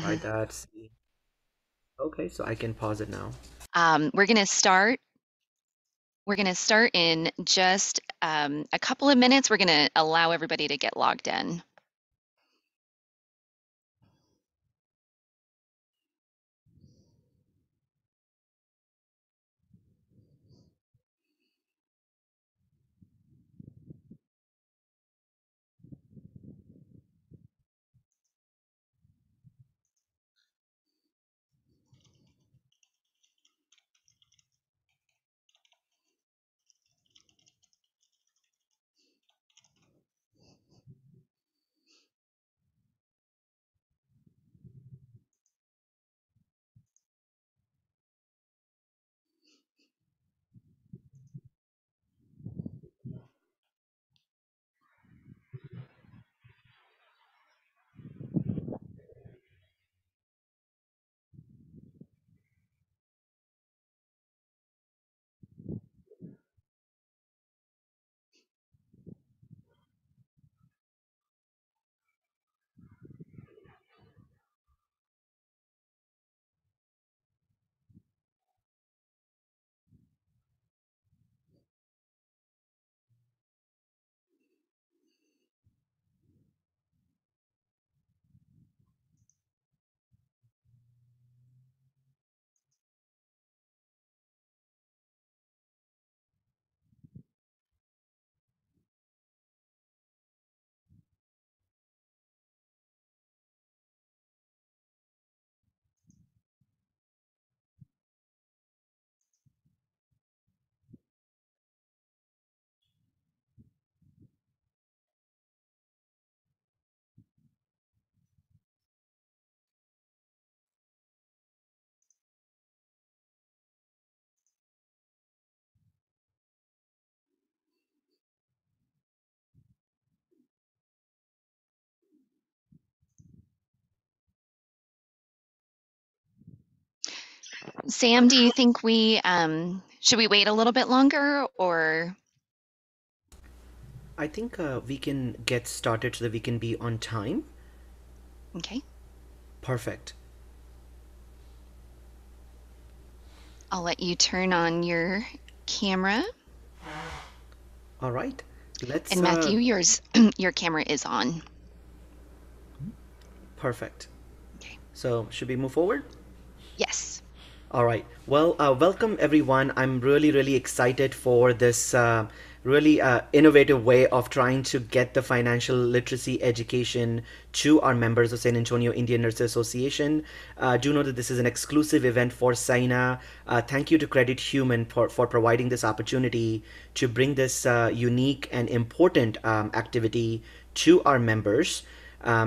Try that. See. Okay, so I can pause it now. We're going to start. We're going to start in just a couple of minutes. We're going to allow everybody to get logged in. Sam, do you think we should we wait a little bit longer or I think we can get started so that we can be on time. okay? Perfect. I'll let you turn on your camera. All right. Let's And Matthew, yours your camera is on. perfect. Okay. So, should we move forward? Yes. All right. Well, welcome everyone. I'm really excited for this really innovative way of trying to get the financial literacy education to our members of San Antonio Indian Nurses Association. Do know that this is an exclusive event for SAINA. Thank you to Credit Human for providing this opportunity to bring this unique and important activity to our members.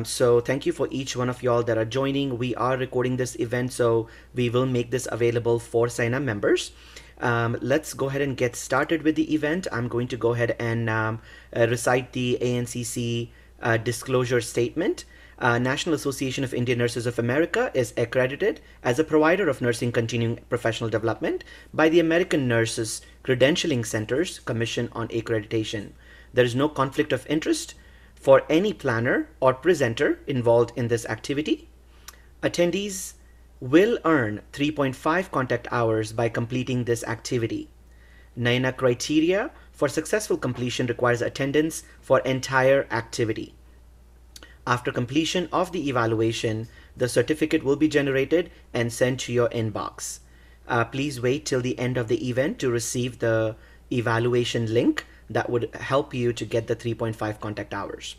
So thank you for each one of y'all that are joining. We are recording this event, so we will make this available for sign up members. Let's go ahead and get started with the event. I'm going to go ahead and recite the ANCC disclosure statement. National Association of Indian Nurses of America is accredited as a provider of nursing continuing professional development by the American Nurses Credentialing Centers Commission on Accreditation. There is no conflict of interest for any planner or presenter involved in this activity. Attendees will earn 3.5 contact hours by completing this activity. NAINA criteria for successful completion requires attendance for entire activity. After completion of the evaluation, the certificate will be generated and sent to your inbox. Please wait till the end of the event to receive the evaluation link that would help you to get the 3.5 contact hours.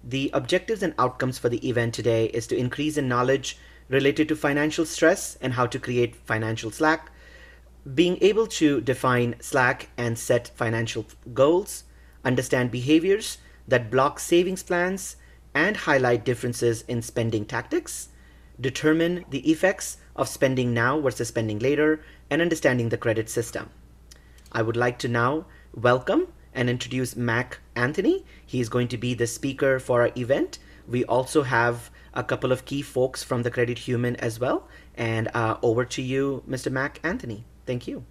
The objectives and outcomes for the event today is to increase in knowledge related to financial stress and how to create financial slack, being able to define slack and set financial goals, understand behaviors that block savings plans, and highlight differences in spending tactics, determine the effects of spending now versus spending later, and understanding the credit system. I would like to now welcome and introduce Mac Anthony. He is going to be the speaker for our event. We also have a couple of key folks from the Credit Human as well. And over to you, Mr. Mac Anthony. Thank you.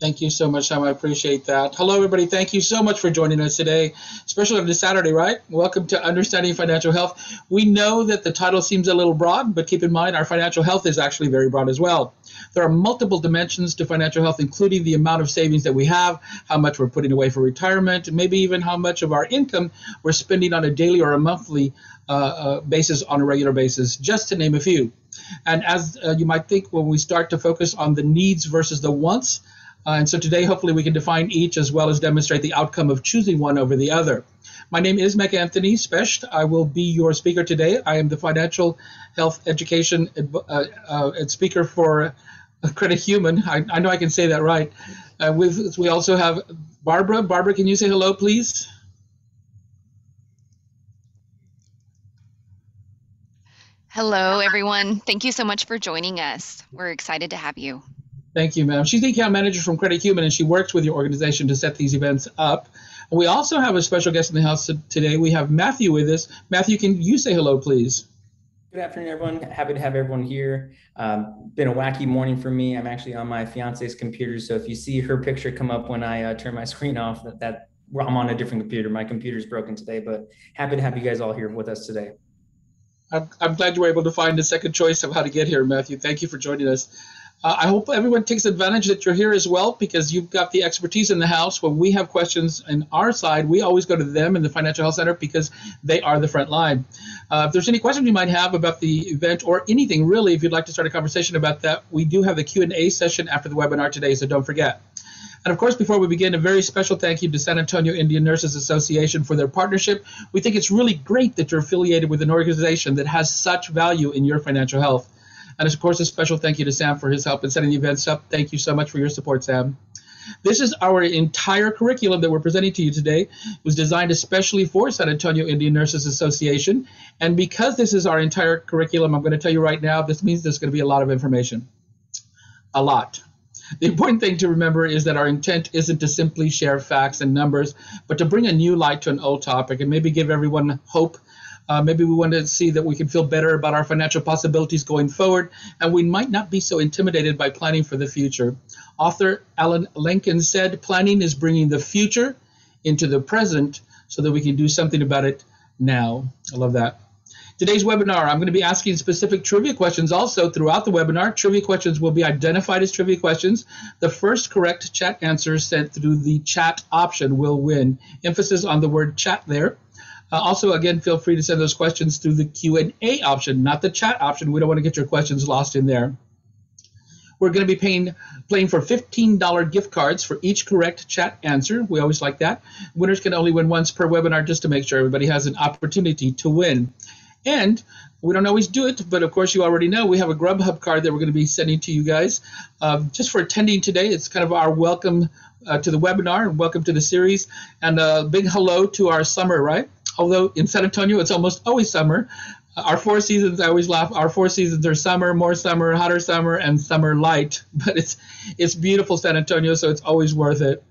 Thank you so much, Sam. I appreciate that. Hello, everybody. Thank you so much for joining us today, especially on this Saturday, right? Welcome to Understanding Financial Health. We know that the title seems a little broad, but keep in mind our financial health is actually very broad as well. There are multiple dimensions to financial health, including the amount of savings that we have, how much we're putting away for retirement, and maybe even how much of our income we're spending on a daily or a monthly basis on a regular basis, just to name a few. And as you might think, when we start to focus on the needs versus the wants, and so today, hopefully, we can define each as well as demonstrate the outcome of choosing one over the other. My name is Meg Anthony Specht. I will be your speaker today. I am the Financial Health Education speaker for Credit Human. I know I can say that right. We also have Barbara. Barbara, can you say hello, please? Hello, everyone. Thank you so much for joining us. We're excited to have you. Thank you, ma'am. She's the account manager from Credit Human, and she works with your organization to set these events up. We also have a special guest in the house today. We have Matthew with us. Matthew, can you say hello, please? Good afternoon, everyone. Happy to have everyone here. Been a wacky morning for me. I'm actually on my fiance's computer, so if you see her picture come up when I turn my screen off, I'm on a different computer. My computer's broken today, but happy to have you guys all here with us today. I'm glad you were able to find a second choice of how to get here, Matthew. Thank you for joining us. I hope everyone takes advantage that you're here as well, because you've got the expertise in the house. When we have questions on our side, we always go to them in the Financial Health Center because they are the front line. If there's any questions you might have about the event or anything really, if you'd like to start a conversation about that, we do have the Q&A session after the webinar today, so don't forget. And of course, before we begin, a very special thank you to San Antonio Indian Nurses Association for their partnership. We think it's really great that you're affiliated with an organization that has such value in your financial health. And of course, a special thank you to Sam for his help in setting the events up. Thank you so much for your support, Sam. This is our entire curriculum that we're presenting to you today. It was designed especially for San Antonio Indian Nurses Association. And because this is our entire curriculum, I'm going to tell you right now, this means there's going to be a lot of information. A lot. The important thing to remember is that our intent isn't to simply share facts and numbers, but to bring a new light to an old topic and maybe give everyone hope. Maybe we want to see that we can feel better about our financial possibilities going forward, and we might not be so intimidated by planning for the future. Author Alan Lincoln said, planning is bringing the future into the present so that we can do something about it now. I love that. Today's webinar, I'm going to be asking specific trivia questions also throughout the webinar. Trivia questions will be identified as trivia questions. The first correct chat answer sent through the chat option will win. Emphasis on the word chat there. Also, again, feel free to send those questions through the Q&A option, not the chat option. We don't want to get your questions lost in there. We're going to be playing for $15 gift cards for each correct chat answer. We always like that. Winners can only win once per webinar just to make sure everybody has an opportunity to win. And we don't always do it, but of course you already know we have a Grubhub card that we're going to be sending to you guys just for attending today. It's kind of our welcome to the webinar and welcome to the series, and a big hello to our summer, right? Although in San Antonio it's almost always summer. Our 4 seasons, I always laugh, our 4 seasons are summer, more summer, hotter summer, and summer light. But it's beautiful San Antonio, so it's always worth it.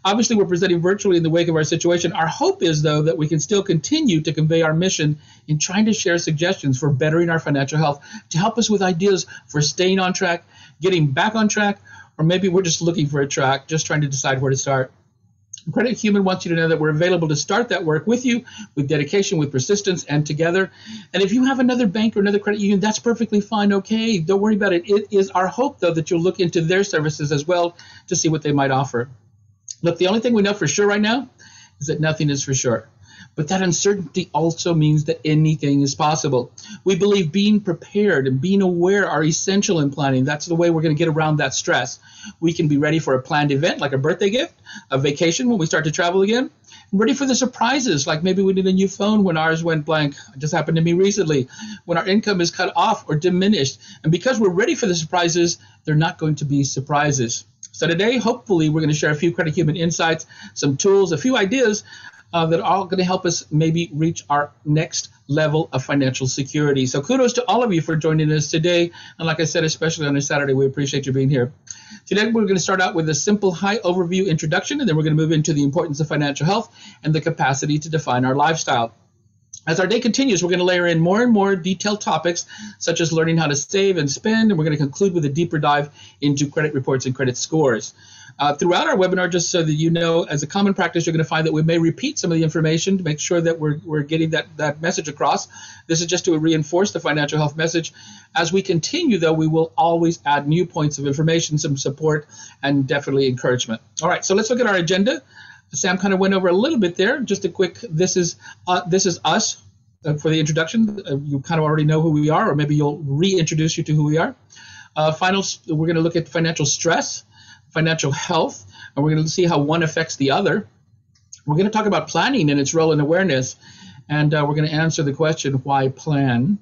Obviously, we're presenting virtually in the wake of our situation. Our hope is, though, that we can still continue to convey our mission in trying to share suggestions for bettering our financial health, to help us with ideas for staying on track, getting back on track, or maybe we're just looking for a track, just trying to decide where to start. Credit Human wants you to know that we're available to start that work with you, with dedication, with persistence, and together. And if you have another bank or another credit union, that's perfectly fine, okay? Don't worry about it. It is our hope, though, that you'll look into their services as well to see what they might offer. Look, the only thing we know for sure right now is that nothing is for sure. But that uncertainty also means that anything is possible. We believe being prepared and being aware are essential in planning. That's the way we're going to get around that stress. We can be ready for a planned event like a birthday gift, a vacation when we start to travel again, ready for the surprises, like maybe we need a new phone when ours went blank. It just happened to me recently, when our income is cut off or diminished. And because we're ready for the surprises, they're not going to be surprises. So today, hopefully, we're going to share a few Credit Human insights, some tools, a few ideas that are all going to help us maybe reach our next level of financial security. So kudos to all of you for joining us today. And like I said, especially on a Saturday, we appreciate you being here. Today, we're going to start out with a simple high overview introduction, and then we're going to move into the importance of financial health and the capacity to define our lifestyle. As our day continues, we're going to layer in more and more detailed topics, such as learning how to save and spend, and we're going to conclude with a deeper dive into credit reports and credit scores. Throughout our webinar, just so that you know, as a common practice, you're going to find that we may repeat some of the information to make sure that we're getting that message across. This is just to reinforce the financial health message. As we continue, though, we will always add new points of information, some support, and definitely encouragement. All right, so let's look at our agenda. Sam kind of went over a little bit there. Just a quick, this is us for the introduction. You kind of already know who we are, or maybe you'll reintroduce you to who we are. We're going to look at financial stress, financial health, and we're going to see how one affects the other. We're going to talk about planning and its role in awareness, and we're going to answer the question, why plan?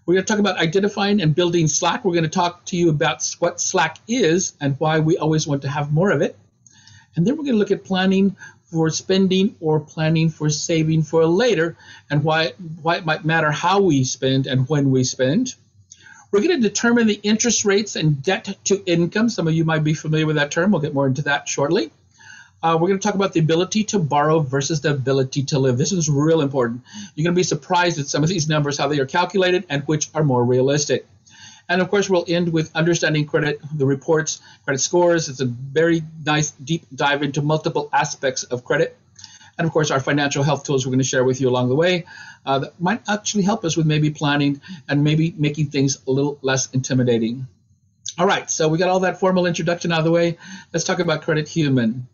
We're going to talk about identifying and building Slack. We're going to talk to you about what Slack is and why we always want to have more of it. And then we're going to look at planning for spending or planning for saving for later, and why it might matter how we spend and when we spend. We're going to determine the interest rates and debt to income. Some of you might be familiar with that term. We'll get more into that shortly. We're going to talk about the ability to borrow versus the ability to live. This is real important. You're going to be surprised at some of these numbers, how they are calculated and which are more realistic. And of course, we'll end with understanding credit, the reports, credit scores. It's a very nice deep dive into multiple aspects of credit. And of course, our financial health tools we're going to share with you along the way that might actually help us with maybe planning and maybe making things a little less intimidating. All right, so we got all that formal introduction out of the way. Let's talk about Credit Human.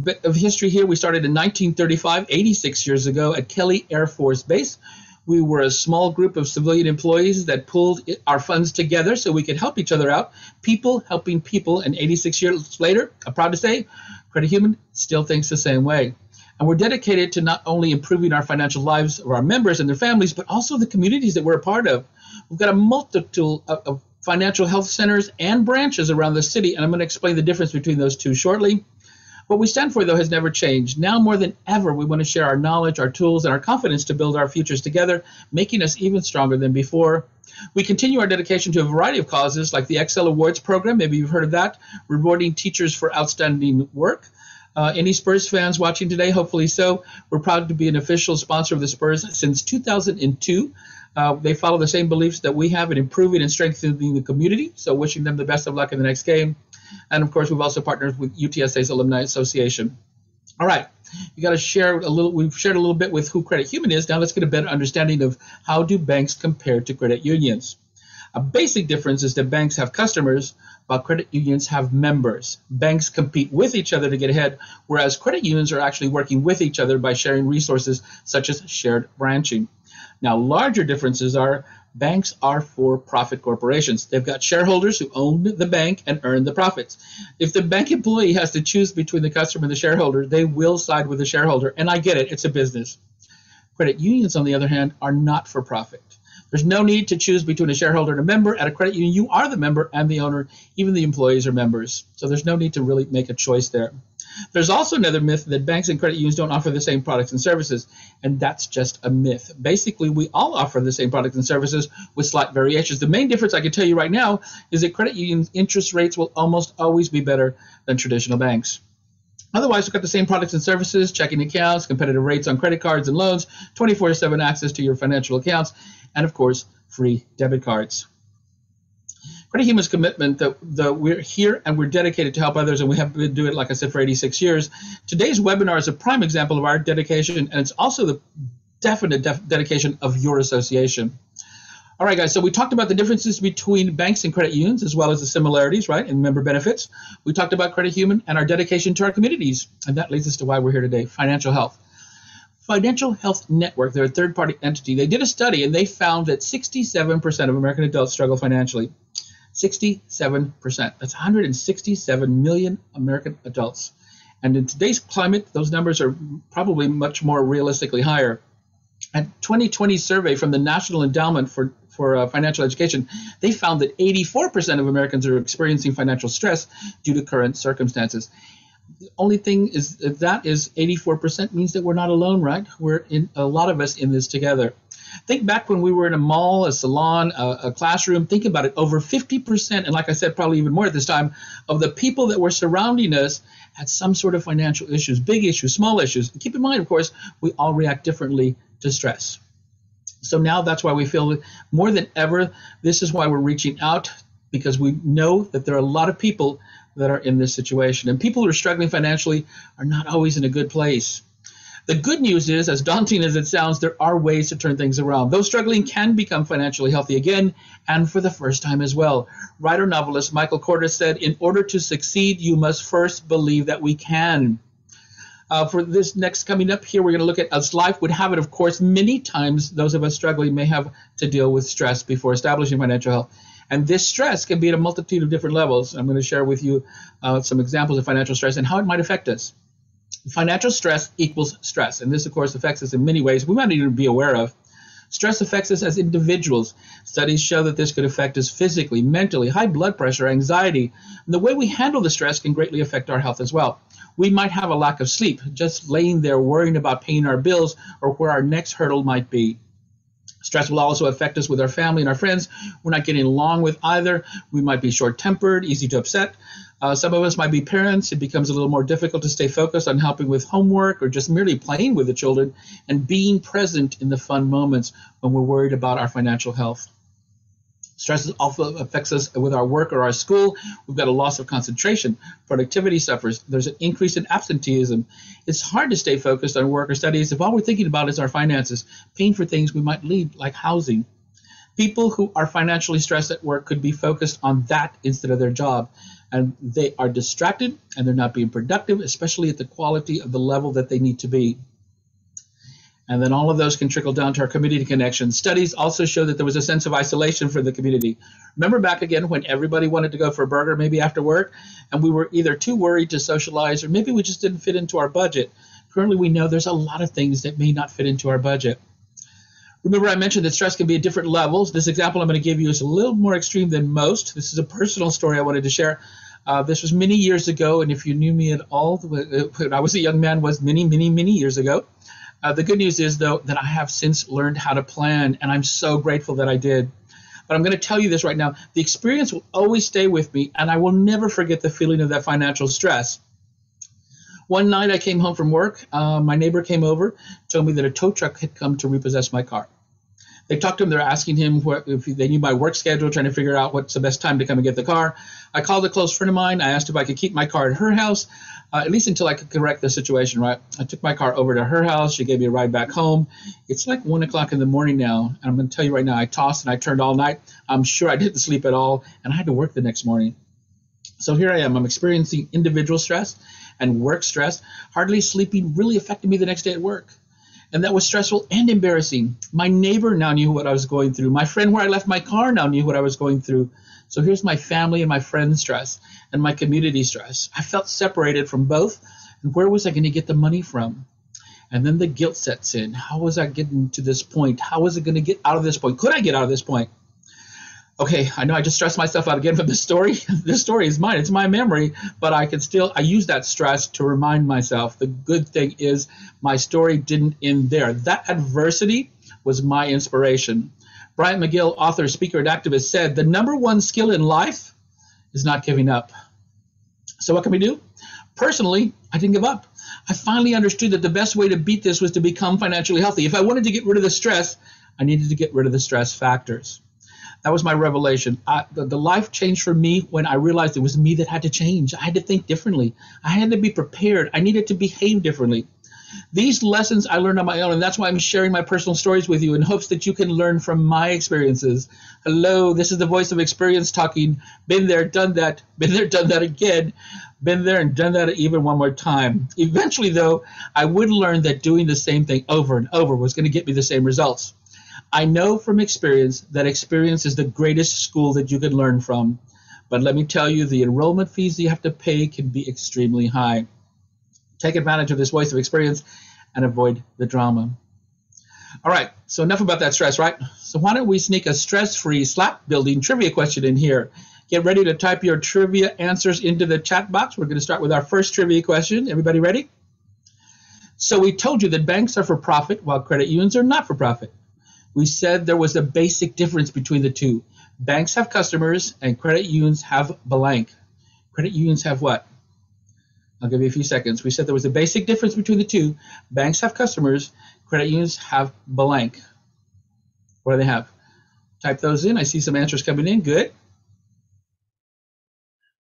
Bit of history here. We started in 1935, 86 years ago at Kelly Air Force Base. We were a small group of civilian employees that pulled our funds together so we could help each other out. People helping people, and 86 years later, I'm proud to say, Credit Human still thinks the same way. And we're dedicated to not only improving our financial lives of our members and their families, but also the communities that we're a part of. We've got a multitude of financial health centers and branches around the city, and I'm going to explain the difference between those two shortly. What we stand for, though, has never changed. Now more than ever, we want to share our knowledge, our tools, and our confidence to build our futures together, making us even stronger than before. We continue our dedication to a variety of causes, like the Excel Awards program. Maybe you've heard of that, rewarding teachers for outstanding work. Any Spurs fans watching today? Hopefully so. We're proud to be an official sponsor of the Spurs since 2002. They follow the same beliefs that we have in improving and strengthening the community, so wishing them the best of luck in the next game. And of course, we've also partnered with UTSA's Alumni Association. All right, you got to share a little. We've shared a little bit with who Credit Human is. Now let's get a better understanding of how do banks compare to credit unions. A basic difference is that banks have customers, while credit unions have members. Banks compete with each other to get ahead, whereas credit unions are actually working with each other by sharing resources such as shared branching. Now, larger differences are banks are for-profit corporations. They've got shareholders who own the bank and earn the profits. If the bank employee has to choose between the customer and the shareholder, they will side with the shareholder. And I get it, it's a business. Credit unions, on the other hand, are not for profit. There's no need to choose between a shareholder and a member. At a credit union, you are the member and the owner. Even the employees are members. So there's no need to really make a choice there. There's also another myth that banks and credit unions don't offer the same products and services, and that's just a myth. Basically, we all offer the same products and services with slight variations. The main difference I can tell you right now is that credit unions' interest rates will almost always be better than traditional banks. Otherwise, we've got the same products and services, checking accounts, competitive rates on credit cards and loans, 24/7 access to your financial accounts, and of course, free debit cards. Credit Human's commitment that we're here and we're dedicated to help others, and we have been doing it, like I said, for 86 years. Today's webinar is a prime example of our dedication, and it's also the definite dedication of your association. All right, guys, so we talked about the differences between banks and credit unions, as well as the similarities, right, in member benefits. We talked about Credit Human and our dedication to our communities, and that leads us to why we're here today, financial health. Financial Health Network, they're a third-party entity. They did a study, and they found that 67% of American adults struggle financially. 67%. That's 167 million American adults. And in today's climate, those numbers are probably much more realistically higher. A 2020 survey from the National Endowment for Financial Education, they found that 84% of Americans are experiencing financial stress due to current circumstances. The only thing is that is 84% means that we're not alone, right? We're in a lot of us in this together. Think back when we were in a mall, a salon, a classroom. Think about it. Over 50%, and like I said, probably even more at this time, of the people that were surrounding us had some sort of financial issues, big issues, small issues. And keep in mind, of course, we all react differently to stress. So now that's why we feel more than ever, this is why we're reaching out, because we know that there are a lot of people that are in this situation. And people who are struggling financially are not always in a good place. The good news is, as daunting as it sounds, there are ways to turn things around. Those struggling can become financially healthy again, and for the first time as well. Writer novelist Michael Korda said, "In order to succeed, you must first believe that we can." For this next coming up here, we're going to look at, as life would have it, of course, many times those of us struggling may have to deal with stress before establishing financial health. And this stress can be at a multitude of different levels. I'm going to share with you some examples of financial stress and how it might affect us. Financial stress equals stress, and this, of course, affects us in many ways we might not even be aware of. Stress affects us as individuals. Studies show that this could affect us physically, mentally, high blood pressure, anxiety. And the way we handle the stress can greatly affect our health as well. We might have a lack of sleep, just laying there worrying about paying our bills or where our next hurdle might be. Stress will also affect us with our family and our friends. We're not getting along with either. We might be short-tempered, easy to upset. Some of us might be parents. It becomes a little more difficult to stay focused on helping with homework or just merely playing with the children and being present in the fun moments when we're worried about our financial health. Stress also affects us with our work or our school. We've got a loss of concentration. Productivity suffers. There's an increase in absenteeism. It's hard to stay focused on work or studies if all we're thinking about is our finances, paying for things we might need, like housing. People who are financially stressed at work could be focused on that instead of their job. And they are distracted and they're not being productive, especially at the quality of the level that they need to be. And then all of those can trickle down to our community connections. Studies also show that there was a sense of isolation for the community. Remember back again when everybody wanted to go for a burger maybe after work, and we were either too worried to socialize or maybe we just didn't fit into our budget. Currently, we know there's a lot of things that may not fit into our budget. Remember, I mentioned that stress can be at different levels. This example I'm going to give you is a little more extreme than most. This is a personal story I wanted to share. This was many years ago, and if you knew me at all, when I was a young man, was many, many, many years ago. The good news is, though, that I have since learned how to plan, and I'm so grateful that I did. But I'm going to tell you this right now. The experience will always stay with me, and I will never forget the feeling of that financial stress. One night I came home from work. My neighbor came over, told me that a tow truck had come to repossess my car. They talked to him. They're asking him if they knew my work schedule, trying to figure out what's the best time to come and get the car. I called a close friend of mine. I asked if I could keep my car at her house, at least until I could correct the situation, right? I took my car over to her house. She gave me a ride back home. It's like 1 o'clock in the morning now, and I'm going to tell you right now, I tossed and I turned all night. I'm sure I didn't sleep at all, and I had to work the next morning. So here I am. I'm experiencing individual stress and work stress. Hardly sleeping really affected me the next day at work. And that was stressful and embarrassing. My neighbor now knew what I was going through. My friend where I left my car now knew what I was going through. So here's my family and my friends' stress and my community stress. I felt separated from both. And where was I going to get the money from? And then the guilt sets in. How was I getting to this point? How was it going to get out of this point? Could I get out of this point? Okay, I know I just stressed myself out again from this story. This story is mine. It's my memory, but I use that stress to remind myself. The good thing is my story didn't end there. That adversity was my inspiration. Bryant McGill, author, speaker, and activist, said, the number one skill in life is not giving up. So what can we do? Personally, I didn't give up. I finally understood that the best way to beat this was to become financially healthy. If I wanted to get rid of the stress, I needed to get rid of the stress factors. That was my revelation. The life changed for me when I realized it was me that had to change. I had to think differently. I had to be prepared. I needed to behave differently. These lessons I learned on my own, and that's why I'm sharing my personal stories with you in hopes that you can learn from my experiences. Hello, this is the voice of experience talking. Been there, done that. Been there, done that again. Been there and done that even one more time. Eventually, though, I would learn that doing the same thing over and over was going to get me the same results. I know from experience that experience is the greatest school that you can learn from. But let me tell you, the enrollment fees you have to pay can be extremely high. Take advantage of this voice of experience and avoid the drama. All right, so enough about that stress, right? So why don't we sneak a stress-free slap-building trivia question in here? Get ready to type your trivia answers into the chat box. We're going to start with our first trivia question. Everybody ready? So we told you that banks are for profit while credit unions are not for profit. We said there was a basic difference between the two. Banks have customers and credit unions have blank. Credit unions have what? I'll give you a few seconds. We said there was a basic difference between the two. Banks have customers, credit unions have blank. What do they have? Type those in. I see some answers coming in. Good.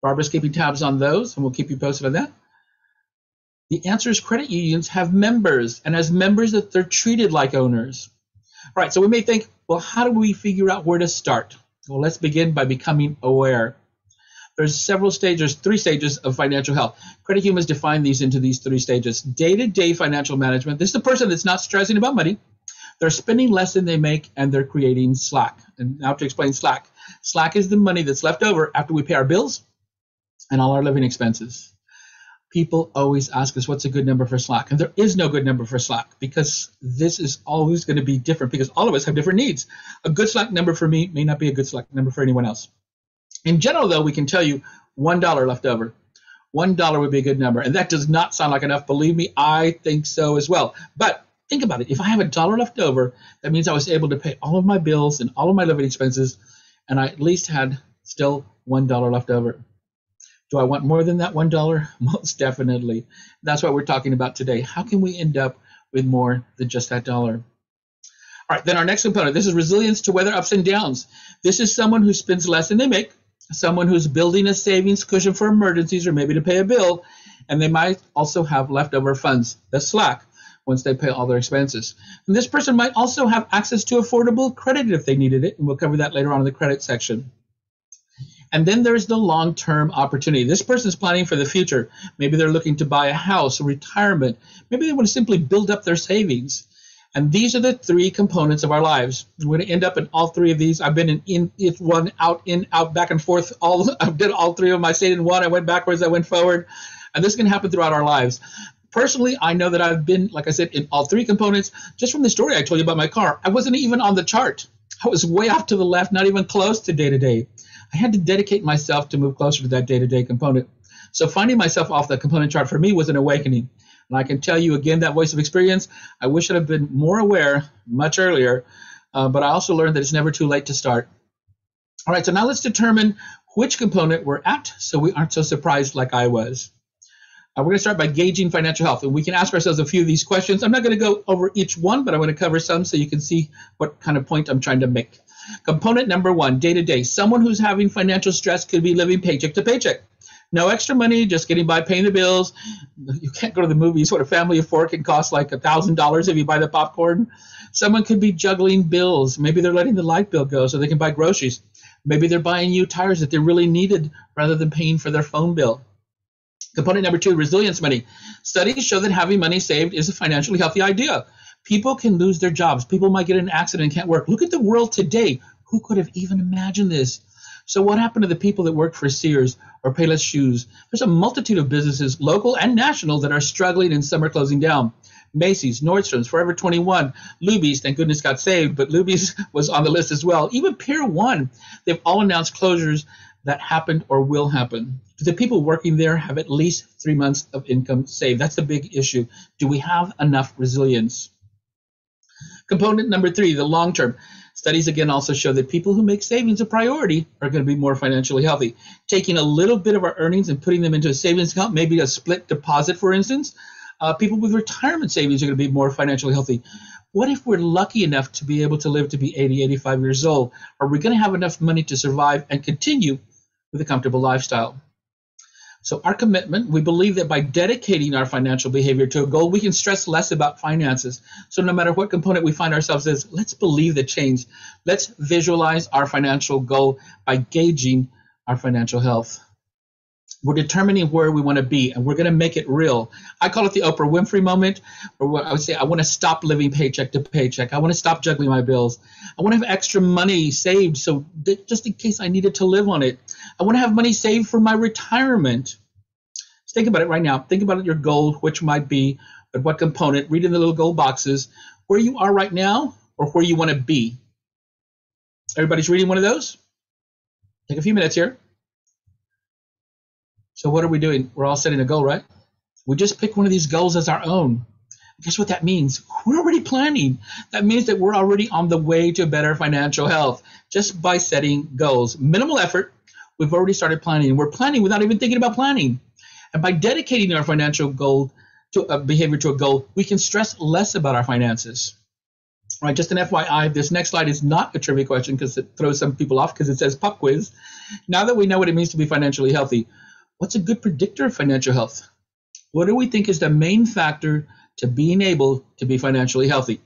Barbara's keeping tabs on those, and we'll keep you posted on that. The answer is credit unions have members, and as members that they're treated like owners. All right, so we may think, well, how do we figure out where to start? Well, let's begin by becoming aware. There's several stages, 3 stages of financial health. Credit unions define these into these 3 stages. Day-to-day financial management. This is the person that's not stressing about money. They're spending less than they make, and they're creating slack. And now to explain slack. Slack is the money that's left over after we pay our bills and all our living expenses. People always ask us, what's a good number for slack? And there is no good number for slack, because this is always going to be different, because all of us have different needs. A good slack number for me may not be a good slack number for anyone else. In general, though, we can tell you $1 left over. $1 would be a good number. And that does not sound like enough. Believe me, I think so as well. But think about it. If I have $1 left over, that means I was able to pay all of my bills and all of my living expenses, and I at least had still $1 left over. Do I want more than that $1? Most definitely. That's what we're talking about today. How can we end up with more than just that dollar? All right, then our next component, this is resilience to weather ups and downs. This is someone who spends less than they make, someone who's building a savings cushion for emergencies or maybe to pay a bill, and they might also have leftover funds, the slack, once they pay all their expenses. And this person might also have access to affordable credit if they needed it, and we'll cover that later on in the credit section. And then there's the long-term opportunity. This person's planning for the future. Maybe they're looking to buy a house, a retirement. Maybe they want to simply build up their savings. And these are the 3 components of our lives. We're going to end up in all 3 of these. I've been in one, out, in, out, back and forth. I did all 3 of them. I stayed in one. I went backwards. I went forward. And this can happen throughout our lives. Personally, I know that I've been, like I said, in all 3 components. Just from the story I told you about my car, I wasn't even on the chart. I was way off to the left, not even close to day-to-day. I had to dedicate myself to move closer to that day-to-day component. So finding myself off the component chart for me was an awakening. And I can tell you again, that voice of experience, I wish I'd have been more aware much earlier, but I also learned that it's never too late to start. All right, so now let's determine which component we're at so we aren't so surprised like I was. We're going to start by gauging financial health, and we can ask ourselves a few of these questions. I'm not going to go over each one, but I'm going to cover some so you can see what kind of point I'm trying to make. Component number 1, day-to-day. Someone who's having financial stress could be living paycheck to paycheck. No extra money, just getting by paying the bills. You can't go to the movies. What a family of 4 can cost like $1,000 if you buy the popcorn. Someone could be juggling bills. Maybe they're letting the light bill go so they can buy groceries. Maybe they're buying new tires that they really needed rather than paying for their phone bill. Component number 2, resilience money. Studies show that having money saved is a financially healthy idea. People can lose their jobs. People might get in an accident and can't work. Look at the world today. Who could have even imagined this? So what happened to the people that work for Sears or Payless Shoes? There's a multitude of businesses, local and national, that are struggling and some are closing down. Macy's, Nordstrom's, Forever 21, Luby's, thank goodness got saved, but Luby's was on the list as well. Even Pier 1, they've all announced closures that happened or will happen. Do the people working there have at least 3 months of income saved? That's the big issue. Do we have enough resilience? Component number 3, the long term. Studies again also show that people who make savings a priority are going to be more financially healthy. Taking a little bit of our earnings and putting them into a savings account, maybe a split deposit, for instance, people with retirement savings are going to be more financially healthy. What if we're lucky enough to be able to live to be 80, 85 years old? Are we going to have enough money to survive and continue with a comfortable lifestyle? So our commitment, we believe that by dedicating our financial behavior to a goal, we can stress less about finances. So no matter what component we find ourselves in, let's believe the change. Let's visualize our financial goal by gauging our financial health. We're determining where we want to be, and we're going to make it real. I call it the Oprah Winfrey moment, or I would say I want to stop living paycheck to paycheck. I want to stop juggling my bills. I want to have extra money saved so that just in case I needed to live on it. I want to have money saved for my retirement. Just think about it right now. Think about your goal, which might be, but what component. Read in the little gold boxes where you are right now or where you want to be. Everybody's reading one of those? Take a few minutes here. So what are we doing? We're all setting a goal, right? We just pick one of these goals as our own. Guess what that means? We're already planning. That means that we're already on the way to better financial health just by setting goals. Minimal effort. We've already started planning. We're planning without even thinking about planning. And by dedicating our financial goal to a behavior to a goal, we can stress less about our finances. All right, just an FYI, this next slide is not a trivia question because it throws some people off because it says pop quiz. Now that we know what it means to be financially healthy, what's a good predictor of financial health? What do we think is the main factor to being able to be financially healthy?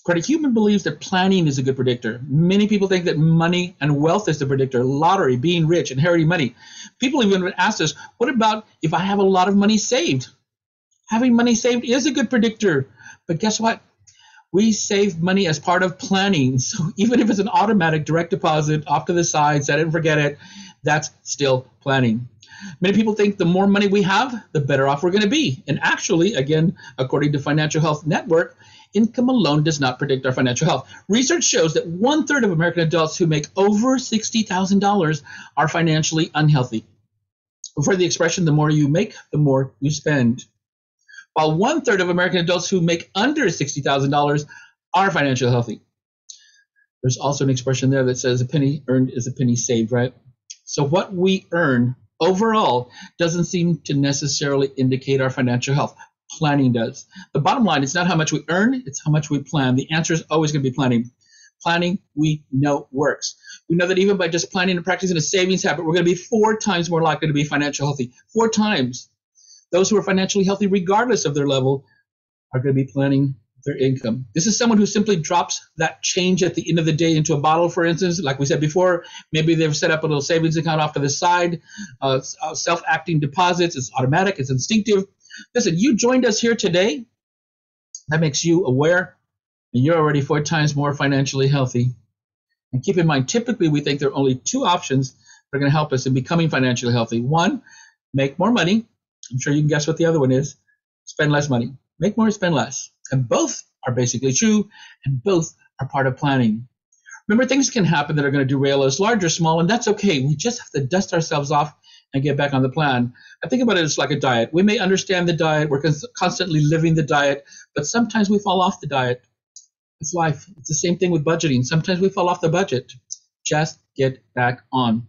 Credit Human believes that planning is a good predictor. Many people think that money and wealth is the predictor, lottery, being rich, inheriting money. People even ask us, what about if I have a lot of money saved? Having money saved is a good predictor. But guess what? We save money as part of planning. So even if it's an automatic direct deposit off to the side, set it and forget it, that's still planning. Many people think the more money we have, the better off we're going to be. And actually, again, according to Financial Health Network, income alone does not predict our financial health. Research shows that 1/3 of American adults who make over $60,000 are financially unhealthy. For the expression, the more you make, the more you spend. While 1/3 of American adults who make under $60,000 are financially healthy. There's also an expression there that says a penny earned is a penny saved, right? So what we earn overall doesn't seem to necessarily indicate our financial health. Planning does. The bottom line is not how much we earn, it's how much we plan. The answer is always going to be planning. Planning, we know, works. We know that even by just planning and practicing a savings habit, we're going to be 4 times more likely to be financially healthy. 4 times. Those who are financially healthy, regardless of their level, are going to be planning their income. This is someone who simply drops that change at the end of the day into a bottle, for instance. Like we said before, maybe they've set up a little savings account off to the side, self-acting deposits. It's automatic. It's instinctive. Listen, you joined us here today. That makes you aware, and you're already 4 times more financially healthy. And keep in mind, typically we think there are only 2 options that are going to help us in becoming financially healthy. One, make more money. I'm sure you can guess what the other one is. Spend less money. Make more, spend less. And both are basically true, and both are part of planning. Remember, things can happen that are going to derail us, large or small, and that's okay. We just have to dust ourselves off and get back on the plan. I think about it as like a diet. We may understand the diet. We're constantly living the diet, but sometimes we fall off the diet. It's life. It's the same thing with budgeting. Sometimes we fall off the budget. Just get back on.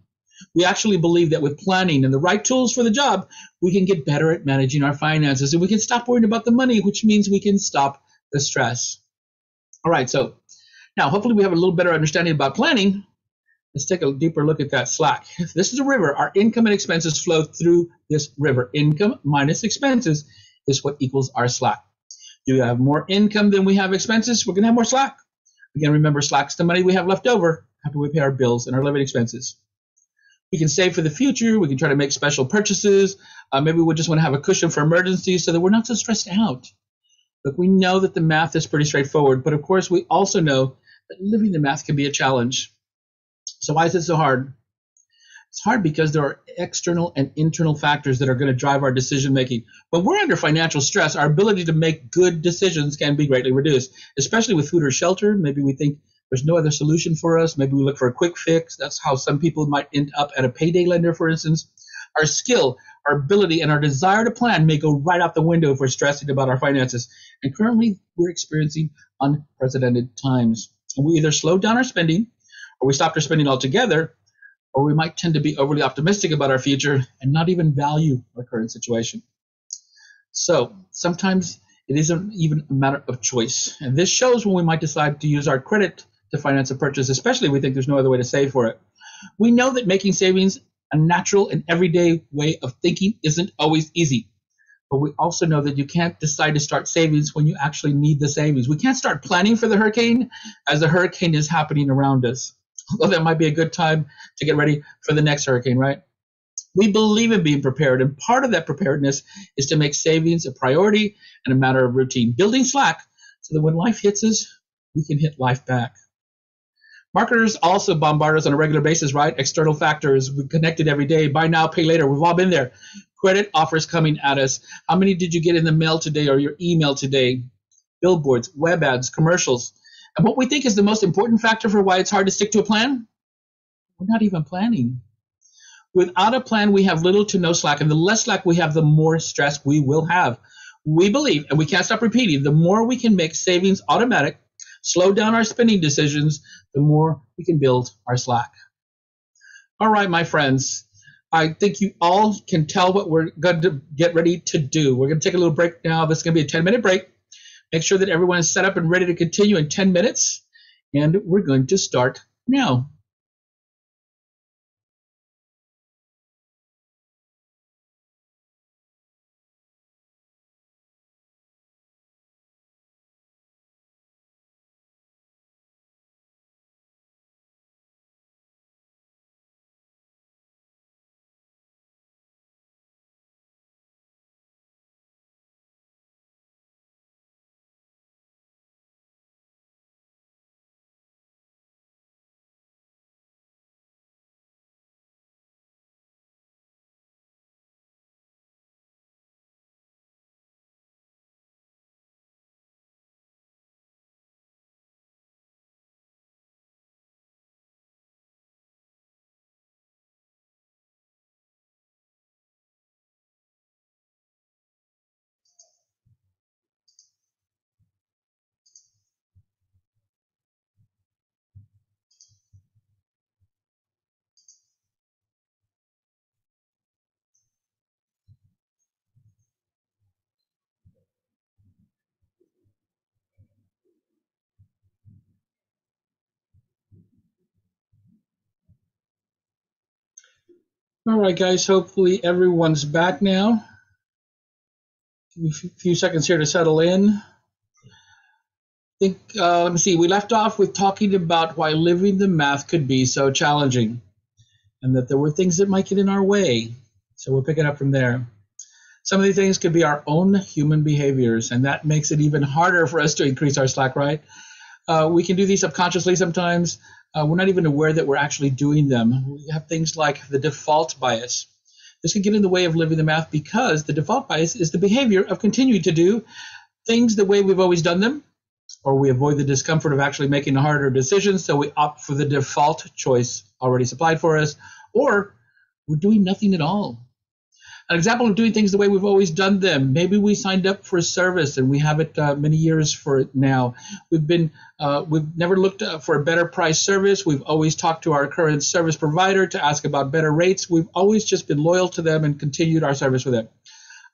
We actually believe that with planning and the right tools for the job, we can get better at managing our finances, and we can stop worrying about the money, which means we can stop the stress. All right, so now hopefully we have a little better understanding about planning. Let's take a deeper look at that slack. If this is a river, our income and expenses flow through this river. Income minus expenses is what equals our slack. Do we have more income than we have expenses? We're going to have more slack. Again, remember, slack's the money we have left over after we pay our bills and our living expenses. We can save for the future. We can try to make special purchases. Maybe we just want to have a cushion for emergencies so that we're not so stressed out. But we know that the math is pretty straightforward. But of course, we also know that living the math can be a challenge. So why is it so hard? It's hard because there are external and internal factors that are going to drive our decision making. When we're under financial stress, our ability to make good decisions can be greatly reduced, especially with food or shelter. Maybe we think there's no other solution for us. Maybe we look for a quick fix. That's how some people might end up at a payday lender, for instance. Our skill, our ability, and our desire to plan may go right out the window if we're stressing about our finances. And currently, we're experiencing unprecedented times. And we either slow down our spending, or we stop our spending altogether, or we might tend to be overly optimistic about our future and not even value our current situation. So sometimes it isn't even a matter of choice. And this shows when we might decide to use our credit to finance a purchase, especially if we think there's no other way to save for it. We know that making savings a natural and everyday way of thinking isn't always easy. But we also know that you can't decide to start savings when you actually need the savings. We can't start planning for the hurricane as the hurricane is happening around us. Although that might be a good time to get ready for the next hurricane, right? We believe in being prepared, and part of that preparedness is to make savings a priority and a matter of routine, building slack so that when life hits us, we can hit life back. Marketers also bombard us on a regular basis, right? External factors, we connected every day, buy now, pay later, we've all been there. Credit offers coming at us. How many did you get in the mail today or your email today? Billboards, web ads, commercials. And what we think is the most important factor for why it's hard to stick to a plan? We're not even planning. Without a plan, we have little to no slack, and the less slack we have, the more stress we will have. We believe, and we can't stop repeating, the more we can make savings automatic, slow down our spending decisions, the more we can build our slack. All right, my friends, I think you all can tell what we're going to get ready to do. We're going to take a little break now. This is going to be a 10-minute break. Make sure that everyone is set up and ready to continue in 10 minutes. And we're going to start now. All right, guys, hopefully everyone's back now. Give me a few seconds here to settle in. I think, let me see, we left off with talking about why living the math could be so challenging and that there were things that might get in our way. So we'll pick it up from there. Some of these things could be our own human behaviors, and that makes it even harder for us to increase our slack, right? We can do these subconsciously sometimes. We're not even aware that we're actually doing them. We have things like the default bias. This can get in the way of living the math because the default bias is the behavior of continuing to do things the way we've always done them, or we avoid the discomfort of actually making harder decisions, so we opt for the default choice already supplied for us, or we're doing nothing at all. An example of doing things the way we've always done them. Maybe we signed up for a service and we have it many years for it now. We've never looked for a better price service. We've always talked to our current service provider to ask about better rates. We've always just been loyal to them and continued our service with them.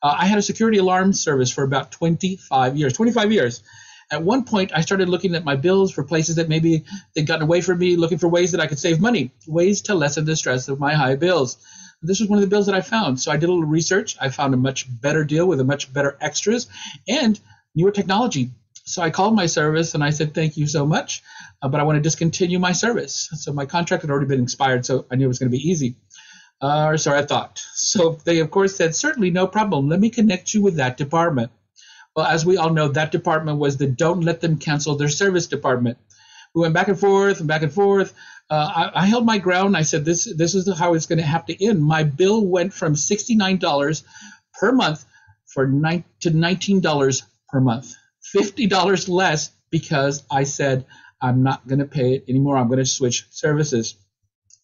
I had a security alarm service for about 25 years. 25 years. At one point, I started looking at my bills for places that maybe they'd gotten away from me, looking for ways that I could save money, ways to lessen the stress of my high bills. This was one of the bills that I found. So I did a little research. I found a much better deal with a much better extras and newer technology. So I called my service and I said, thank you so much, but I want to discontinue my service. So my contract had already been expired, so I knew it was going to be easy. Or so I thought. So they, of course, said, certainly, no problem. Let me connect you with that department. Well, as we all know, that department was the don't let them cancel their service department. We went back and forth and back and forth. I held my ground. I said, this is how it's going to have to end. My bill went from $69 per month to $19 per month, $50 less because I said, I'm not going to pay it anymore. I'm going to switch services.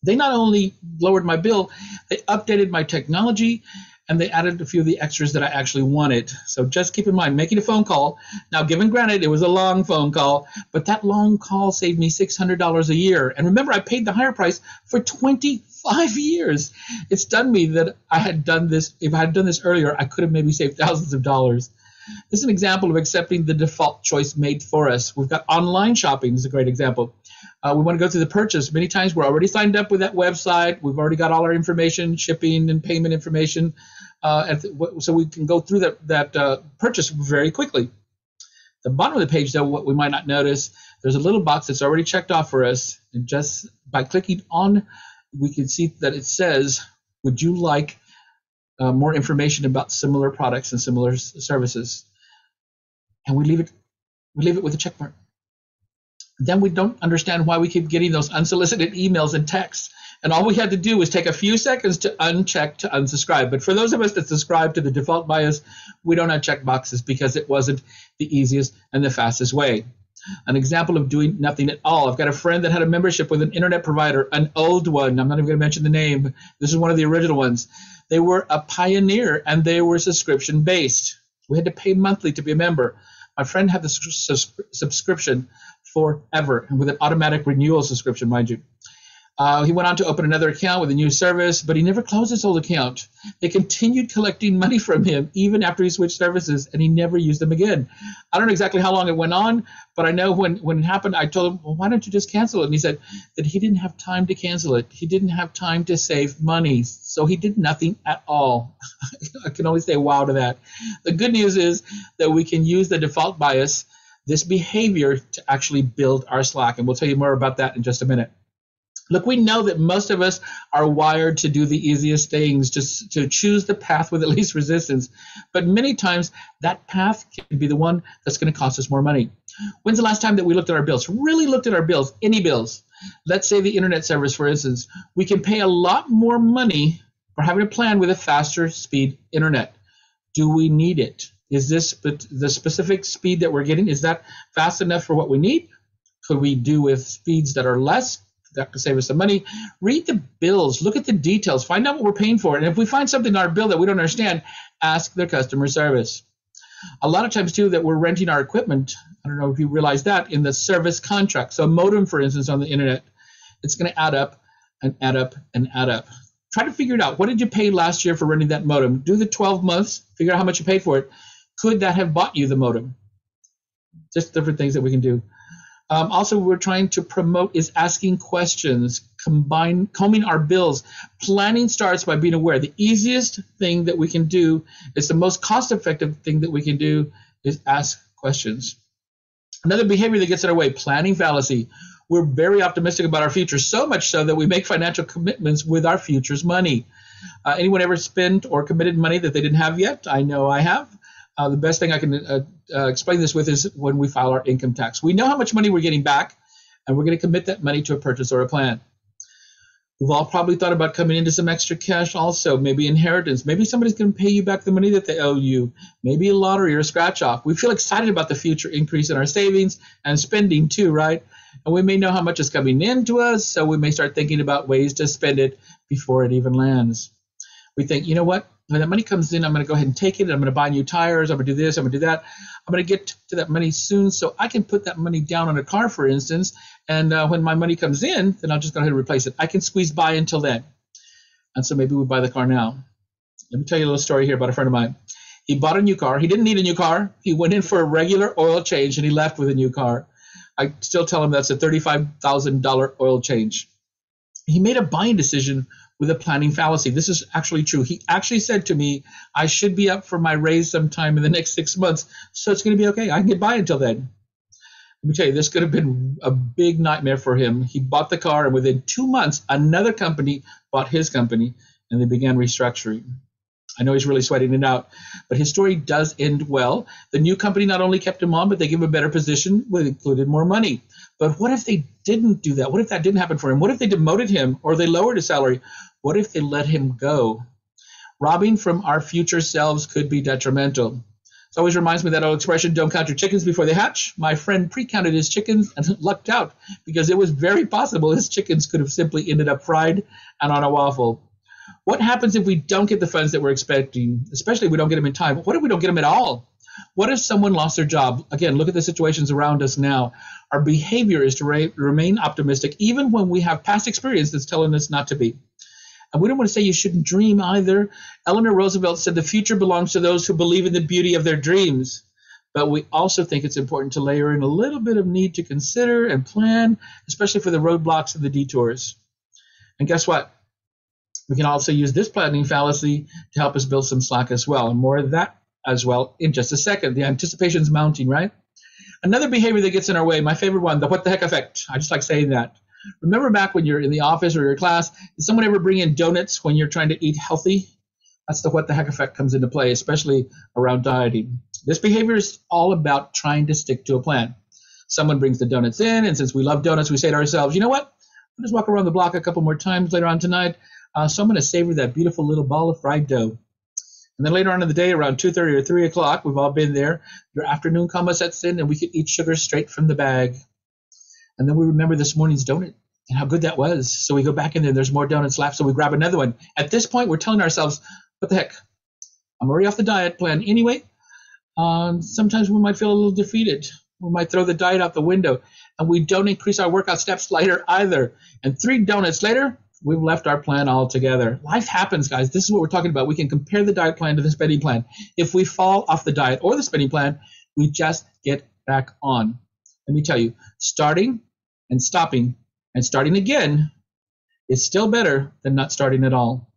They not only lowered my bill, they updated my technology, and they added a few of the extras that I actually wanted. So just keep in mind, making a phone call. Now, given granted, it was a long phone call, but that long call saved me $600 a year. And remember, I paid the higher price for 25 years. It stunned me that I had done this. If I had done this earlier, I could have maybe saved thousands of dollars. This is an example of accepting the default choice made for us. We've got online shopping is a great example. We want to go through the purchase. Many times we're already signed up with that website. We've already got all our information, shipping and payment information. So we can go through that purchase very quickly. The bottom of the page, though, what we might not notice, there's a little box that's already checked off for us. And just by clicking on, we can see that it says, would you like more information about similar products and similar services? And we leave it with a check mark. Then we don't understand why we keep getting those unsolicited emails and texts. And all we had to do was take a few seconds to uncheck to unsubscribe. But for those of us that subscribe to the default bias, we don't have check boxes because it wasn't the easiest and the fastest way. An example of doing nothing at all. I've got a friend that had a membership with an internet provider, an old one. I'm not even going to mention the name. This is one of the original ones. They were a pioneer and they were subscription based. We had to pay monthly to be a member. My friend had the subscription forever, and with an automatic renewal subscription, mind you. He went on to open another account with a new service, but he never closed his old account. They continued collecting money from him even after he switched services, and he never used them again. I don't know exactly how long it went on, but I know when it happened, I told him, well, why don't you just cancel it? And he said that he didn't have time to cancel it. He didn't have time to save money, so he did nothing at all. I can only say wow to that. The good news is that we can use the default bias, this behavior, to actually build our slack, and we'll tell you more about that in just a minute. Look, we know that most of us are wired to do the easiest things, to choose the path with the least resistance. But many times that path can be the one that's going to cost us more money. When's the last time that we looked at our bills? Really looked at our bills, any bills? Let's say the internet service, for instance. We can pay a lot more money for having a plan with a faster speed internet. Do we need it? Is this the specific speed that we're getting? Is that fast enough for what we need? Could we do with speeds that are less? That could save us some money. Read the bills, look at the details, find out what we're paying for. And if we find something in our bill that we don't understand, ask their customer service. A lot of times, too, that we're renting our equipment, I don't know if you realize that, in the service contract. So a modem, for instance, on the internet, it's going to add up and add up and add up. Try to figure it out. What did you pay last year for renting that modem? Do the 12 months, figure out how much you paid for it. Could that have bought you the modem? Just different things that we can do. Also, we're trying to promote is asking questions, combing our bills. Planning starts by being aware. The easiest thing that we can do, is the most cost-effective thing that we can do, is ask questions. Another behavior that gets in our way, planning fallacy. We're very optimistic about our future, so much so that we make financial commitments with our future's money. Anyone ever spent or committed money that they didn't have yet? I know I have. The best thing I can explain this with is when we file our income tax. We know how much money we're getting back, and we're going to commit that money to a purchase or a plan. We've all probably thought about coming into some extra cash also, maybe inheritance. Maybe somebody's going to pay you back the money that they owe you. Maybe a lottery or a scratch off. We feel excited about the future increase in our savings and spending too, right? And we may know how much is coming in to us, so we may start thinking about ways to spend it before it even lands. We think, you know what? When that money comes in, I'm going to go ahead and take it. I'm going to buy new tires. I'm going to do this. I'm going to do that. I'm going to get to that money soon so I can put that money down on a car, for instance. And when my money comes in, then I'll just go ahead and replace it. I can squeeze by until then. And so maybe we buy the car now. Let me tell you a little story here about a friend of mine. He bought a new car. He didn't need a new car. He went in for a regular oil change, and he left with a new car. I still tell him that's a $35,000 oil change. He made a buying decision with a planning fallacy. This is actually true. He actually said to me, I should be up for my raise sometime in the next 6 months, so it's going to be okay. I can get by until then. Let me tell you, this could have been a big nightmare for him. He bought the car, and within 2 months, another company bought his company, and they began restructuring. I know he's really sweating it out, but his story does end well. The new company not only kept him on, but they gave him a better position, which included more money. But what if they didn't do that? What if that didn't happen for him? What if they demoted him or they lowered his salary? What if they let him go? Robbing from our future selves could be detrimental. It always reminds me of that old expression, don't count your chickens before they hatch. My friend pre-counted his chickens and lucked out because it was very possible his chickens could have simply ended up fried and on a waffle. What happens if we don't get the funds that we're expecting, especially if we don't get them in time? What if we don't get them at all? What if someone lost their job? Again, look at the situations around us now. Our behavior is to remain optimistic even when we have past experience that's telling us not to be. And we don't want to say you shouldn't dream either. Eleanor Roosevelt said the future belongs to those who believe in the beauty of their dreams. But we also think it's important to layer in a little bit of need to consider and plan, especially for the roadblocks and the detours. And guess what? We can also use this planning fallacy to help us build some slack as well. And more of that as well in just a second. The anticipation's mounting, right? Another behavior that gets in our way, my favorite one, the what the heck effect. I just like saying that. Remember back when you're in the office or your class, did someone ever bring in donuts when you're trying to eat healthy? That's the what the heck effect comes into play, especially around dieting. This behavior is all about trying to stick to a plan. Someone brings the donuts in, and since we love donuts, we say to ourselves, you know what? I'll just walk around the block a couple more times later on tonight. So I'm going to savor that beautiful little ball of fried dough. And then later on in the day, around 2:30 or 3 o'clock, we've all been there. Your afternoon coma sets in, and we could eat sugar straight from the bag. And then we remember this morning's donut and how good that was. So we go back in there, there's more donuts left, so we grab another one. At this point, we're telling ourselves, what the heck? I'm already off the diet plan anyway. Sometimes we might feel a little defeated. We might throw the diet out the window, and we don't increase our workout steps later either. And 3 donuts later, we've left our plan altogether. Life happens, guys. This is what we're talking about. We can compare the diet plan to the spending plan. If we fall off the diet or the spending plan, we just get back on. Let me tell you, starting and stopping and starting again is still better than not starting at all.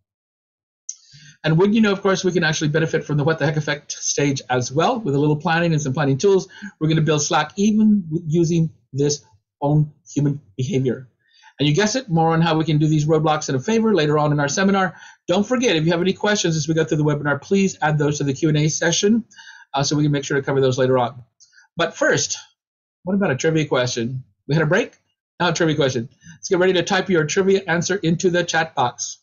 And wouldn't you know, of course, we can actually benefit from the what the heck effect stage as well. With a little planning and some planning tools, we're going to build slack even using this own human behavior. And you guess it, more on how we can do these roadblocks in a favor later on in our seminar. Don't forget, if you have any questions as we go through the webinar, please add those to the Q&A session so we can make sure to cover those later on. But first, what about a trivia question? We had a break? Now a trivia question. Let's get ready to type your trivia answer into the chat box.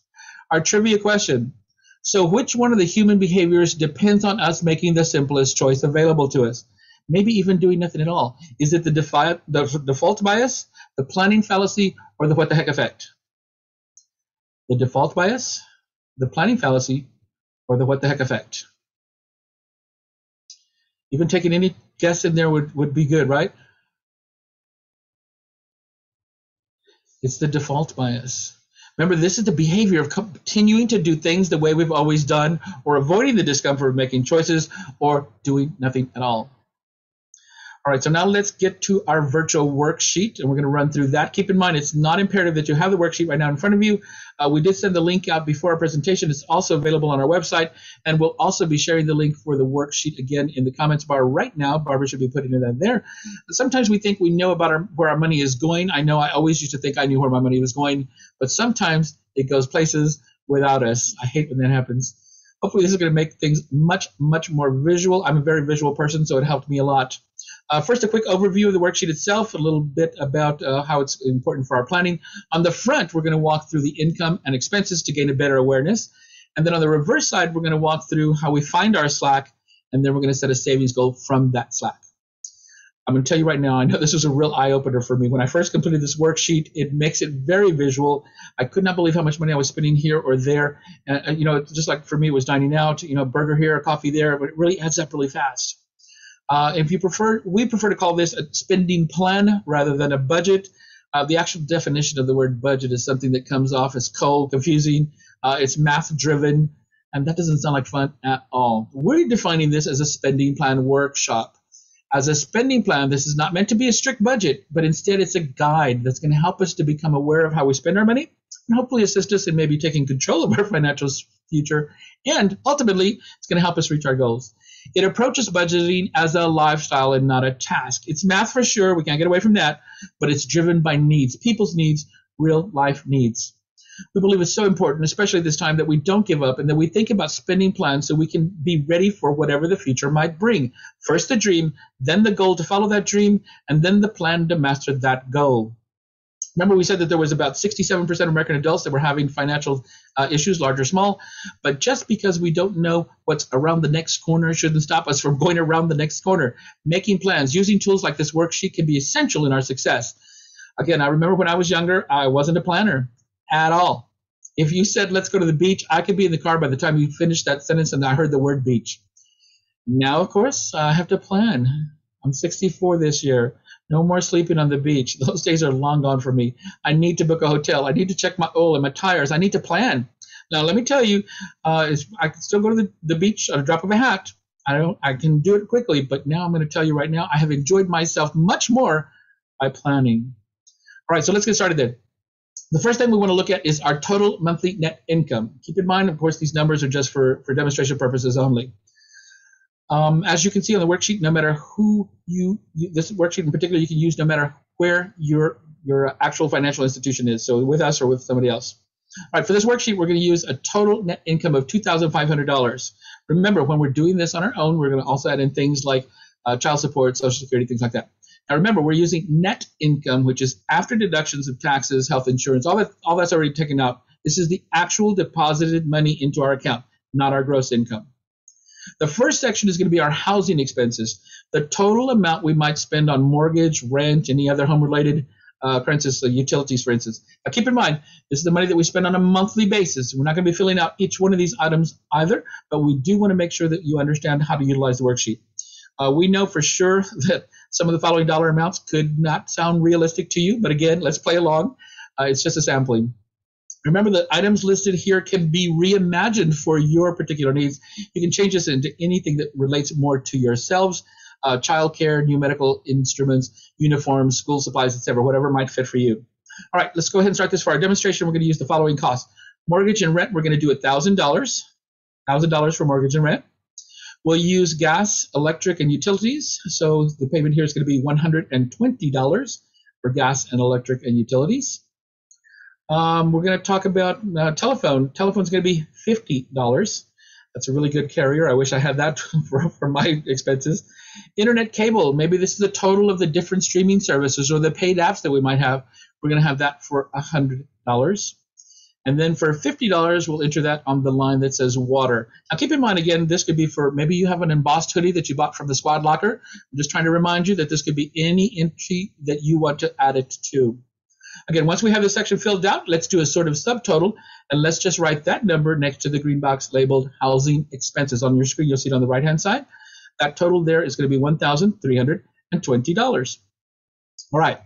Our trivia question. So which one of the human behaviors depends on us making the simplest choice available to us? Maybe even doing nothing at all. Is it the default bias, the planning fallacy, or the what the heck effect? The default bias, the planning fallacy, or the what the heck effect? Even taking any guess in there would be good, right? It's the default bias. Remember, this is the behavior of continuing to do things the way we've always done, or avoiding the discomfort of making choices, or doing nothing at all. All right, so now let's get to our virtual worksheet, and we're going to run through that. Keep in mind, it's not imperative that you have the worksheet right now in front of you. We did send the link out before our presentation. It's also available on our website, and we'll also be sharing the link for the worksheet again in the comments bar right now. Barbara should be putting it in there. Sometimes we think we know about where our money is going. I know I always used to think I knew where my money was going, but sometimes it goes places without us. I hate when that happens. Hopefully this is going to make things much, much more visual. I'm a very visual person, so it helped me a lot. First, a quick overview of the worksheet itself, a little bit about how it's important for our planning. On the front, we're going to walk through the income and expenses to gain a better awareness. And then on the reverse side, we're going to walk through how we find our slack, and then we're going to set a savings goal from that slack. I'm going to tell you right now, I know this was a real eye-opener for me. When I first completed this worksheet, it makes it very visual. I could not believe how much money I was spending here or there. You know, just like for me, it was dining out, you know, burger here, a coffee there, but it really adds up really fast. If you prefer, we prefer to call this a spending plan rather than a budget. The actual definition of the word budget is something that comes off as cold, confusing. It's math-driven, and that doesn't sound like fun at all. We're defining this as a spending plan workshop. As a spending plan, this is not meant to be a strict budget, but instead it's a guide that's going to help us to become aware of how we spend our money and hopefully assist us in maybe taking control of our financial future. And ultimately, it's going to help us reach our goals. It approaches budgeting as a lifestyle and not a task. It's math for sure. We can't get away from that, but it's driven by needs, people's needs, real life needs. We believe it's so important, especially this time, that we don't give up and that we think about spending plans so we can be ready for whatever the future might bring. First the dream, then the goal to follow that dream, and then the plan to master that goal. Remember, we said that there was about 67% of American adults that were having financial issues, large or small. But just because we don't know what's around the next corner shouldn't stop us from going around the next corner. Making plans, using tools like this worksheet can be essential in our success. Again, I remember when I was younger, I wasn't a planner at all. If you said, let's go to the beach, I could be in the car by the time you finished that sentence and I heard the word beach. Now, of course, I have to plan. I'm 64 this year. No more sleeping on the beach. Those days are long gone for me. I need to book a hotel. I need to check my oil and my tires. I need to plan. Now, let me tell you, I can still go to the beach on a drop of a hat. I can do it quickly, but now I'm going to tell you right now, I have enjoyed myself much more by planning. All right, so let's get started then. The first thing we want to look at is our total monthly net income. Keep in mind, of course, these numbers are just for demonstration purposes only. As you can see on the worksheet, no matter who this worksheet in particular, you can use no matter where your actual financial institution is, so with us or with somebody else. All right, for this worksheet, we're going to use a total net income of $2,500. Remember, when we're doing this on our own, we're going to also add in things like child support, Social Security, things like that. Now remember, we're using net income, which is after deductions of taxes, health insurance, all that's already taken out. This is the actual deposited money into our account, not our gross income. The first section is going to be our housing expenses, the total amount we might spend on mortgage, rent, any other home-related expenses, utilities, for instance. Now keep in mind, this is the money that we spend on a monthly basis. We're not going to be filling out each one of these items either, but we do want to make sure that you understand how to utilize the worksheet. We know for sure that Some of the following dollar amounts could not sound realistic to you, but again, let's play along. It's just a sampling. Remember that items listed here can be reimagined for your particular needs. You can change this into anything that relates more to yourselves, childcare, new medical instruments, uniforms, school supplies, etc., whatever might fit for you. All right, let's go ahead and start this for our demonstration. We're going to use the following costs. Mortgage and rent, we're going to do $1,000. $1,000 for mortgage and rent. We'll use gas, electric, and utilities. So the payment here is going to be $120 for gas and electric and utilities. We're going to talk about telephone. Telephone's going to be $50. That's a really good carrier. I wish I had that for my expenses. Internet cable. Maybe this is the total of the different streaming services or the paid apps that we might have. We're going to have that for $100. And then for $50, we'll enter that on the line that says water. Now keep in mind, again, this could be for maybe you have an embossed hoodie that you bought from the Squad Locker. I'm just trying to remind you that this could be any entry that you want to add it to. Again, once we have this section filled out, let's do a sort of subtotal, and let's just write that number next to the green box labeled housing expenses. On your screen, you'll see it on the right-hand side. That total there is going to be $1,320. All right.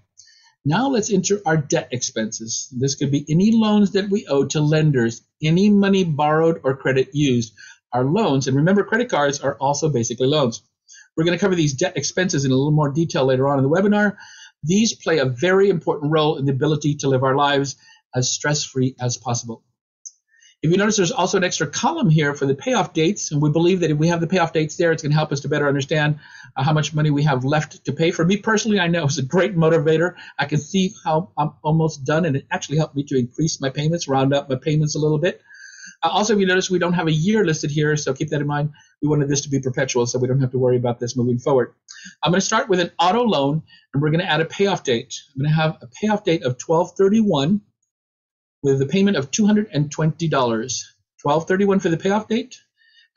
Now let's enter our debt expenses. This could be any loans that we owe to lenders, any money borrowed or credit used. Our loans, and remember, credit cards are also basically loans. We're going to cover these debt expenses in a little more detail later on in the webinar. These play a very important role in the ability to live our lives as stress-free as possible. If you notice, there's also an extra column here for the payoff dates, and we believe that if we have the payoff dates there, it's going to help us to better understand how much money we have left to pay. For me personally, I know it's a great motivator. I can see how I'm almost done, and it actually helped me to increase my payments, round up my payments a little bit. Also, if you notice, we don't have a year listed here, so keep that in mind. We wanted this to be perpetual, so we don't have to worry about this moving forward. I'm going to start with an auto loan, and we're going to add a payoff date. I'm going to have a payoff date of 12/31 with the payment of $220. 12/31 for the payoff date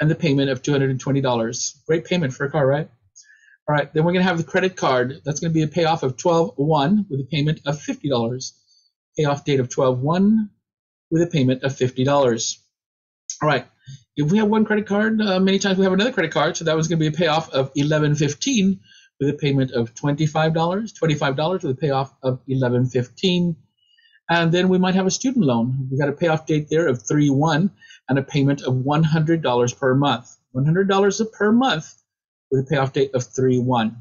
and the payment of $220. Great payment for a car, right? All right, then we're going to have the credit card. That's going to be a payoff of 12/1 with a payment of $50. Payoff date of 12/1 with a payment of $50. All right, if we have one credit card, many times we have another credit card, so that was going to be a payoff of 11/15 with a payment of $25. $25 with a payoff of 11/15. And then we might have a student loan. We've got a payoff date there of 3/1 and a payment of $100 per month. $100 per month with a payoff date of 3/1.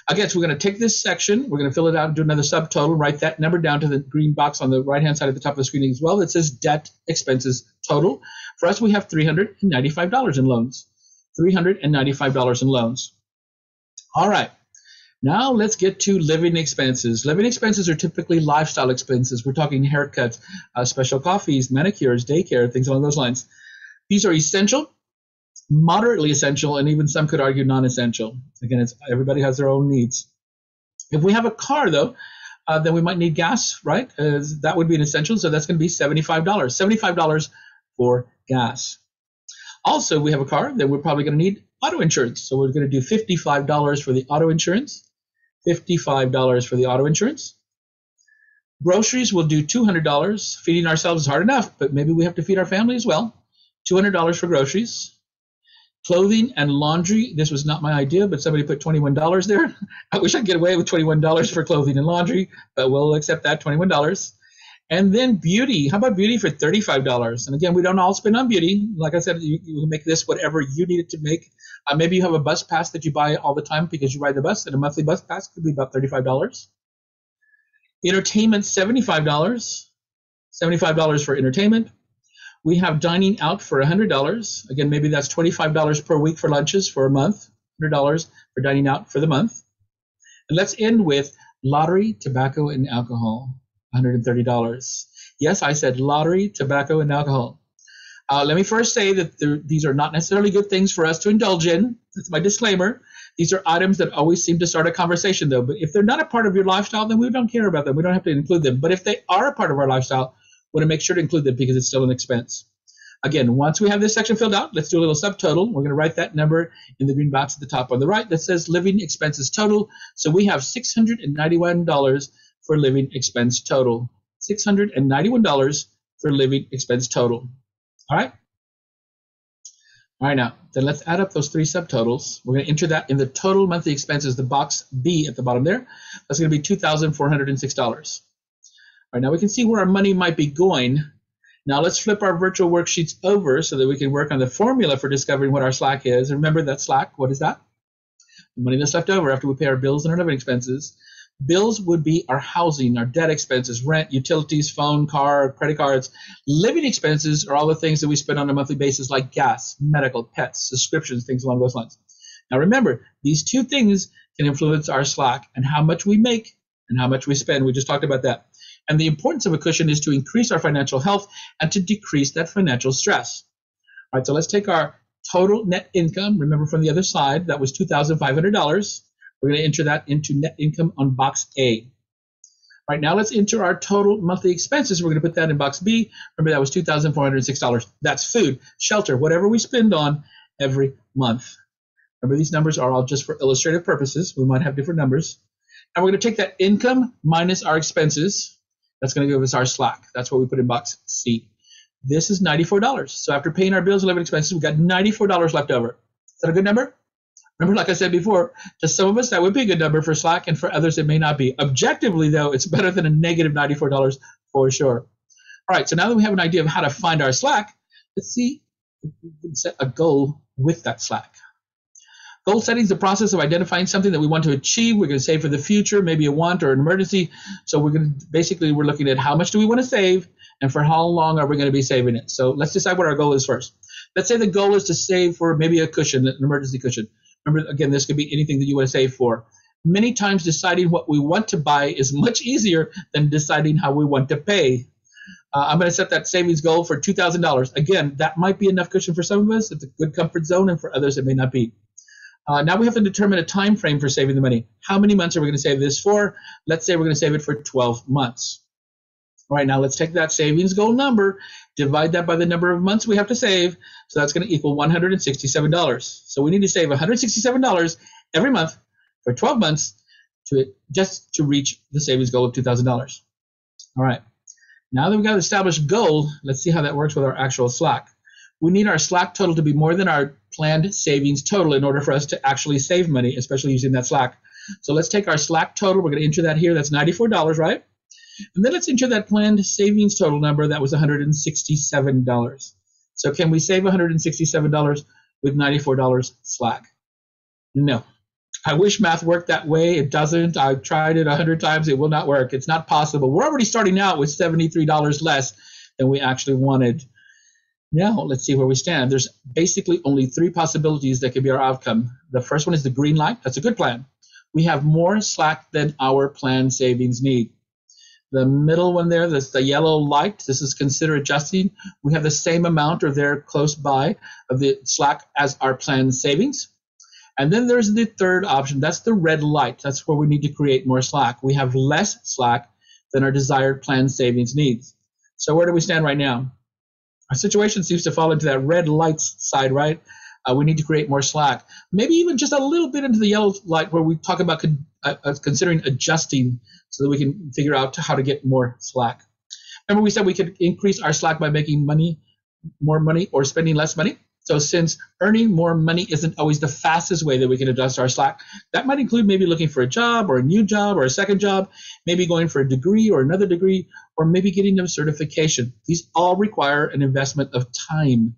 Again, so we're going to take this section, we're going to fill it out and do another subtotal, write that number down to the green box on the right-hand side at the top of the screen as well that says debt expenses total. For us, we have $395 in loans. $395 in loans. All right. Now let's get to living expenses. Living expenses are typically lifestyle expenses. We're talking haircuts, special coffees, manicures, daycare, things along those lines. These are essential, moderately essential, and even some could argue non-essential. Again, everybody has their own needs. If we have a car, though, then we might need gas, right? That would be an essential, so that's going to be $75. $75 for gas. Also, we have a car, then we're probably going to need auto insurance. So we're going to do $55 for the auto insurance. $55 for the auto insurance. Groceries, we'll do $200. Feeding ourselves is hard enough, but maybe we have to feed our family as well. $200 for groceries. Clothing and laundry, this was not my idea, but somebody put $21 there. I wish I could get away with $21 for clothing and laundry, but we'll accept that, $21. And then beauty. How about beauty for $35? And again, we don't all spend on beauty. Like I said, you can make this whatever you need it to make. Maybe you have a bus pass that you buy all the time because you ride the bus, and a monthly bus pass could be about $35. Entertainment, $75. $75 for entertainment. We have dining out for $100. Again, maybe that's $25 per week for lunches for a month. $100 for dining out for the month. And let's end with lottery, tobacco, and alcohol. $130. Yes, I said lottery, tobacco, and alcohol. Let me first say that these are not necessarily good things for us to indulge in. That's my disclaimer. These are items that always seem to start a conversation, though. But if they're not a part of your lifestyle, then we don't care about them. We don't have to include them. But if they are a part of our lifestyle, we want to make sure to include them because it's still an expense. Again, once we have this section filled out, let's do a little subtotal. We're going to write that number in the green box at the top on the right that says living expenses total. So we have $691 for living expense total. $691 for living expense total. All right. All right, now, then let's add up those three subtotals. We're going to enter that in the total monthly expenses, the box B at the bottom there. That's going to be $2,406. All right, now we can see where our money might be going. Now let's flip our virtual worksheets over so that we can work on the formula for discovering what our slack is. And remember that slack, what is that? The money that's left over after we pay our bills and our living expenses. Bills would be our housing, our debt expenses, rent, utilities, phone, car, credit cards. Living expenses are all the things that we spend on a monthly basis like gas, medical, pets, subscriptions, things along those lines. Now remember, these two things can influence our slack and how much we make and how much we spend. We just talked about that. And the importance of a cushion is to increase our financial health and to decrease that financial stress. All right, so let's take our total net income. Remember from the other side, that was $2,500. We're going to enter that into net income on box A. All right, now let's enter our total monthly expenses. We're going to put that in box B. Remember that was $2,406. That's food, shelter, whatever we spend on every month. Remember these numbers are all just for illustrative purposes. We might have different numbers. And we're going to take that income minus our expenses. That's going to give us our slack. That's what we put in box C. This is $94. So after paying our bills and living expenses, we've got $94 left over. Is that a good number? Remember, like I said before, to some of us, that would be a good number for slack, and for others, it may not be. Objectively, though, it's better than a negative $94 for sure. All right, so now that we have an idea of how to find our slack, let's see if we can set a goal with that slack. Goal setting is the process of identifying something that we want to achieve. We're going to save for the future, maybe a want or an emergency. So we're looking at how much do we want to save and for how long are we going to be saving it. So let's decide what our goal is first. Let's say the goal is to save for maybe a cushion, an emergency cushion. Remember, again, this could be anything that you want to save for. Many times deciding what we want to buy is much easier than deciding how we want to pay. I'm going to set that savings goal for $2,000. Again, that might be enough cushion for some of us. It's a good comfort zone, and for others, it may not be. Now we have to determine a time frame for saving the money. How many months are we going to save this for? Let's say we're going to save it for 12 months. All right, now let's take that savings goal number, divide that by the number of months we have to save. So that's going to equal $167. So we need to save $167 every month for 12 months just to reach the savings goal of $2,000. All right, now that we've got an established goal, let's see how that works with our actual slack. We need our slack total to be more than our planned savings total in order for us to actually save money, especially using that slack. So let's take our slack total. We're going to enter that here. That's $94, right? And then let's enter that planned savings total number. That was $167. So can we save $167 with $94 slack? No. I wish math worked that way. It doesn't. I've tried it 100 times. It will not work. It's not possible. We're already starting out with $73 less than we actually wanted. Now, let's see where we stand. There's basically only three possibilities that could be our outcome. The first one is the green light. That's a good plan. We have more slack than our planned savings need. The middle one there, that's the yellow light. This is consider adjusting. We have the same amount or there close by of the slack as our planned savings. And then there's the third option. That's the red light. That's where we need to create more slack. We have less slack than our desired planned savings needs. So where do we stand right now? Our situation seems to fall into that red light side, right? We need to create more slack. Maybe even just a little bit into the yellow light where we talk about considering adjusting so that we can figure out how to get more slack. Remember we said we could increase our slack by making more money, or spending less money? So since earning more money isn't always the fastest way that we can adjust our slack, that might include maybe looking for a job or a new job or a second job, maybe going for a degree or another degree, or maybe getting a certification. These all require an investment of time.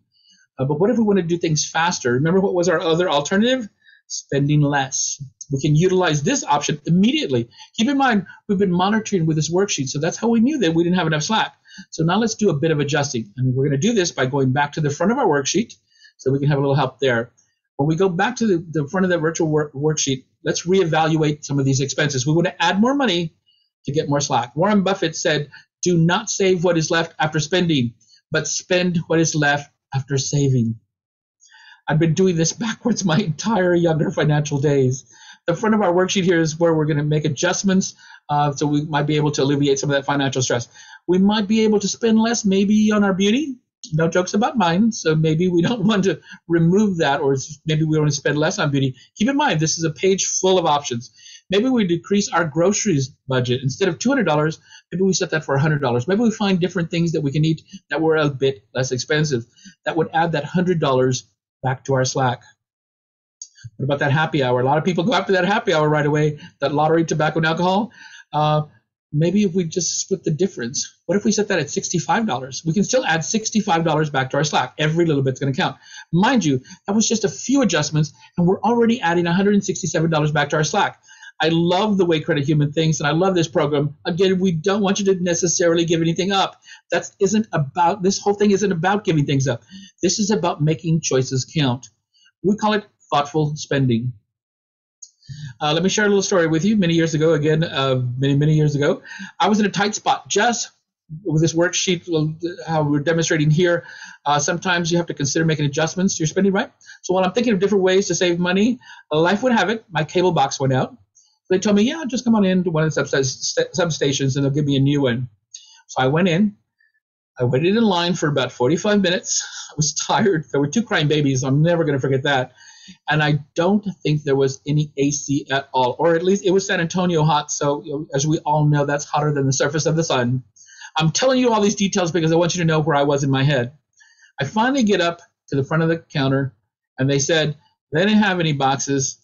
But what if we want to do things faster? Remember what was our other alternative? Spending less. We can utilize this option immediately. Keep in mind, we've been monitoring with this worksheet, so that's how we knew that we didn't have enough slack. So now let's do a bit of adjusting. And we're going to do this by going back to the front of our worksheet so we can have a little help there. When we go back to the front of the virtual worksheet, let's reevaluate some of these expenses. We want to add more money to get more slack. Warren Buffett said, do not save what is left after spending, but spend what is left after saving. I've been doing this backwards my entire younger financial days. The front of our worksheet here is where we're going to make adjustments so we might be able to alleviate some of that financial stress. We might be able to spend less maybe on our beauty. No jokes about mine. So maybe we don't want to remove that, or maybe we want to spend less on beauty. Keep in mind, this is a page full of options. Maybe we decrease our groceries budget. Instead of $200, maybe we set that for $100. Maybe we find different things that we can eat that were a bit less expensive. That would add that $100 back to our Slack. What about that happy hour? A lot of people go after that happy hour right away, that lottery, tobacco, and alcohol. Uh, Maybe if we just split the difference, what if we set that at $65? We can still add $65 back to our Slack. Every little bit's going to count. Mind you, that was just a few adjustments, and we're already adding $167 back to our Slack. I love the way Credit Human thinks, and I love this program. Again, we don't want you to necessarily give anything up. This whole thing isn't about giving things up. This is about making choices count. We call it thoughtful spending. Let me share a little story with you. Many years ago, many years ago, I was in a tight spot. Just with this worksheet, how we're demonstrating here, sometimes you have to consider making adjustments to your spending, right? So while I'm thinking of different ways to save money, life would have it. My cable box went out. They told me, yeah, just come on in to one of the substations and they'll give me a new one. So I went in. I waited in line for about 45 minutes. I was tired. There were 2 crying babies. I'm never going to forget that. And I don't think there was any AC at all, or at least it was San Antonio hot. So as we all know, that's hotter than the surface of the sun. I'm telling you all these details because I want you to know where I was in my head. I finally get up to the front of the counter, and they said they didn't have any boxes.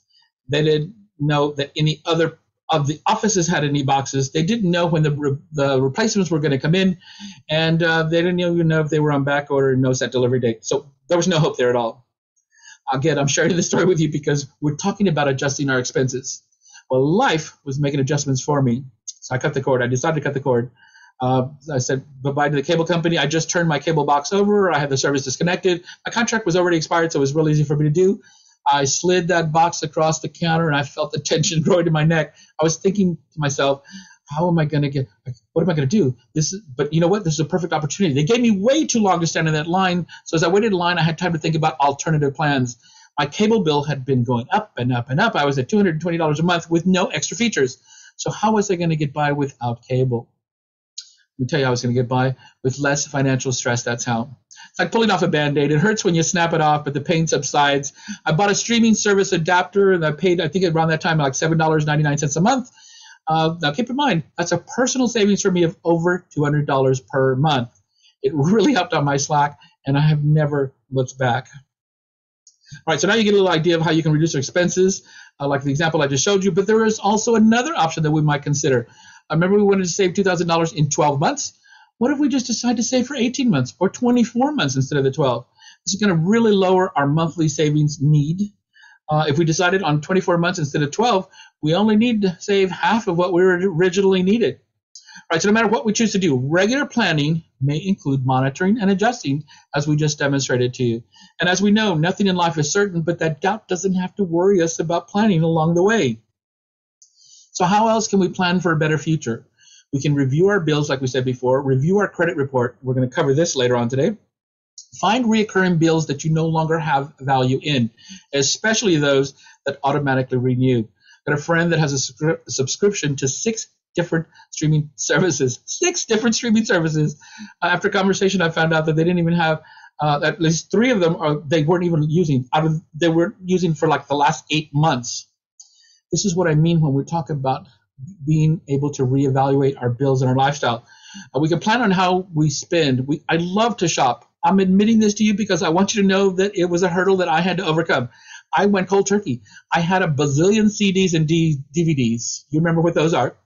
They didn't know that any other of the offices had any boxes. They didn't know when the replacements were going to come in, and they didn't even know if they were on back order and no set delivery date. So there was no hope there at all. Again, I'm sharing this story with you because we're talking about adjusting our expenses. Well, life was making adjustments for me. So I cut the cord. I decided to cut the cord. I said bye-bye to the cable company. I just turned my cable box over. I had the service disconnected. My contract was already expired, so it was real easy for me to do. I slid that box across the counter, and I felt the tension growing in my neck. I was thinking to myself, what am I going to do? But you know what? This is a perfect opportunity. They gave me way too long to stand in that line. So as I waited in line, I had time to think about alternative plans. My cable bill had been going up and up and up. I was at $220 a month with no extra features. So how was I going to get by without cable? Let me tell you how I was going to get by with less financial stress. That's how. It's like pulling off a Band-Aid. It hurts when you snap it off, but the pain subsides. I bought a streaming service adapter, and I paid, I think around that time, like $7.99 a month. Now, keep in mind, that's a personal savings for me of over $200 per month. It really helped on my Slack, and I have never looked back. All right, so now you get a little idea of how you can reduce your expenses, like the example I just showed you, but there is also another option that we might consider. Remember we wanted to save $2,000 in 12 months? What if we just decide to save for 18 months or 24 months instead of the 12? This is going to really lower our monthly savings need. If we decided on 24 months instead of 12, we only need to save half of what we originally needed. All right, so no matter what we choose to do, regular planning may include monitoring and adjusting, as we just demonstrated to you. And as we know, nothing in life is certain, but that doubt doesn't have to worry us about planning along the way. So how else can we plan for a better future? We can review our bills, like we said before, review our credit report. We're going to cover this later on today. Find recurring bills that you no longer have value in, especially those that automatically renew. I've got a friend that has a subscription to 6 different streaming services. 6 different streaming services. After conversation, I found out that they didn't even have at least 3 of them. They weren't even using. They were using for like the last 8 months. This is what I mean when we talk about being able to reevaluate our bills and our lifestyle. We can plan on how we spend. I love to shop. I'm admitting this to you because I want you to know that it was a hurdle that I had to overcome. I went cold turkey. I had a bazillion CDs and DVDs. You remember what those are?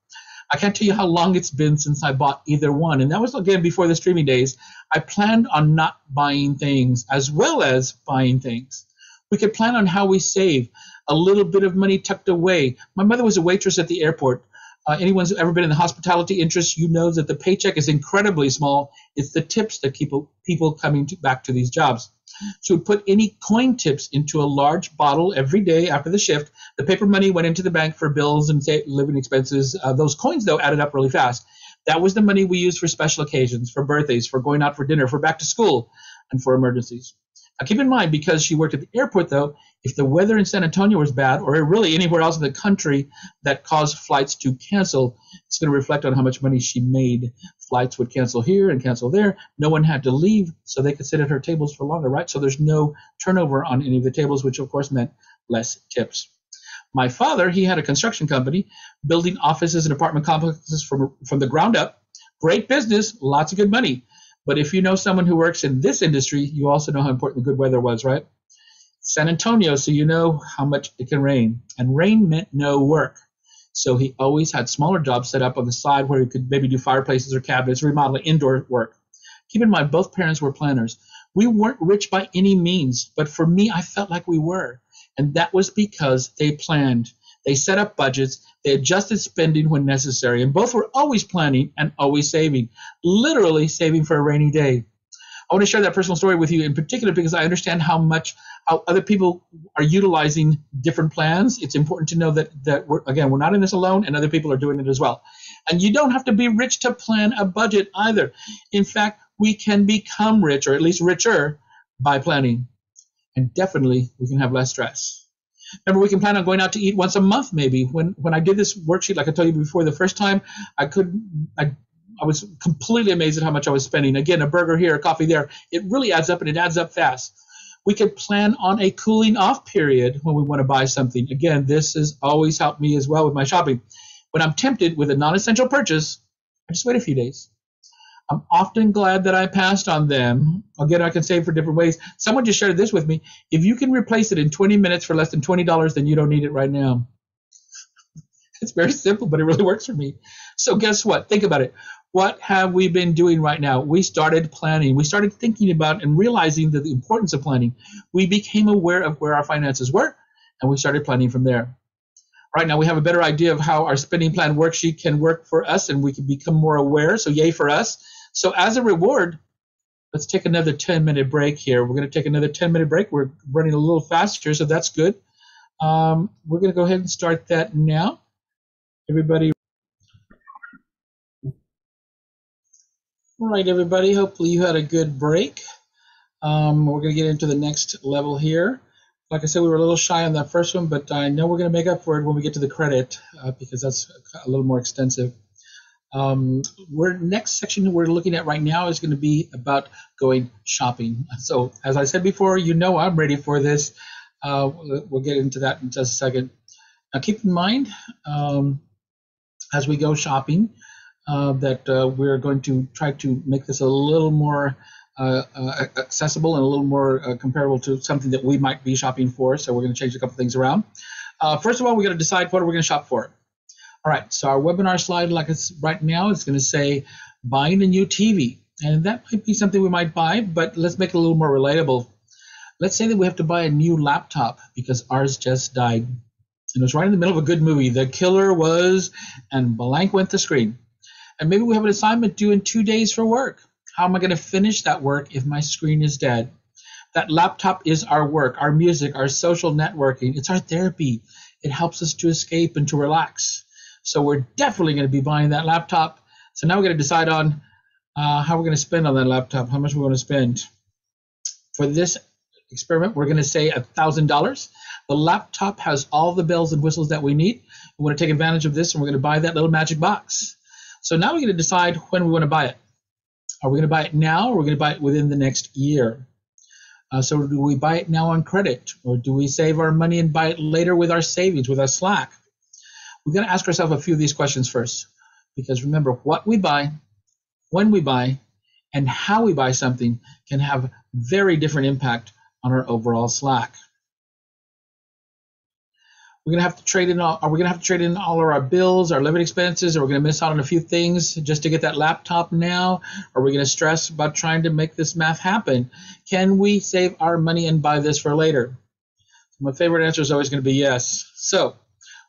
I can't tell you how long it's been since I bought either one. And that was, again, before the streaming days. I planned on not buying things as well as buying things. We could plan on how we save, a little bit of money tucked away. My mother was a waitress at the airport. Anyone who's ever been in the hospitality interest, you know that the paycheck is incredibly small. It's the tips that keep people coming back to these jobs. So we put any coin tips into a large bottle every day after the shift. The paper money went into the bank for bills and living expenses. Those coins, though, added up really fast. That was the money we used for special occasions, for birthdays, for going out for dinner, for back to school, and for emergencies. Now, keep in mind, because she worked at the airport, though, if the weather in San Antonio was bad, or really anywhere else in the country that caused flights to cancel, it's going to reflect on how much money she made. Flights would cancel here and cancel there. No one had to leave, so they could sit at her tables for longer, right? So there's no turnover on any of the tables, which, of course, meant less tips. My father, he had a construction company building offices and apartment complexes from the ground up. Great business, lots of good money. But if you know someone who works in this industry, you also know how important the good weather was, right? San Antonio, so you know how much it can rain. And rain meant no work. So he always had smaller jobs set up on the side where he could maybe do fireplaces or cabinets, remodeling, indoor work. Keep in mind, both parents were planners. We weren't rich by any means, but for me, I felt like we were. And that was because they planned. They set up budgets, they adjusted spending when necessary, and both were always planning and always saving, literally saving for a rainy day. I want to share that personal story with you in particular because I understand how other people are utilizing different plans. It's important to know that we're not in this alone, and other people are doing it as well. And you don't have to be rich to plan a budget either. In fact, we can become rich, or at least richer, by planning. And definitely, we can have less stress. Remember, we can plan on going out to eat once a month, maybe. When I did this worksheet, like I told you before, the first time, I was completely amazed at how much I was spending. Again, a burger here, a coffee there. It really adds up, and it adds up fast. We could plan on a cooling off period when we want to buy something. Again, this has always helped me as well with my shopping. When I'm tempted with a non-essential purchase, I just wait a few days. I'm often glad that I passed on them. Again, I can save for different ways. Someone just shared this with me. If you can replace it in 20 minutes for less than $20, then you don't need it right now. It's very simple, but it really works for me. So guess what? Think about it. What have we been doing right now? We started planning. We started thinking about and realizing the importance of planning. We became aware of where our finances were, and we started planning from there. Right now, we have a better idea of how our spending plan worksheet can work for us, and we can become more aware. So yay for us. So as a reward, let's take another 10-minute break here. We're going to take another 10-minute break. We're running a little faster, so that's good. We're going to go ahead and start that now. Everybody. All right, everybody. Hopefully you had a good break. We're going to get into the next level here. Like I said, we were a little shy on that first one, but I know we're going to make up for it when we get to the credit because that's a little more extensive. Next section we're looking at right now is going to be about going shopping. So as I said before, you know I'm ready for this. We'll get into that in just a second. Now keep in mind, as we go shopping, that we're going to try to make this a little more accessible and a little more comparable to something that we might be shopping for. So we're going to change a couple things around. First of all, we're going to decide what we're going to shop for. All right, so our webinar slide, like it's right now, is going to say buying a new TV. And that might be something we might buy, but let's make it a little more relatable. Let's say that we have to buy a new laptop because ours just died. And it was right in the middle of a good movie. The killer was, and blank went the screen. And maybe we have an assignment due in 2 days for work. How am I going to finish that work if my screen is dead? That laptop is our work, our music, our social networking. It's our therapy. It helps us to escape and to relax. So we're definitely going to be buying that laptop. So now we're going to decide on how we're going to spend on that laptop, how much we want to spend. For this experiment, we're going to say $1,000. The laptop has all the bells and whistles that we need. We want to take advantage of this, and we're going to buy that little magic box. So now we're going to decide when we want to buy it. Are we going to buy it now, or are we going to buy it within the next year? So do we buy it now on credit, or do we save our money and buy it later with our savings, with our Slack? We're going to ask ourselves a few of these questions first, because remember, what we buy, when we buy, and how we buy something can have very different impact on our overall Slack. We're going to have to trade in are we going to have to trade in all of our bills, our living expenses, or we're going to miss out on a few things just to get that laptop now? Are we going to stress about trying to make this math happen? Can we save our money and buy this for later? My favorite answer is always going to be yes. So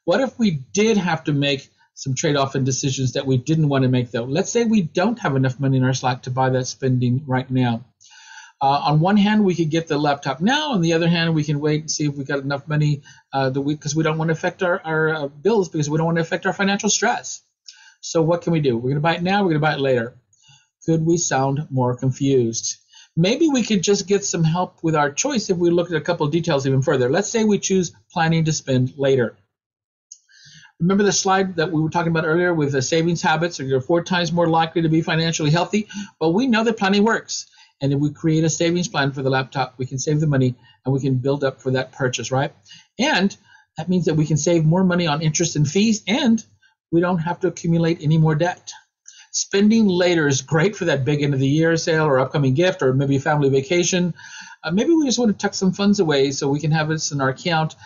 what if we did have to make some trade-off and decisions that we didn't want to make, though? Let's say we don't have enough money in our Slack to buy that spending right now. On one hand, we could get the laptop now. On the other hand, we can wait and see if we got enough money because we don't want to affect our bills, because we don't want to affect our financial stress. So what can we do? We're going to buy it now. We're going to buy it later. Could we sound more confused? Maybe we could just get some help with our choice if we look at a couple of details even further. Let's say we choose planning to spend later. Remember the slide that we were talking about earlier with the savings habits? You're 4 times more likely to be financially healthy. Well, we know that planning works. And if we create a savings plan for the laptop, we can save the money and we can build up for that purchase, right? And that means that we can save more money on interest and fees, and we don't have to accumulate any more debt. Spending later is great for that big end of the year sale or upcoming gift or maybe a family vacation. Maybe we just want to tuck some funds away so we can have this in our account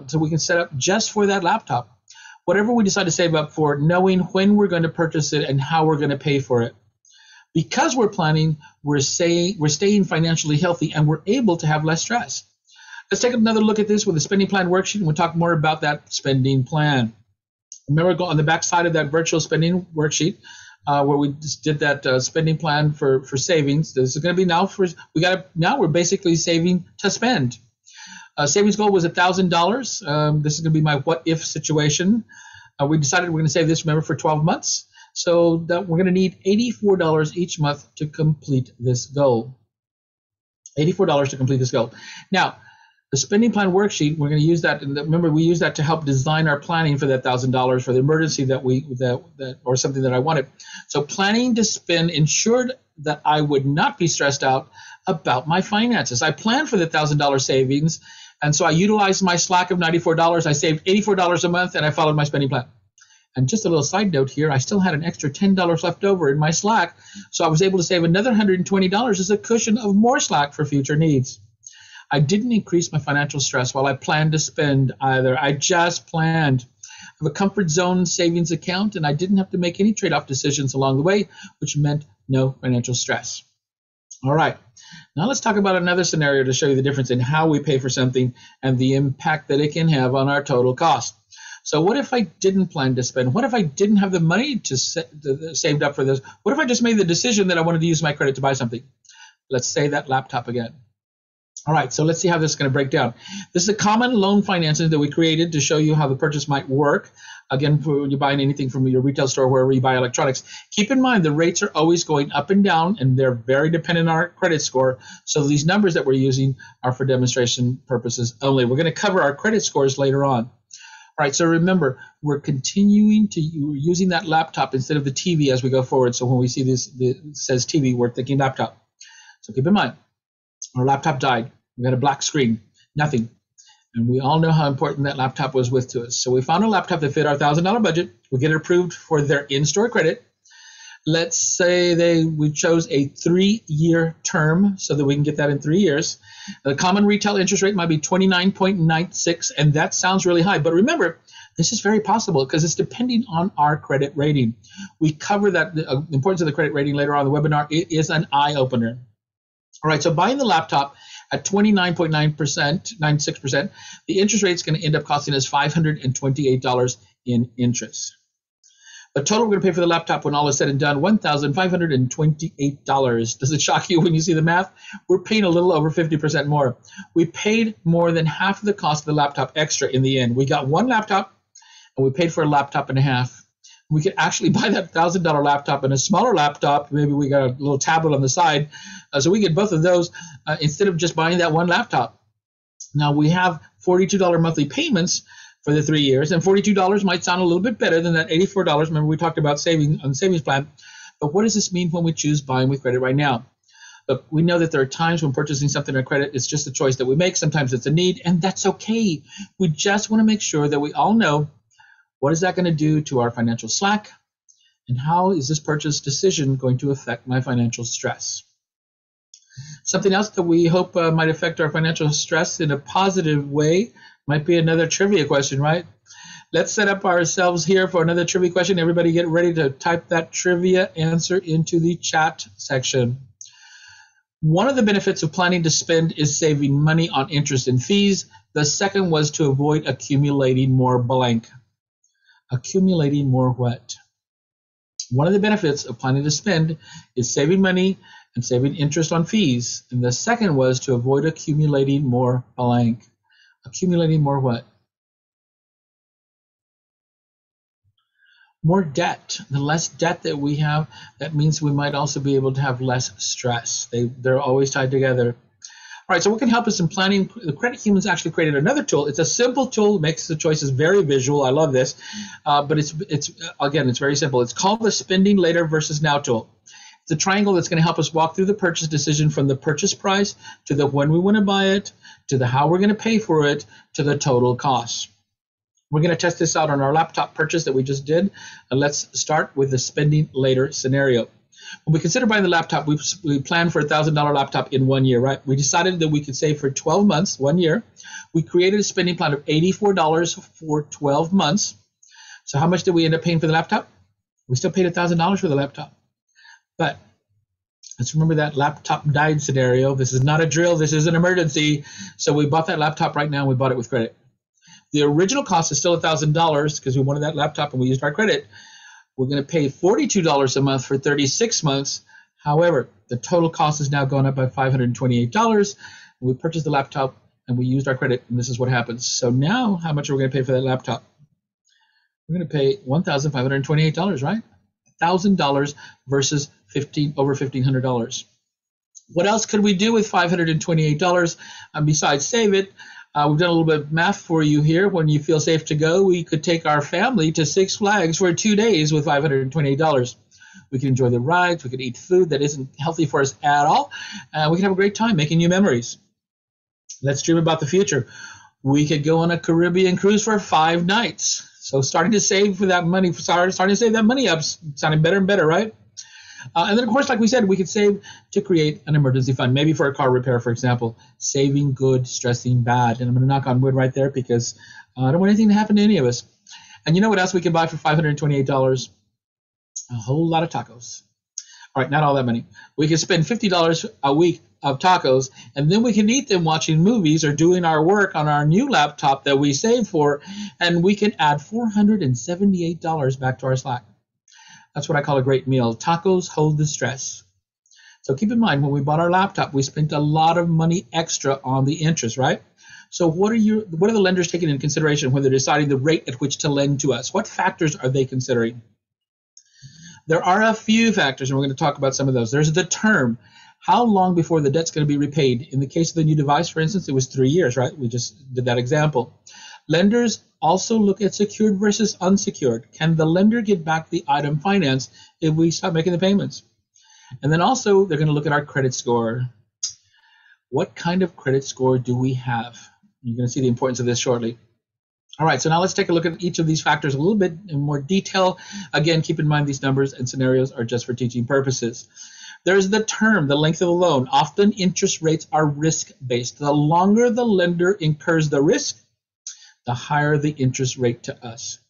so we can set up just for that laptop. Whatever we decide to save up for, knowing when we're going to purchase it and how we're going to pay for it. Because we're planning, we're staying financially healthy and we're able to have less stress. Let's take another look at this with the spending plan worksheet, and we'll talk more about that spending plan. Remember, go on the back side of that virtual spending worksheet where we just did that spending plan for savings. This is going to be now now we're basically saving to spend. Savings goal was $1,000. This is going to be my what if situation. We decided we're going to save this, remember, for 12 months. So that we're going to need $84 each month to complete this goal. $84 to complete this goal. Now, the spending plan worksheet, we're going to use that. And remember, we use that to help design our planning for that $1,000 for the emergency that or something that I wanted. So planning to spend ensured that I would not be stressed out about my finances. I planned for the $1,000 savings, and so I utilized my slack of $94. I saved $84 a month, and I followed my spending plan. And just a little side note here, I still had an extra $10 left over in my slack, so I was able to save another $120 as a cushion of more slack for future needs. I didn't increase my financial stress while I planned to spend either. I just planned. I have a comfort zone savings account, and I didn't have to make any trade-off decisions along the way, which meant no financial stress. All right, now let's talk about another scenario to show you the difference in how we pay for something and the impact that it can have on our total cost. So what if I didn't plan to spend? What if I didn't have the money to saved up for this? What if I just made the decision that I wanted to use my credit to buy something? Let's say that laptop again. All right, so let's see how this is going to break down. This is a common loan financing that we created to show you how the purchase might work. Again, for when you're buying anything from your retail store, wherever you buy electronics, keep in mind the rates are always going up and down, and they're very dependent on our credit score. So these numbers that we're using are for demonstration purposes only. We're going to cover our credit scores later on. All right, so remember, we're continuing to using that laptop instead of the TV as we go forward. So when we see this, it says TV, we're thinking laptop. So keep in mind, our laptop died. We got a black screen, nothing. And we all know how important that laptop was to us. So we found a laptop that fit our $1,000 budget. We get it approved for their in-store credit. Let's say we chose a 3-year term so that we can get that in 3 years. The common retail interest rate might be 29.96, and that sounds really high. But remember, this is very possible because it's depending on our credit rating. We cover that, the importance of the credit rating later on in the webinar. It is an eye-opener. All right, so buying the laptop at 29.9%, 96%, the interest rate is going to end up costing us $528 in interest. The total we're going to pay for the laptop when all is said and done, $1,528. Does it shock you when you see the math? We're paying a little over 50% more. We paid more than half of the cost of the laptop extra in the end. We got one laptop, and we paid for a laptop and a half. We could actually buy that $1,000 laptop and a smaller laptop. Maybe we got a little tablet on the side. So we get both of those instead of just buying that one laptop. Now we have $42 monthly payments for the 3 years, and $42 might sound a little bit better than that $84. Remember, we talked about saving on the savings plan. But what does this mean when we choose buying with credit right now? Look, we know that there are times when purchasing something on credit is just a choice that we make. Sometimes it's a need, and that's okay. We just want to make sure that we all know what is that going to do to our financial slack, and how is this purchase decision going to affect my financial stress? Something else that we hope might affect our financial stress in a positive way might be another trivia question, right? Let's set up ourselves here for another trivia question. Everybody get ready to type that trivia answer into the chat section. One of the benefits of planning to spend is saving money on interest and fees. The second was to avoid accumulating more blank. Accumulating more what? One of the benefits of planning to spend is saving money and saving interest on fees. And the second was to avoid accumulating more blank. Accumulating more what? More debt. The less debt that we have, that means we might also be able to have less stress. They're always tied together. All right, so what can help us in planning? The Credit Humans actually created another tool. It's a simple tool, makes the choices very visual. I love this, but it's very simple. It's called the Spending Later versus Now tool. It's a triangle that's going to help us walk through the purchase decision from the purchase price to the when we want to buy it, to the how we're going to pay for it, to the total cost. We're going to test this out on our laptop purchase that we just did. And let's start with the spending later scenario. When we consider buying the laptop, we planned for a $1,000 laptop in 1 year, right? We decided that we could save for 12 months, 1 year. We created a spending plan of $84 for 12 months. So how much did we end up paying for the laptop? We still paid $1,000 for the laptop. But let's remember that laptop died scenario. This is not a drill. This is an emergency. So we bought that laptop right now, and we bought it with credit. The original cost is still $1,000 because we wanted that laptop and we used our credit. We're going to pay $42 a month for 36 months. However, the total cost is now going up by $528. We purchased the laptop and we used our credit, and this is what happens. So now, how much are we going to pay for that laptop? We're going to pay $1,528, right? $1,000 versus over $1,500. What else could we do with $528 besides save it? We've done a little bit of math for you here. When you feel safe to go, we could take our family to Six Flags for 2 days with $528. We can enjoy the rides. We could eat food that isn't healthy for us at all. We can have a great time making new memories. Let's dream about the future. We could go on a Caribbean cruise for 5 nights. So starting to save for that money, starting to save that money up, sounding better and better, right? And then, of course, like we said, we could save to create an emergency fund, maybe for a car repair, for example. Saving good, stressing bad. And I'm going to knock on wood right there because I don't want anything to happen to any of us. And you know what else we can buy for $528? A whole lot of tacos. All right, not all that money. We could spend $50 a week of tacos, and then we can eat them watching movies or doing our work on our new laptop that we saved for, and we can add $478 back to our Slack. That's what I call a great meal. Tacos hold the stress. So keep in mind, when we bought our laptop, we spent a lot of money extra on the interest, right? So what are the lenders taking into consideration when they're deciding the rate at which to lend to us? What factors are they considering? There are a few factors, and we're going to talk about some of those. There's the term. How long before the debt's going to be repaid? In the case of the new device, for instance, it was 3 years, right? We just did that example. Lenders also look at secured versus unsecured. Can the lender get back the item financed if we stop making the payments? And then also, they're going to look at our credit score. What kind of credit score do we have? You're going to see the importance of this shortly. All right, so now let's take a look at each of these factors a little bit in more detail. Again, keep in mind these numbers and scenarios are just for teaching purposes. There's the term, the length of the loan. Often interest rates are risk-based. The longer the lender incurs the risk, the higher the interest rate to us.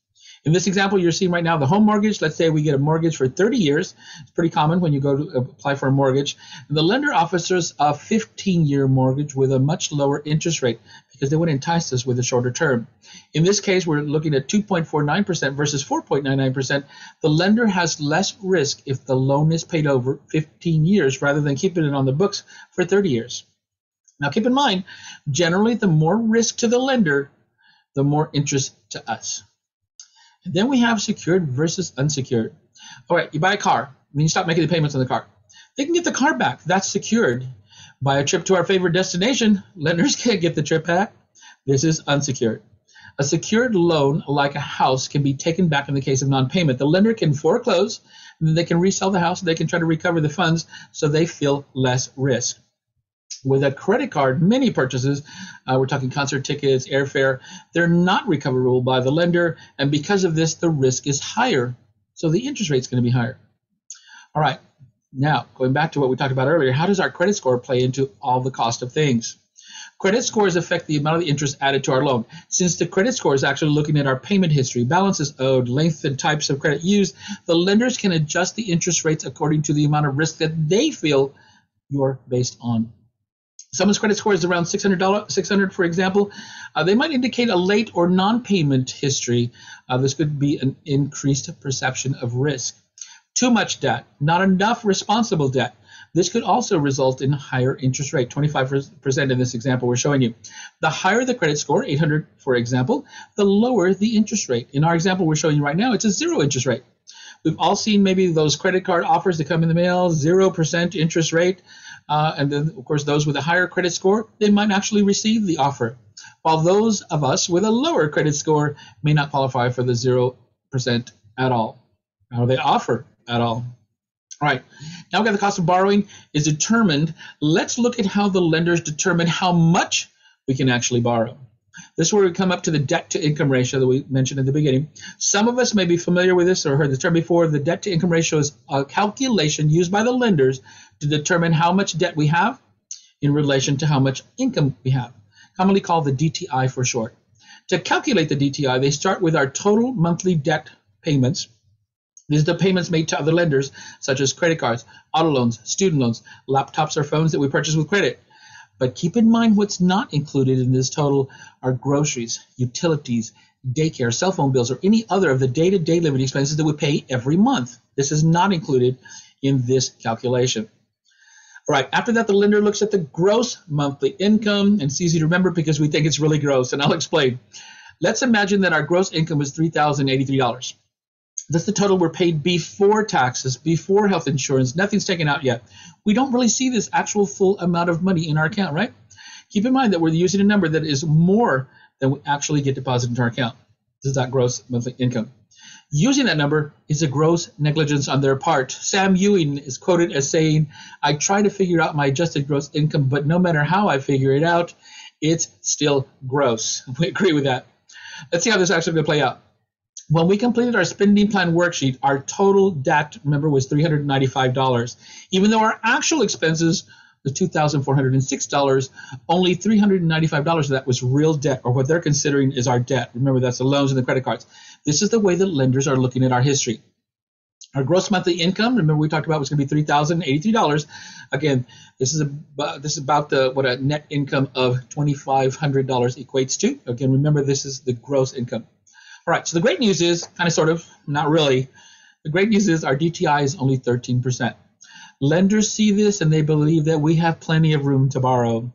In this example you're seeing right now, the home mortgage, let's say we get a mortgage for 30 years. It's pretty common when you go to apply for a mortgage. And the lender offers us a 15-year mortgage with a much lower interest rate because they would entice us with a shorter term. In this case, we're looking at 2.49% versus 4.99%. The lender has less risk if the loan is paid over 15 years rather than keeping it on the books for 30 years. Now keep in mind, generally the more risk to the lender, the more interest to us. And then we have secured versus unsecured. All right, you buy a car, then you stop making the payments on the car. They can get the car back. That's secured. Buy a trip to our favorite destination. Lenders can't get the trip back. This is unsecured. A secured loan, like a house, can be taken back in the case of non-payment. The lender can foreclose, and then they can resell the house. They can try to recover the funds so they feel less risk. With a credit card, many purchases, we're talking concert tickets, airfare, they're not recoverable by the lender, and because of this, the risk is higher, so the interest rate is going to be higher. All right, now going back to what we talked about earlier, how does our credit score play into all the cost of things? Credit scores affect the amount of the interest added to our loan. Since the credit score is actually looking at our payment history, balances owed, length and types of credit used, the lenders can adjust the interest rates according to the amount of risk that they feel you're based on. Someone's credit score is around 600, for example. They might indicate a late or non-payment history. This could be an increased perception of risk. Too much debt, not enough responsible debt. This could also result in higher interest rate, 25% in this example we're showing you. The higher the credit score, 800 for example, the lower the interest rate. In our example we're showing you right now, it's a 0 interest rate. We've all seen maybe those credit card offers that come in the mail, 0% interest rate. And then, of course, those with a higher credit score, they might actually receive the offer, while those of us with a lower credit score may not qualify for the 0% at all, or the offer at all. All right, now we've got the cost of borrowing is determined. Let's look at how the lenders determine how much we can actually borrow. This is where we come up to the debt to income ratio that we mentioned in the beginning. Some of us may be familiar with this or heard the term before. The debt to income ratio is a calculation used by the lenders to determine how much debt we have in relation to how much income we have, commonly called the DTI for short. To calculate the DTI, they start with our total monthly debt payments. These are the payments made to other lenders, such as credit cards, auto loans, student loans, laptops, or phones that we purchase with credit. But keep in mind what's not included in this total are groceries, utilities, daycare, cell phone bills, or any other of the day-to-day living expenses that we pay every month. This is not included in this calculation. All right, after that, the lender looks at the gross monthly income, and it's easy to remember because we think it's really gross, and I'll explain. Let's imagine that our gross income is $3,083. That's the total we're paid before taxes, before health insurance. Nothing's taken out yet. We don't really see this actual full amount of money in our account, right? Keep in mind that we're using a number that is more than we actually get deposited into our account. This is that gross monthly income. Using that number is a gross negligence on their part. Sam Ewing is quoted as saying, "I try to figure out my adjusted gross income, but no matter how I figure it out, it's still gross." We agree with that. Let's see how this is actually going to play out. When we completed our spending plan worksheet, our total debt, remember, was $395. Even though our actual expenses was $2,406, only $395 of that was real debt, or what they're considering is our debt. Remember, that's the loans and the credit cards. This is the way that lenders are looking at our history. Our gross monthly income, remember we talked about, was going to be $3,083. Again, this is about what a net income of $2,500 equates to. Again, remember, this is the gross income. All right, so the great news is, kind of sort of, not really, the great news is our DTI is only 13%. Lenders see this and they believe that we have plenty of room to borrow.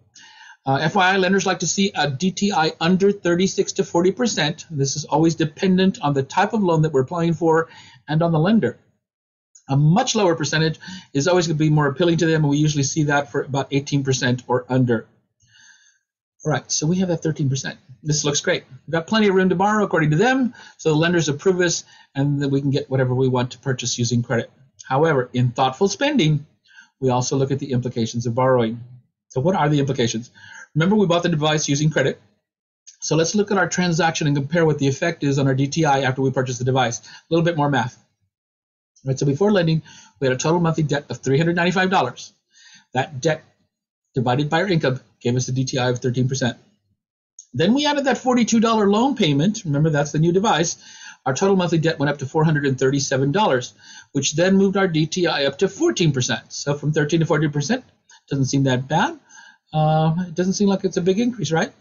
FYI, lenders like to see a DTI under 36 to 40%. This is always dependent on the type of loan that we're applying for and on the lender. A much lower percentage is always going to be more appealing to them, and we usually see that for about 18% or under. All right, so we have that 13%. This looks great. We've got plenty of room to borrow according to them, so the lenders approve us, and then we can get whatever we want to purchase using credit. However, in thoughtful spending, we also look at the implications of borrowing. So what are the implications? Remember, we bought the device using credit. So let's look at our transaction and compare what the effect is on our DTI after we purchase the device. A little bit more math. All right, so before lending, we had a total monthly debt of $395. That debt divided by our income gave us a DTI of 13%. Then we added that $42 loan payment. Remember, that's the new device. Our total monthly debt went up to $437, which then moved our DTI up to 14%. So from 13 to 14%, doesn't seem that bad. It doesn't seem like it's a big increase, right?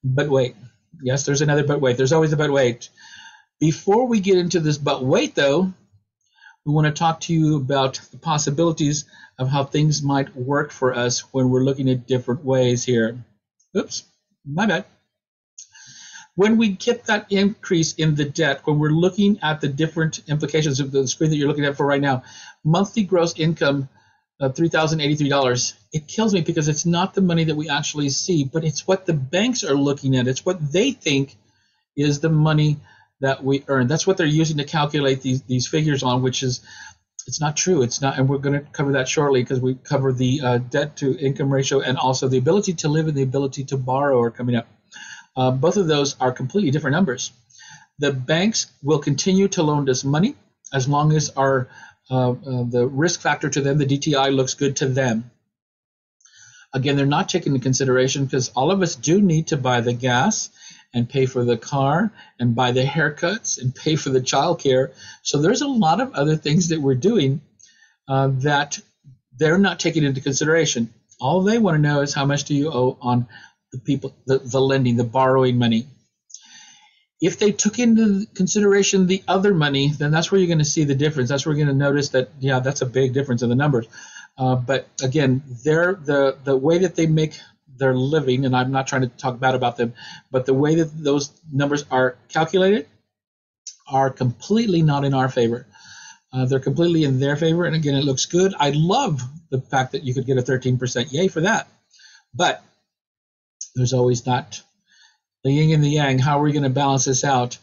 But wait. Yes, there's another but wait. There's always a but wait. Before we get into this but wait, though, we want to talk to you about the possibilities of how things might work for us when we're looking at different ways here. Oops, my bad. When we get that increase in the debt, when we're looking at the different implications of the screen that you're looking at for right now, monthly gross income of $3,083, it kills me because it's not the money that we actually see, but it's what the banks are looking at. It's what they think is the money that we earn. That's what they're using to calculate these figures on, which is, it's not true. It's not, and we're going to cover that shortly because we cover the debt to income ratio and also the ability to live and the ability to borrow are coming up. Both of those are completely different numbers. The banks will continue to loan us money as long as our the risk factor to them, the DTI, looks good to them. Again, they're not taking into consideration because all of us do need to buy the gas and pay for the car and buy the haircuts and pay for the childcare. So there's a lot of other things that we're doing that they're not taking into consideration. All they want to know is how much do you owe on the people, the lending, the borrowing money. If they took into consideration the other money, then that's where you're going to see the difference. That's where you're going to notice that, yeah, that's a big difference in the numbers. But again, the way that they make their living, and I'm not trying to talk bad about them, but the way that those numbers are calculated are completely not in our favor. They're completely in their favor, and again, it looks good. I love the fact that you could get a 13%. Yay for that. But there's always that the yin and the yang. How are we going to balance this out?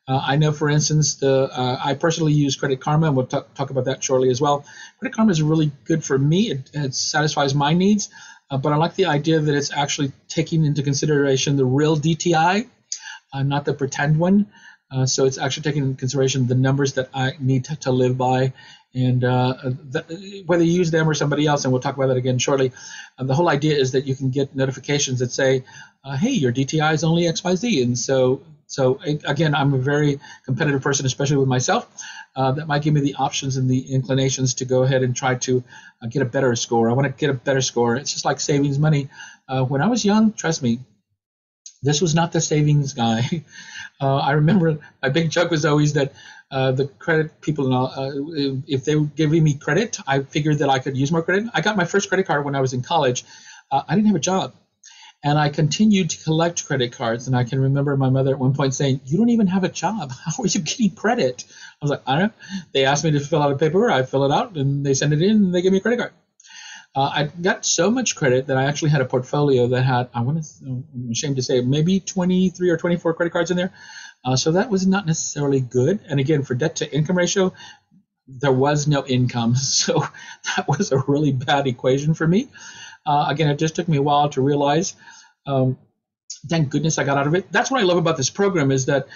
I know, for instance, I personally use Credit Karma, and we'll talk about that shortly as well. Credit Karma is really good for me. It satisfies my needs. but I like the idea that it's actually taking into consideration the real DTI, not the pretend one. So it's actually taking into consideration the numbers that I need to live by, and whether you use them or somebody else, and we'll talk about that again shortly. The whole idea is that you can get notifications that say, hey, your DTI is only XYZ. And so again, I'm a very competitive person, especially with myself. That might give me the options and the inclinations to go ahead and try to get a better score. I want to get a better score. It's just like savings money. When I was young, trust me, this was not the savings guy. I remember my big joke was always that the credit people, if they were giving me credit, I figured that I could use more credit. I got my first credit card when I was in college. I didn't have a job. And I continued to collect credit cards. And I can remember my mother at one point saying, you don't even have a job. How are you getting credit? I was like, I don't know. They asked me to fill out a paper. I fill it out and they send it in and they give me a credit card. I got so much credit that I actually had a portfolio that had, I'm ashamed to say, maybe 23 or 24 credit cards in there. So that was not necessarily good. And again, for debt to income ratio, there was no income. So that was a really bad equation for me. Again, it just took me a while to realize. Thank goodness I got out of it. That's what I love about this program is that,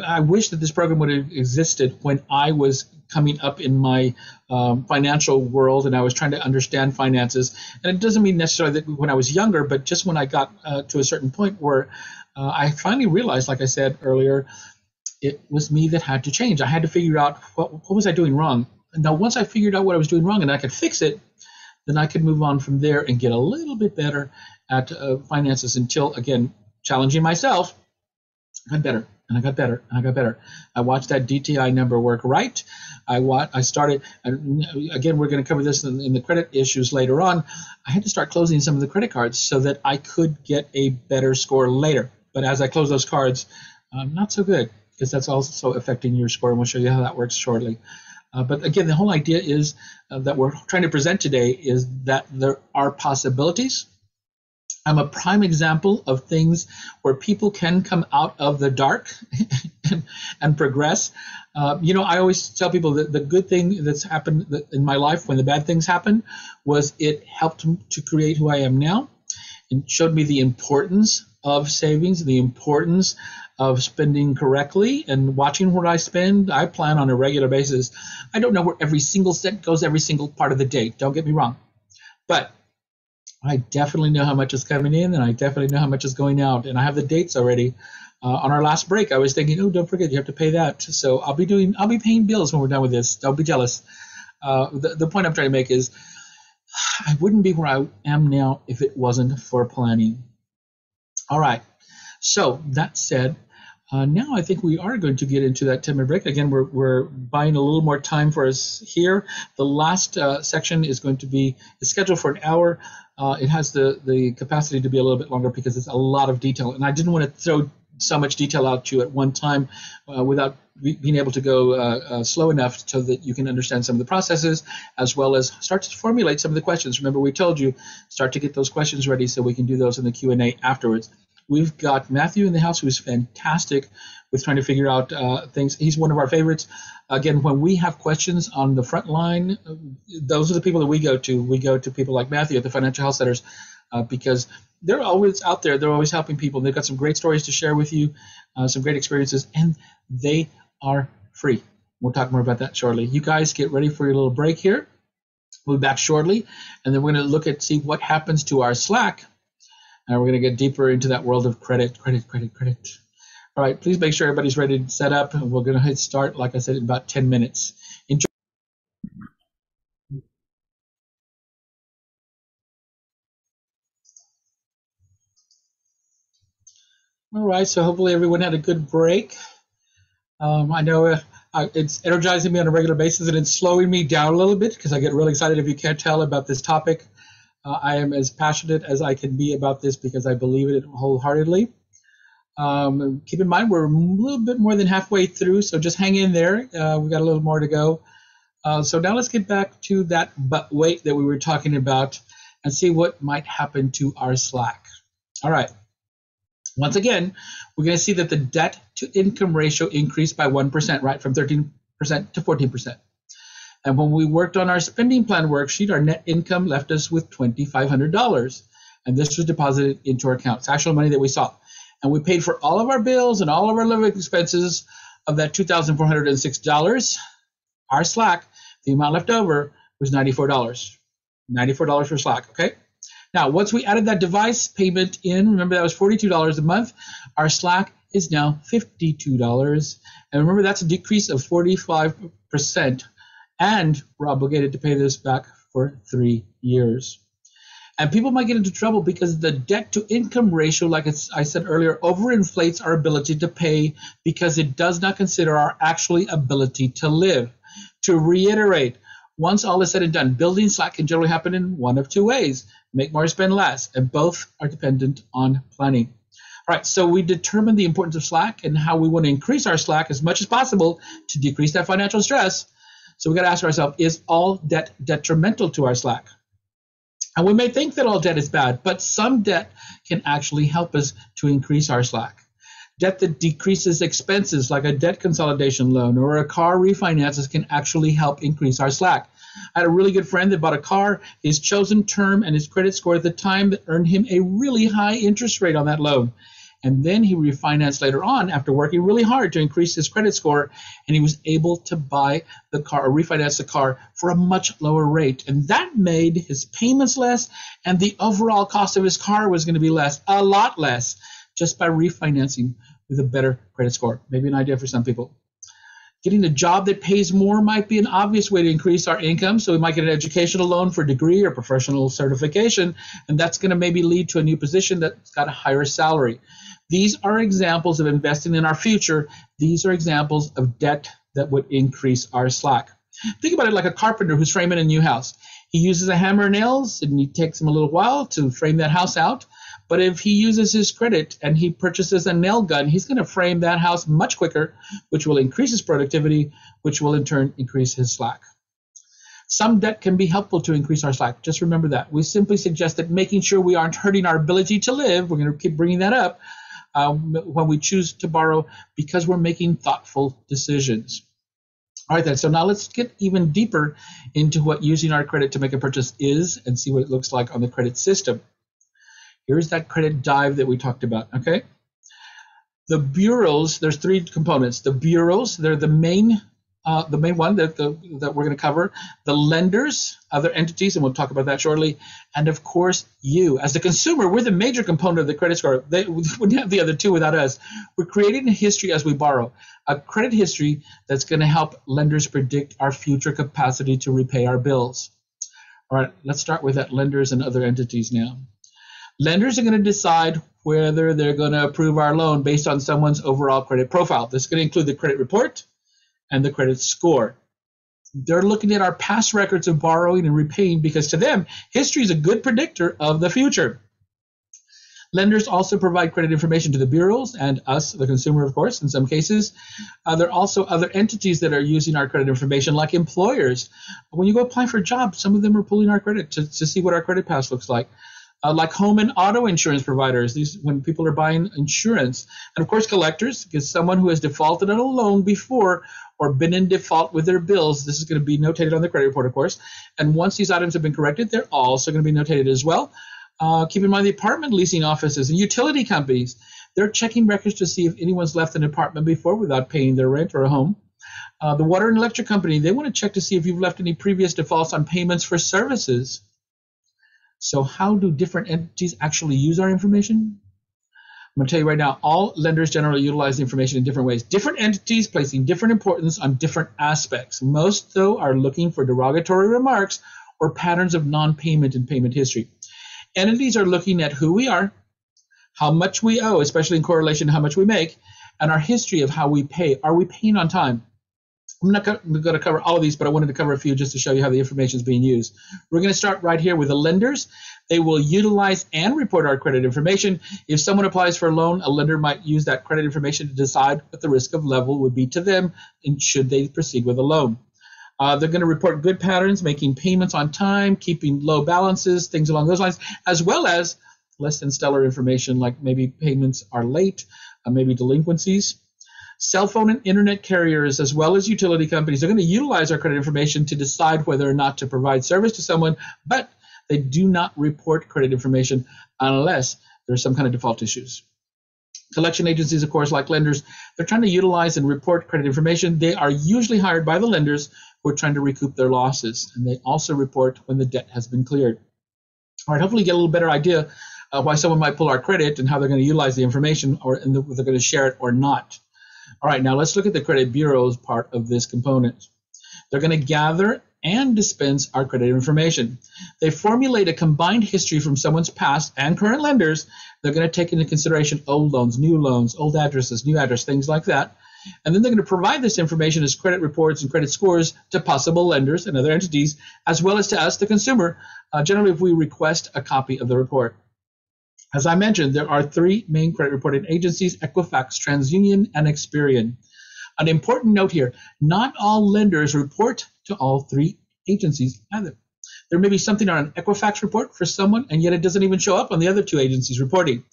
I wish that this program would have existed when I was coming up in my financial world and I was trying to understand finances. And it doesn't mean necessarily that when I was younger, but just when I got to a certain point where I finally realized, like I said earlier, it was me that had to change. I had to figure out what was I doing wrong. And now, once I figured out what I was doing wrong and I could fix it, then I could move on from there and get a little bit better at finances until, again, challenging myself, I got better and I got better and I got better. I watched that DTI number work right. I started, and again, we're going to cover this in the credit issues later on. I had to start closing some of the credit cards so that I could get a better score later. But as I close those cards, not so good, because that's also affecting your score, and we'll show you how that works shortly. But again, the whole idea is that we're trying to present today is that there are possibilities. I'm a prime example of things where people can come out of the dark and progress. I always tell people that the good thing that's happened in my life when the bad things happened was it helped to create who I am now. It showed me the importance of savings, the importance of spending correctly and watching where I spend. I plan on a regular basis. I don't know where every single cent goes every single part of the day. Don't get me wrong. But I definitely know how much is coming in and I definitely know how much is going out. And I have the dates already. On our last break, I was thinking, oh, don't forget, you have to pay that. So I'll be paying bills when we're done with this. Don't be jealous. The point I'm trying to make is I wouldn't be where I am now if it wasn't for planning. All right. So that said, now I think we are going to get into that 10-minute break. Again, we're buying a little more time for us here. The last section is going to be scheduled for an hour. It has the capacity to be a little bit longer because it's a lot of detail. And I didn't want to throw so much detail out to you at one time without being able to go slow enough so that you can understand some of the processes, as well as start to formulate some of the questions. Remember, we told you, start to get those questions ready so we can do those in the Q&A afterwards. We've got Matthew in the house, who's fantastic with trying to figure out things. He's one of our favorites. Again, when we have questions on the front line, those are the people that we go to. We go to people like Matthew at the Financial Health Centers because they're always out there. They're always helping people. They've got some great stories to share with you, some great experiences, and they are free. We'll talk more about that shortly. You guys get ready for your little break here. We'll be back shortly, and then we're going to look at see what happens to our Slack. And we're going to get deeper into that world of credit. All right, please make sure everybody's ready to set up. We're going to hit start, like I said, in about 10 minutes. Enjoy. All right, so hopefully everyone had a good break. I know it's energizing me on a regular basis, and it's slowing me down a little bit because I get really excited, if you can't tell, about this topic. I am as passionate as I can be about this because I believe in it wholeheartedly. Keep in mind, we're a little bit more than halfway through, so just hang in there. We've got a little more to go. So now let's get back to that but wait that we were talking about and see what might happen to our Slack. All right. Once again, we're going to see that the debt to income ratio increased by 1%, right, from 13% to 14%. And when we worked on our spending plan worksheet, our net income left us with $2,500. and this was deposited into our account. It's actual money that we saw. And we paid for all of our bills and all of our living expenses of that $2,406. Our Slack, the amount left over was $94. $94 for Slack, okay? Now, once we added that device payment in, remember that was $42 a month, our Slack is now $52. And remember, that's a decrease of 45%. And we're obligated to pay this back for 3 years. And people might get into trouble because the debt to income ratio, like I said earlier, overinflates our ability to pay because it does not consider our actual ability to live. To reiterate, once all is said and done, building Slack can generally happen in one of two ways: make more, spend less, and both are dependent on planning. All right, so we determined the importance of Slack and how we want to increase our Slack as much as possible to decrease that financial stress. So we got to ask ourselves, is all debt detrimental to our Slack? And we may think that all debt is bad, but some debt can actually help us to increase our Slack. Debt that decreases expenses, like a debt consolidation loan or a car refinances, can actually help increase our Slack. I had a really good friend that bought a car. His chosen term and his credit score at the time that earned him a really high interest rate on that loan. And then he refinanced later on after working really hard to increase his credit score, and he was able to buy the car or refinance the car for a much lower rate. And that made his payments less, and the overall cost of his car was going to be less, a lot less, just by refinancing with a better credit score. Maybe an idea for some people. Getting a job that pays more might be an obvious way to increase our income. So we might get an educational loan for a degree or professional certification, and that's going to maybe lead to a new position that's got a higher salary. These are examples of investing in our future. These are examples of debt that would increase our Slack. Think about it like a carpenter who's framing a new house. He uses a hammer and nails, and it takes him a little while to frame that house out. But if he uses his credit and he purchases a nail gun, he's going to frame that house much quicker, which will increase his productivity, which will in turn increase his Slack. Some debt can be helpful to increase our Slack. Just remember that. We simply suggest that making sure we aren't hurting our ability to live, we're going to keep bringing that up, when we choose to borrow, because we're making thoughtful decisions. All right, then. So now let's get even deeper into what using our credit to make a purchase is and see what it looks like on the credit system. Here's that credit dive that we talked about, okay? The bureaus, there's three components. The bureaus, they're the main one that we're going to cover. The lenders, other entities, and we'll talk about that shortly. And of course, you. As the consumer, we're the major component of the credit score. They wouldn't have the other two without us. We're creating a history as we borrow, a credit history that's going to help lenders predict our future capacity to repay our bills. All right, let's start with that lenders and other entities now. Lenders are going to decide whether they're going to approve our loan based on someone's overall credit profile. This is going to include the credit report and the credit score. They're looking at our past records of borrowing and repaying because to them, history is a good predictor of the future. Lenders also provide credit information to the bureaus and us, the consumer, of course, in some cases. There are also other entities that are using our credit information, like employers. When you go apply for a job, some of them are pulling our credit to see what our credit past looks like. Like home and auto insurance providers, these when people are buying insurance. And of course, collectors, because someone who has defaulted on a loan before or been in default with their bills, this is going to be notated on the credit report, of course. And once these items have been corrected, they're also going to be notated as well. Keep in mind the apartment leasing offices and utility companies. They're checking records to see if anyone's left an apartment before without paying their rent or a home. The water and electric company, they want to check to see if you've left any previous defaults on payments for services. So how do different entities actually use our information? I'm going to tell you right now, all lenders generally utilize the information in different ways. Different entities placing different importance on different aspects. Most, though, are looking for derogatory remarks or patterns of non-payment and payment history. Entities are looking at who we are, how much we owe, especially in correlation to how much we make, and our history of how we pay. Are we paying on time? I'm not going to cover all of these, but I wanted to cover a few just to show you how the information is being used. We're going to start right here with the lenders. They will utilize and report our credit information. If someone applies for a loan, a lender might use that credit information to decide what the risk of level would be to them and should they proceed with a loan. They're going to report good patterns, making payments on time, keeping low balances, things along those lines, as well as less than stellar information like maybe payments are late, maybe delinquencies. Cell phone and internet carriers, as well as utility companies, are going to utilize our credit information to decide whether or not to provide service to someone, but they do not report credit information unless there's some kind of default issues. Collection agencies, of course, like lenders, they're trying to utilize and report credit information. They are usually hired by the lenders who are trying to recoup their losses, and they also report when the debt has been cleared. All right, hopefully you get a little better idea of why someone might pull our credit and how they're going to utilize the information, or and whether they're going to share it or not. All right, now let's look at the credit bureau's part of this component. They're going to gather and dispense our credit information. They formulate a combined history from someone's past and current lenders. They're going to take into consideration old loans, old addresses, new address, things like that. And then they're going to provide this information as credit reports and credit scores to possible lenders and other entities, as well as to us, the consumer, generally if we request a copy of the report. As I mentioned, there are three main credit reporting agencies: Equifax, TransUnion, and Experian. An important note here, not all lenders report to all three agencies either. There may be something on an Equifax report for someone, and yet it doesn't even show up on the other two agencies reporting.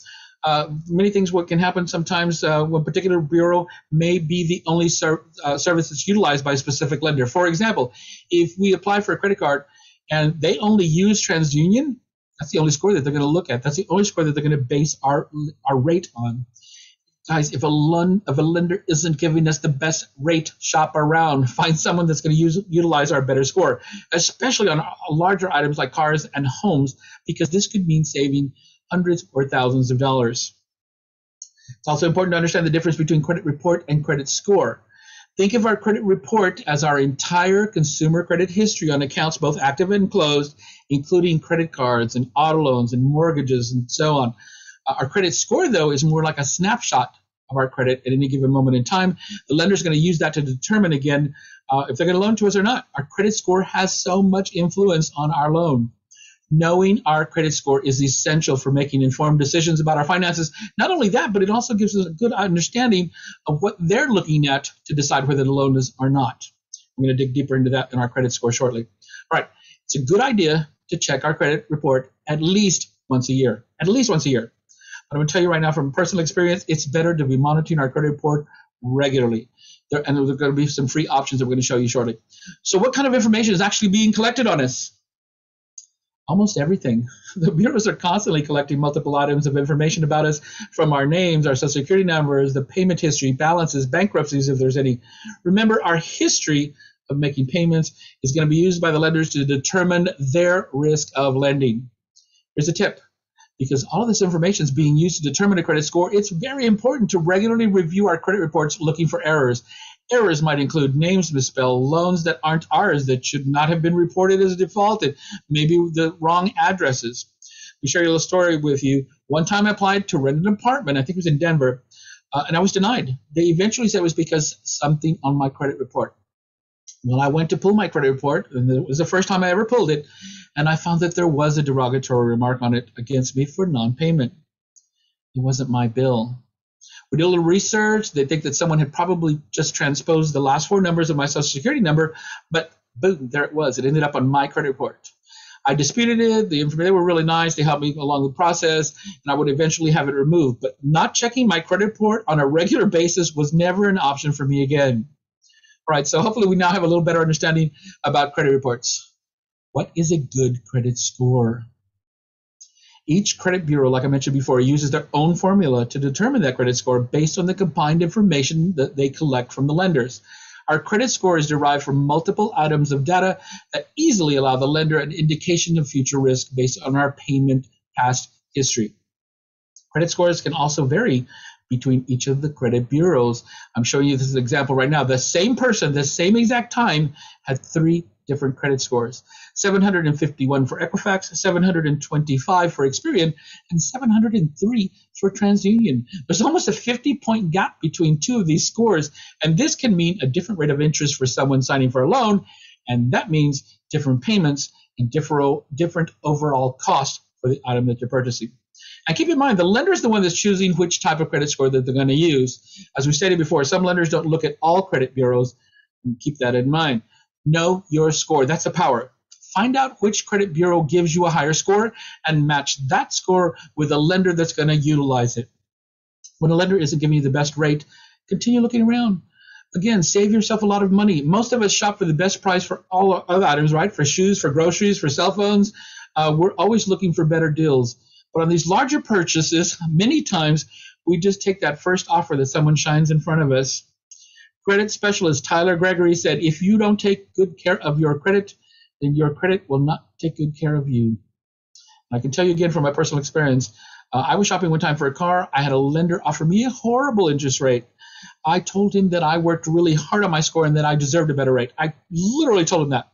Many things what can happen sometimes when a particular bureau may be the only service that's utilized by a specific lender. For example, if we apply for a credit card and they only use TransUnion, that's the only score that they're going to look at. That's the only score that they're going to base our rate on. Guys, if a lender isn't giving us the best rate, shop around. Find someone that's going to utilize our better score, especially on larger items like cars and homes, because this could mean saving hundreds or thousands of dollars. It's also important to understand the difference between credit report and credit score. Think of our credit report as our entire consumer credit history on accounts both active and closed, including credit cards and auto loans and mortgages and so on. Our credit score, though, is more like a snapshot of our credit at any given moment in time. The lender is going to use that to determine, again, if they're going to loan to us or not. Our credit score has so much influence on our loan. Knowing our credit score is essential for making informed decisions about our finances. Not only that, but it also gives us a good understanding of what they're looking at to decide whether the loan is or not. I'm going to dig deeper into that in our credit score shortly. All right, it's a good idea to check our credit report at least once a year. At least once a year. But I'm going to tell you right now from personal experience, it's better to be monitoring our credit report regularly. And there are going to be some free options that we're going to show you shortly. So what kind of information is actually being collected on us? Almost everything. The bureaus are constantly collecting multiple items of information about us, from our names, our social security numbers, the payment history, balances, bankruptcies, if there's any. Remember, our history of making payments is going to be used by the lenders to determine their risk of lending. Here's a tip. Because all of this information is being used to determine a credit score, it's very important to regularly review our credit reports looking for errors. Errors might include names misspelled, loans that aren't ours, that should not have been reported as defaulted, maybe the wrong addresses. Let me share a little story with you. One time I applied to rent an apartment, I think it was in Denver, and I was denied. They eventually said it was because something on my credit report. Well, I went to pull my credit report, and it was the first time I ever pulled it, and I found that there was a derogatory remark on it against me for non-payment. It wasn't my bill. We did a little research. They think that someone had probably just transposed the last four numbers of my social security number, but boom, there it was. It ended up on my credit report. I disputed it. They were really nice. They helped me along the process, and I would eventually have it removed. But not checking my credit report on a regular basis was never an option for me again. All right, so hopefully we now have a little better understanding about credit reports. What is a good credit score? Each credit bureau, like I mentioned before, uses their own formula to determine that credit score based on the combined information that they collect from the lenders. Our credit score is derived from multiple items of data that easily allow the lender an indication of future risk based on our payment past history. Credit scores can also vary between each of the credit bureaus. I'm showing you this example right now. The same person, the same exact time, had three different credit scores. 751 for Equifax, 725 for Experian, and 703 for TransUnion. There's almost a 50-point gap between two of these scores, and this can mean a different rate of interest for someone signing for a loan, and that means different payments and different overall cost for the item that you're purchasing. And keep in mind, the lender is the one that's choosing which type of credit score that they're going to use. As we stated before, some lenders don't look at all credit bureaus. Keep that in mind. Know your score. That's the power. Find out which credit bureau gives you a higher score and match that score with a lender that's going to utilize it. When a lender isn't giving you the best rate, continue looking around. Again, save yourself a lot of money. Most of us shop for the best price for all other items, right? For shoes, for groceries, for cell phones. We're always looking for better deals. But on these larger purchases, many times we just take that first offer that someone shines in front of us. Credit specialist Tyler Gregory said, if you don't take good care of your credit, then your credit will not take good care of you. I can tell you again from my personal experience, I was shopping one time for a car. I had a lender offer me a horrible interest rate. I told him that I worked really hard on my score and that I deserved a better rate. I literally told him that,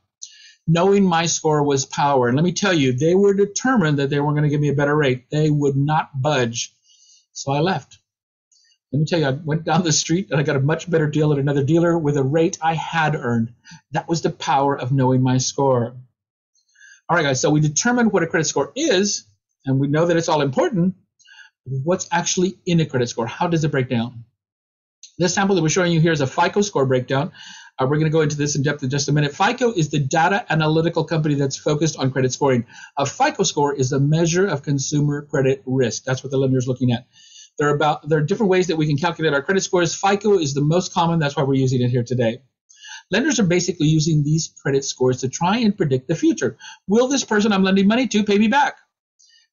knowing my score was power. And let me tell you, they were determined that they weren't going to give me a better rate. They would not budge. So I left. Let me tell you, I went down the street and I got a much better deal at another dealer with a rate I had earned. That was the power of knowing my score. All right, guys, so we determined what a credit score is, and we know that it's all important. What's actually in a credit score? How does it break down? This sample that we're showing you here is a FICO score breakdown. We're going to go into this in depth in just a minute. FICO is the data analytical company that's focused on credit scoring. A FICO score is a measure of consumer credit risk. That's what the lender is looking at. There are different ways that we can calculate our credit scores. FICO is the most common. That's why we're using it here today. Lenders are basically using these credit scores to try and predict the future. Will this person I'm lending money to pay me back?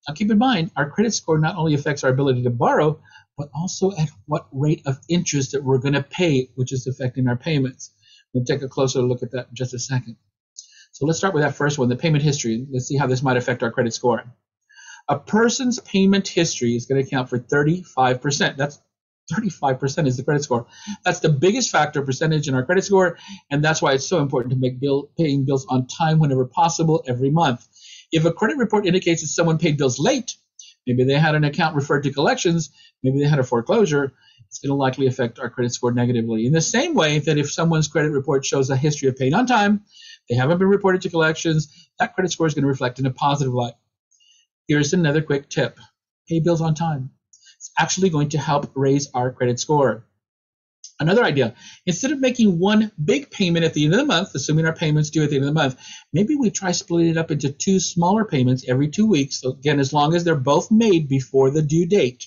Now keep in mind, our credit score not only affects our ability to borrow, but also at what rate of interest that we're going to pay, which is affecting our payments. We'll take a closer look at that in just a second. So let's start with that first one, the payment history. Let's see how this might affect our credit score. A person's payment history is going to account for 35%. That's 35% is the credit score. That's the biggest factor percentage in our credit score, and that's why it's so important to make paying bills on time whenever possible every month. If a credit report indicates that someone paid bills late, maybe they had an account referred to collections, maybe they had a foreclosure, it's going to likely affect our credit score negatively. In the same way that if someone's credit report shows a history of paying on time, they haven't been reported to collections, that credit score is going to reflect in a positive light. Here's another quick tip. Pay bills on time. It's actually going to help raise our credit score. Another idea, instead of making one big payment at the end of the month, assuming our payments due at the end of the month, maybe we try splitting it up into 2 smaller payments every 2 weeks. So again, as long as they're both made before the due date.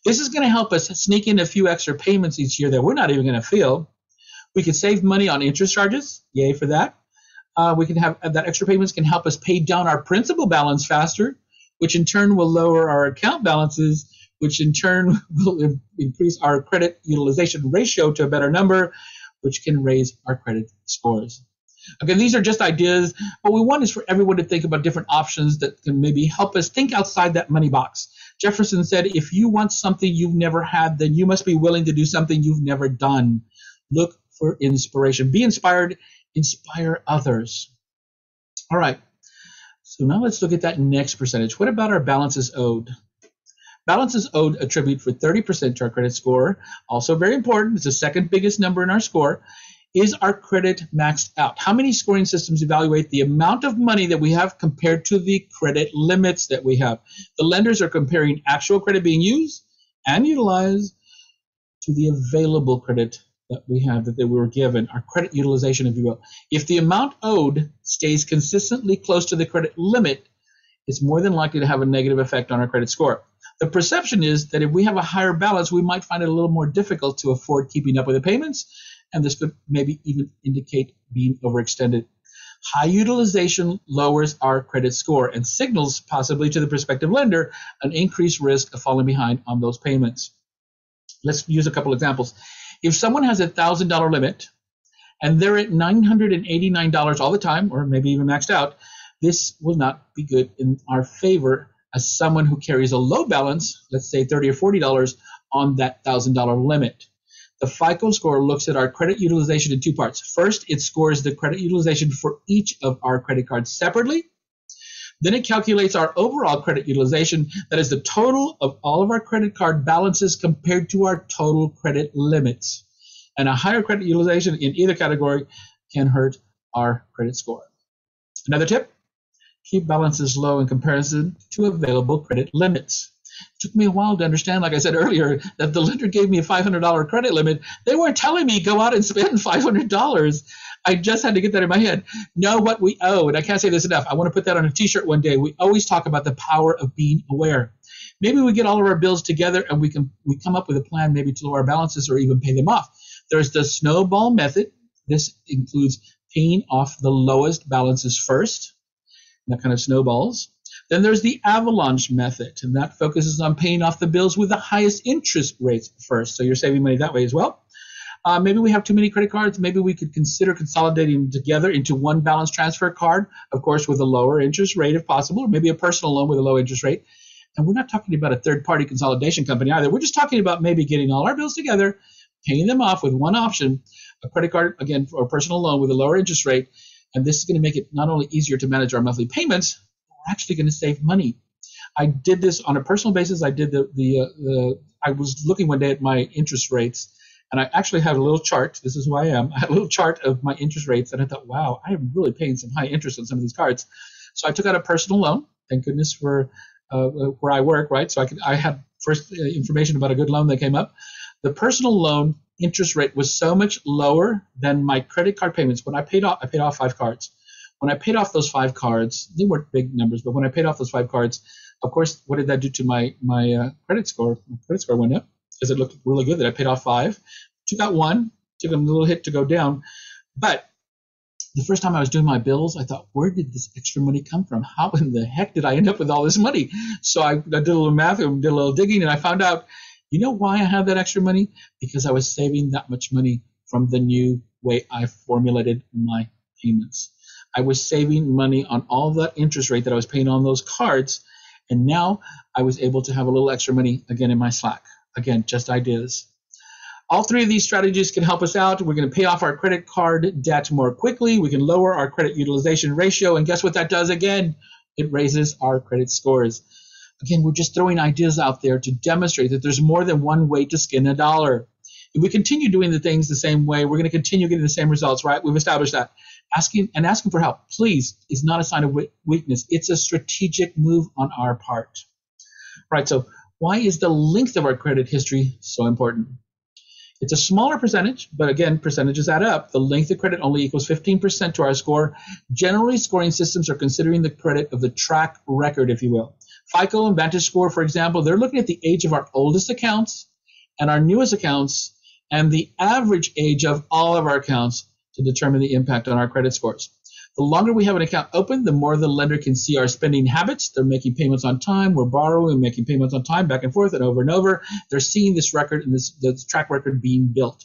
This is going to help us sneak in a few extra payments each year that we're not even going to feel. We could save money on interest charges. Yay for that. We can have that extra payments can help us pay down our principal balance faster, which in turn will lower our account balances, which in turn will increase our credit utilization ratio to a better number, which can raise our credit scores. Again, these are just ideas. What we want is for everyone to think about different options that can maybe help us think outside that money box. Jefferson said, if you want something you've never had, then you must be willing to do something you've never done. Look for inspiration. Be inspired. Inspire others. All right. So now let's look at that next percentage. What about our balances owed? Balances owed attribute for 30% to our credit score. Also very important. It's the second biggest number in our score. Is our credit maxed out? How many scoring systems evaluate the amount of money that we have compared to the credit limits that we have? The lenders are comparing actual credit being used and utilized to the available credit that we have, that we were given, our credit utilization, if you will. If the amount owed stays consistently close to the credit limit, it's more than likely to have a negative effect on our credit score. The perception is that if we have a higher balance, we might find it a little more difficult to afford keeping up with the payments, and this could maybe even indicate being overextended. High utilization lowers our credit score and signals possibly to the prospective lender an increased risk of falling behind on those payments. Let's use a couple examples. If someone has a $1,000 limit and they're at $989 all the time, or maybe even maxed out, this will not be good in our favor as someone who carries a low balance, let's say $30 or $40 on that $1,000 limit. The FICO score looks at our credit utilization in 2 parts. First, it scores the credit utilization for each of our credit cards separately. Then it calculates our overall credit utilization, that is the total of all of our credit card balances compared to our total credit limits. And a higher credit utilization in either category can hurt our credit score. Another tip, keep balances low in comparison to available credit limits. It took me a while to understand, like I said earlier, that the lender gave me a $500 credit limit. They weren't telling me go out and spend $500. I just had to get that in my head. Know what we owe, and I can't say this enough. I want to put that on a t-shirt one day. We always talk about the power of being aware. Maybe we get all of our bills together and we come up with a plan maybe to lower our balances or even pay them off. There's the snowball method. This includes paying off the lowest balances first. That kind of snowballs. Then there's the avalanche method, and that focuses on paying off the bills with the highest interest rates first. So you're saving money that way as well. Maybe we have too many credit cards. Maybe we could consider consolidating them together into one balance transfer card, of course, with a lower interest rate if possible, or maybe a personal loan with a low interest rate. And we're not talking about a third-party consolidation company either. We're just talking about maybe getting all our bills together, paying them off with one option, a credit card, again, or a personal loan with a lower interest rate. And this is going to make it not only easier to manage our monthly payments, but we're actually going to save money. I did this on a personal basis. I did I was looking one day at my interest rates, and I actually had a little chart. This is who I am. I had a little chart of my interest rates, and I thought, wow, I am really paying some high interest on some of these cards. So I took out a personal loan. Thank goodness for where I work, right? So I had first information about a good loan that came up. The personal loan interest rate was so much lower than my credit card payments. When I paid off 5 cards. When I paid off those 5 cards, they weren't big numbers, but when I paid off those 5 cards, of course, what did that do to my credit score? My credit score went up because it looked really good that I paid off 5. Took out 1, took a little hit to go down. But the first time I was doing my bills, I thought, where did this extra money come from? How in the heck did I end up with all this money? So I did a little math, did a little digging, and I found out, you know why I have that extra money? Because I was saving that much money from the new way I formulated my payments. I was saving money on all that interest rate that I was paying on those cards, and now I was able to have a little extra money again in my Slack. Again, just ideas. All 3 of these strategies can help us out. We're going to pay off our credit card debt more quickly. We can lower our credit utilization ratio, and guess what that does again? It raises our credit scores. Again, we're just throwing ideas out there to demonstrate that there's more than one way to skin a dollar. If we continue doing the things the same way, we're going to continue getting the same results, right? We've established that. Asking for help, please, is not a sign of weakness. It's a strategic move on our part. Right, so why is the length of our credit history so important? It's a smaller percentage, but again, percentages add up. The length of credit only equals 15% to our score. Generally, scoring systems are considering the credit of the track record, if you will. FICO and VantageScore, for example, they're looking at the age of our oldest accounts and our newest accounts and the average age of all of our accounts to determine the impact on our credit scores. The longer we have an account open, the more the lender can see our spending habits. They're making payments on time. We're borrowing, making payments on time, back and forth and over. They're seeing this record and this track record being built.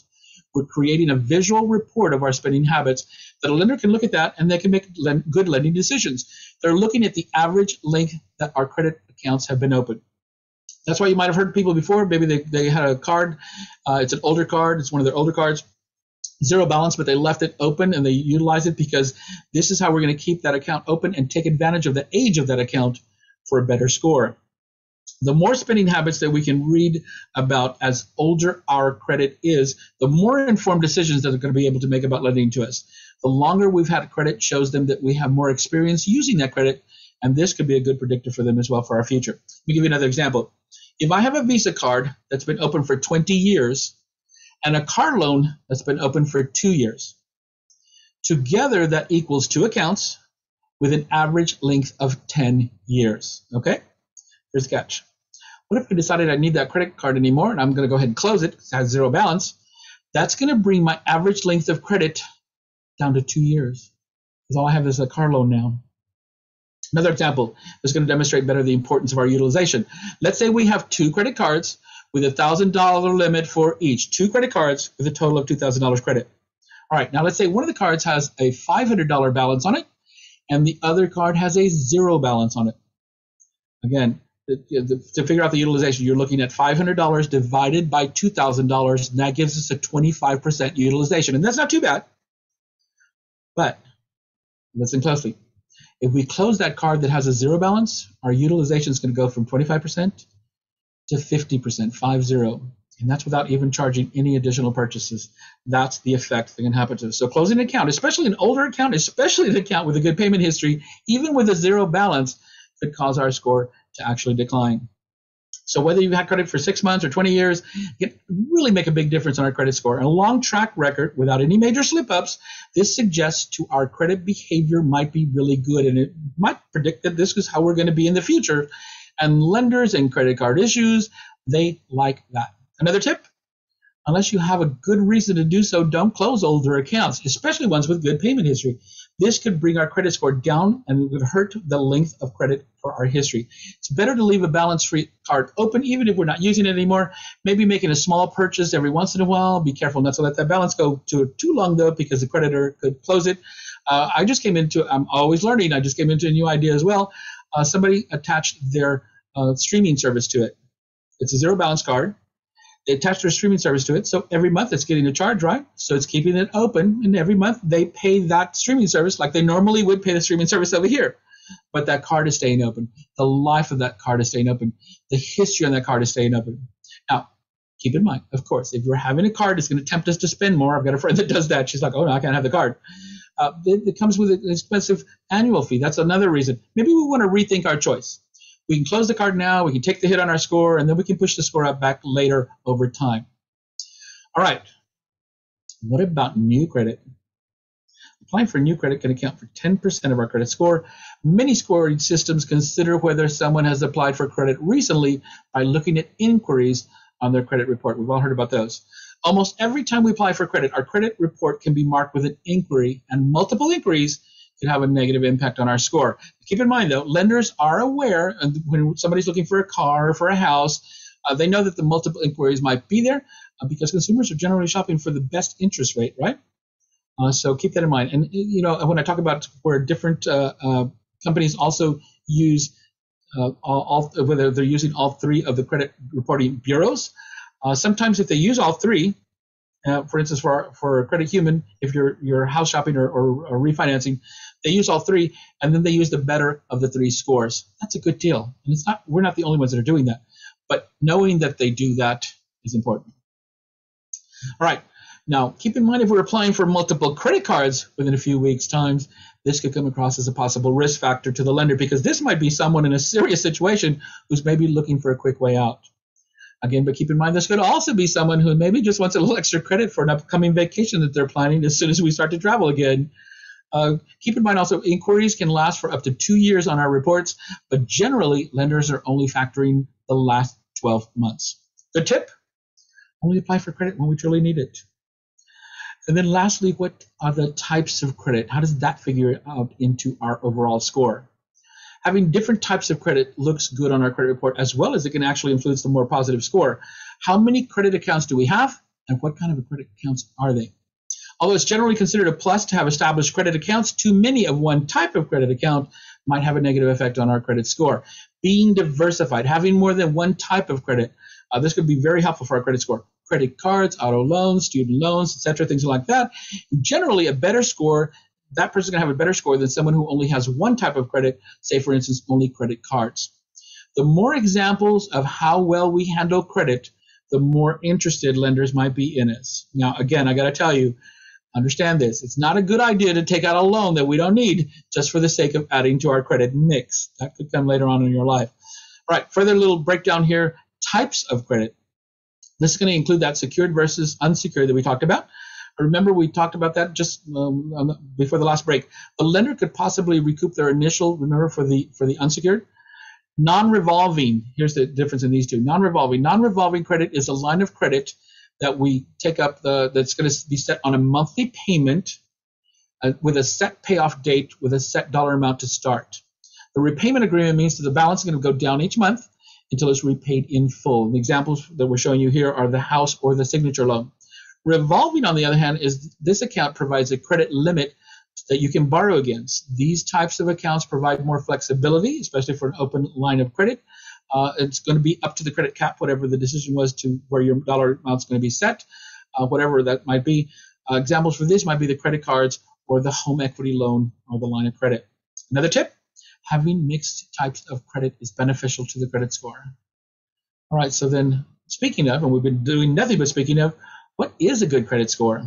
We're creating a visual report of our spending habits that a lender can look at that and they can make good lending decisions. They're looking at the average length that our credit accounts have been open. That's why you might have heard people before. Maybe they had a card. It's an older card. It's one of their older cards. 0 balance, but they left it open and they utilized it because this is how we're going to keep that account open and take advantage of the age of that account for a better score. The more spending habits that we can read about as older our credit is, the more informed decisions that they're going to be able to make about lending to us. The longer we've had credit shows them that we have more experience using that credit, and this could be a good predictor for them as well for our future. Let me give you another example. If I have a Visa card that's been open for 20 years, and a car loan that's been open for 2 years. Together, that equals 2 accounts with an average length of 10 years, okay? Here's the catch. What if I decided I need that credit card anymore, and I'm going to go ahead and close it because it has 0 balance? That's going to bring my average length of credit down to 2 years because all I have is a car loan now. Another example is going to demonstrate better the importance of our utilization. Let's say we have 2 credit cards with a $1,000 limit for each. 2 credit cards with a total of $2,000 credit. All right, now let's say one of the cards has a $500 balance on it, and the other card has a 0 balance on it. Again, to figure out the utilization, you're looking at $500 divided by $2,000, and that gives us a 25% utilization. And that's not too bad. But listen closely. If we close that card that has a 0 balance, our utilization is going to go from 25% to 50%, 50, and that's without even charging any additional purchases. That's the effect that can happen to us. So closing an account, especially an older account, especially an account with a good payment history, even with a 0 balance, could cause our score to actually decline. So whether you've had credit for 6 months or 20 years, it can really make a big difference on our credit score. And a long track record without any major slip-ups, this suggests to our credit behavior might be really good, and it might predict that this is how we're going to be in the future. And lenders and credit card issues, they like that. Another tip, unless you have a good reason to do so, don't close older accounts, especially ones with good payment history. This could bring our credit score down and it would hurt the length of credit for our history. It's better to leave a balance-free card open, even if we're not using it anymore. Maybe making a small purchase every once in a while. Be careful not to let that balance go too long, though, because the creditor could close it. I'm always learning. I just came into a new idea as well. Somebody attached their streaming service to it. It's a zero balance card. They attach their streaming service to it, so every month it's getting a charge, right? So it's keeping it open, and every month they pay that streaming service like they normally would pay the streaming service over here. But that card is staying open. The life of that card is staying open. The history on that card is staying open. Now, keep in mind, of course, if we're having a card that's going to tempt us to spend more, I've got a friend that does that. She's like, oh, no, I can't have the card. It comes with an expensive annual fee. That's another reason. Maybe we want to rethink our choice. We can close the card now, we can take the hit on our score, and then we can push the score up back later over time. All right, what about new credit? Applying for new credit can account for 10% of our credit score. Many scoring systems consider whether someone has applied for credit recently by looking at inquiries on their credit report. We've all heard about those. Almost every time we apply for credit, our credit report can be marked with an inquiry, and multiple inquiries can have a negative impact on our score. Keep in mind, though, lenders are aware when somebody's looking for a car or for a house, they know that the multiple inquiries might be there because consumers are generally shopping for the best interest rate, right? So keep that in mind. And, when I talk about where different companies also use whether they're using all three of the credit reporting bureaus, sometimes if they use all three, for instance, for Credit Human, if you're house shopping or refinancing, they use all three, and then they use the better of the three scores. That's a good deal. And we're not the only ones that are doing that. But knowing that they do that is important. All right. Now, keep in mind, if we're applying for multiple credit cards within a few weeks' time, this could come across as a possible risk factor to the lender, because this might be someone in a serious situation who's maybe looking for a quick way out. Again, but keep in mind, this could also be someone who maybe just wants a little extra credit for an upcoming vacation that they're planning as soon as we start to travel again. Keep in mind also, inquiries can last for up to 2 years on our reports, but generally, lenders are only factoring the last 12 months. Good tip? Only apply for credit when we truly need it. And then lastly, what are the types of credit? How does that figure out into our overall score? Having different types of credit looks good on our credit report, as well as it can actually influence the more positive score. How many credit accounts do we have, and what kind of credit accounts are they? Although it's generally considered a plus to have established credit accounts, too many of one type of credit account might have a negative effect on our credit score. Being diversified, having more than one type of credit, this could be very helpful for our credit score. Credit cards, auto loans, student loans, etc., things like that. Generally, a better score, that person's going to have a better score than someone who only has one type of credit, say, for instance, only credit cards. The more examples of how well we handle credit, the more interested lenders might be in us. Now, again, I got to tell you, understand this. It's not a good idea to take out a loan that we don't need just for the sake of adding to our credit mix. That could come later on in your life. All right, further little breakdown here. Types of credit. This is going to include that secured versus unsecured that we talked about. Remember, we talked about that just before the last break. The lender could possibly recoup their initial, remember, for the unsecured. Non-revolving, here's the difference in these two. Non-revolving credit is a line of credit that we take up that's going to be set on a monthly payment with a set payoff date with a set dollar amount to start. The repayment agreement means that the balance is going to go down each month until it's repaid in full. The examples that we're showing you here are the house or the signature loan. Revolving, on the other hand, is this account provides a credit limit that you can borrow against. These types of accounts provide more flexibility, especially for an open line of credit. It's going to be up to the credit cap, whatever the decision was to where your dollar amount's going to be set, whatever that might be. Examples for this might be the credit cards or the home equity loan or the line of credit. Another tip, having mixed types of credit is beneficial to the credit score. All right, so then speaking of, and we've been doing nothing but speaking of, what is a good credit score?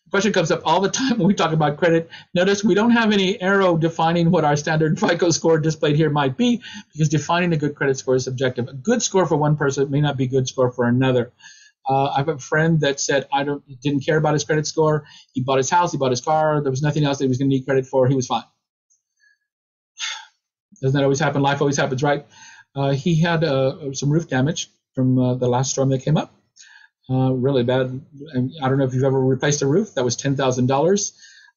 The question comes up all the time when we talk about credit. Notice we don't have any arrow defining what our standard FICO score displayed here might be, because defining a good credit score is subjective. A good score for one person may not be a good score for another. I have a friend that said didn't care about his credit score. He bought his house, he bought his car. There was nothing else that he was going to need credit for. He was fine. Doesn't that always happen? Life always happens, right? He had some roof damage from the last storm that came up. Really bad. And I don't know if you've ever replaced a roof. That was $10,000.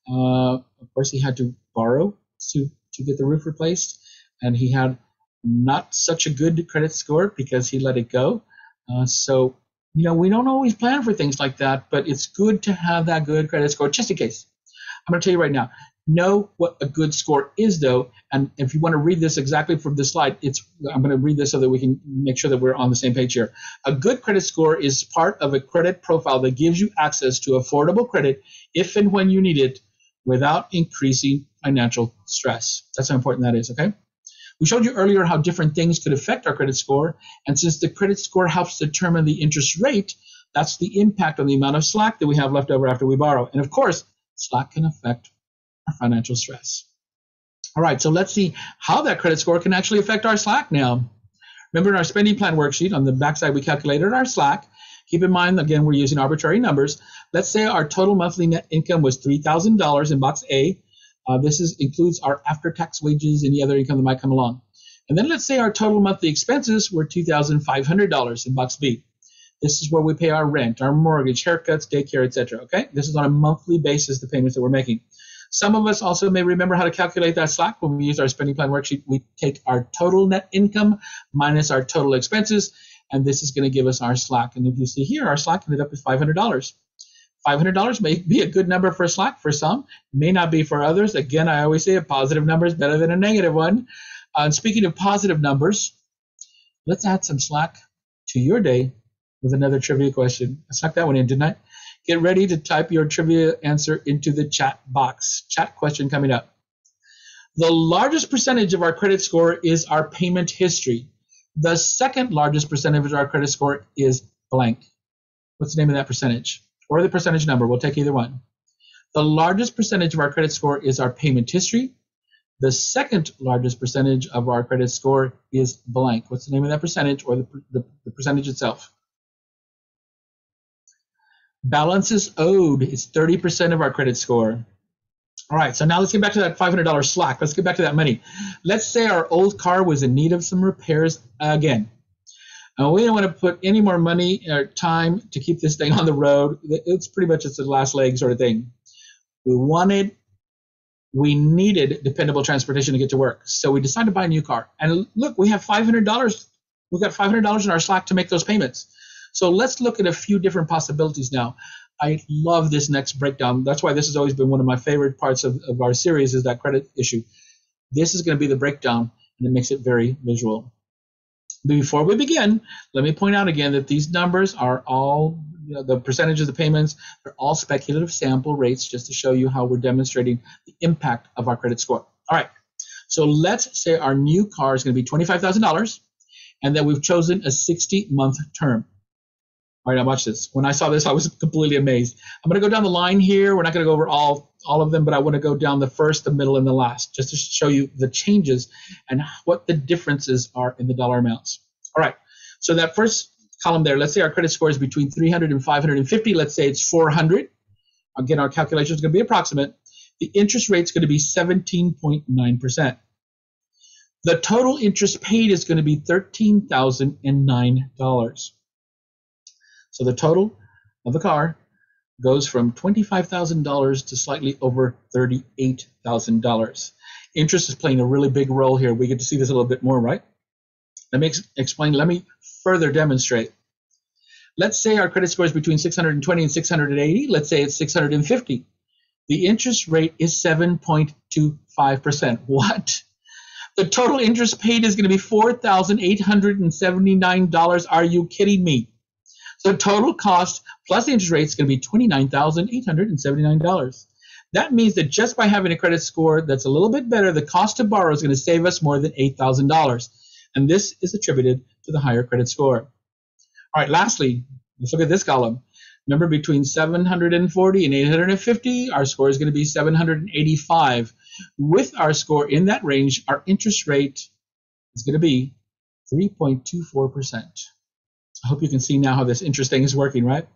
Of course, he had to borrow to get the roof replaced, and he had not such a good credit score because he let it go. So, we don't always plan for things like that, but it's good to have that good credit score just in case. I'm going to tell you right now, know what a good score is, though. And if you want to read this exactly from the slide, I'm going to read this so that we can make sure that we're on the same page here. A good credit score is part of a credit profile that gives you access to affordable credit if and when you need it without increasing financial stress. That's how important that is, okay? We showed you earlier how different things could affect our credit score, and since the credit score helps determine the interest rate, that's the impact on the amount of slack that we have left over after we borrow. And of course, slack can affect our financial stress. All right, so let's see how that credit score can actually affect our slack now. Remember in our spending plan worksheet, on the backside we calculated our slack. Keep in mind, again, we're using arbitrary numbers. Let's say our total monthly net income was $3,000 in box A. This includes our after-tax wages, any other income that might come along. And then let's say our total monthly expenses were $2,500 in box B. This is where we pay our rent, our mortgage, haircuts, daycare, etc. Okay? This is on a monthly basis, the payments that we're making. Some of us also may remember how to calculate that slack when we use our spending plan worksheet. We take our total net income minus our total expenses, and this is going to give us our slack. And if you see here, our slack ended up with $500. $500 may be a good number for slack for some, may not be for others. Again, I always say a positive number is better than a negative one. And speaking of positive numbers, let's add some slack to your day with another trivia question. I snuck that one in, didn't I? Get ready to type your trivia answer into the chat box. Chat question coming up. The largest percentage of our credit score is our payment history. The second largest percentage of our credit score is blank. What's the name of that percentage? Or the percentage number, we'll take either one. The largest percentage of our credit score is our payment history. The second largest percentage of our credit score is blank. What's the name of that percentage or the percentage itself? Balances owed is 30% of our credit score. All right, so now let's get back to that $500 slack. Let's get back to that money. Let's say our old car was in need of some repairs again. We don't want to put any more money or time to keep this thing on the road. It's pretty much the last leg sort of thing. We needed dependable transportation to get to work. So we decided to buy a new car. And look, we have $500. We've got $500 in our slack to make those payments. So let's look at a few different possibilities now. I love this next breakdown. That's why this has always been one of my favorite parts of our series is that credit issue. This is going to be the breakdown, and it makes it very visual. Before we begin, let me point out again that these numbers are all, the percentage of the payments, they're all speculative sample rates just to show you how we're demonstrating the impact of our credit score. All right, so let's say our new car is going to be $25,000 and that we've chosen a 60-month term. All right, now watch this. When I saw this, I was completely amazed. I'm going to go down the line here. We're not going to go over all of them, but I want to go down the first, the middle, and the last, just to show you the changes and what the differences are in the dollar amounts. All right, so that first column there, let's say our credit score is between 300 and 550. Let's say it's 400. Again, our calculation is going to be approximate. The interest rate is going to be 17.9%. The total interest paid is going to be $13,009. So the total of the car goes from $25,000 to slightly over $38,000. Interest is playing a really big role here. We get to see this a little bit more, right? Let me explain. Let me further demonstrate. Let's say our credit score is between 620 and 680. Let's say it's 650. The interest rate is 7.25%. What? The total interest paid is going to be $4,879. Are you kidding me? So total cost plus the interest rate is going to be $29,879. That means that just by having a credit score that's a little bit better, the cost to borrow is going to save us more than $8,000. And this is attributed to the higher credit score. All right, lastly, let's look at this column. Remember, between 740 and 850, our score is going to be 785. With our score in that range, our interest rate is going to be 3.24%. I hope you can see now how this interest thing is working, right?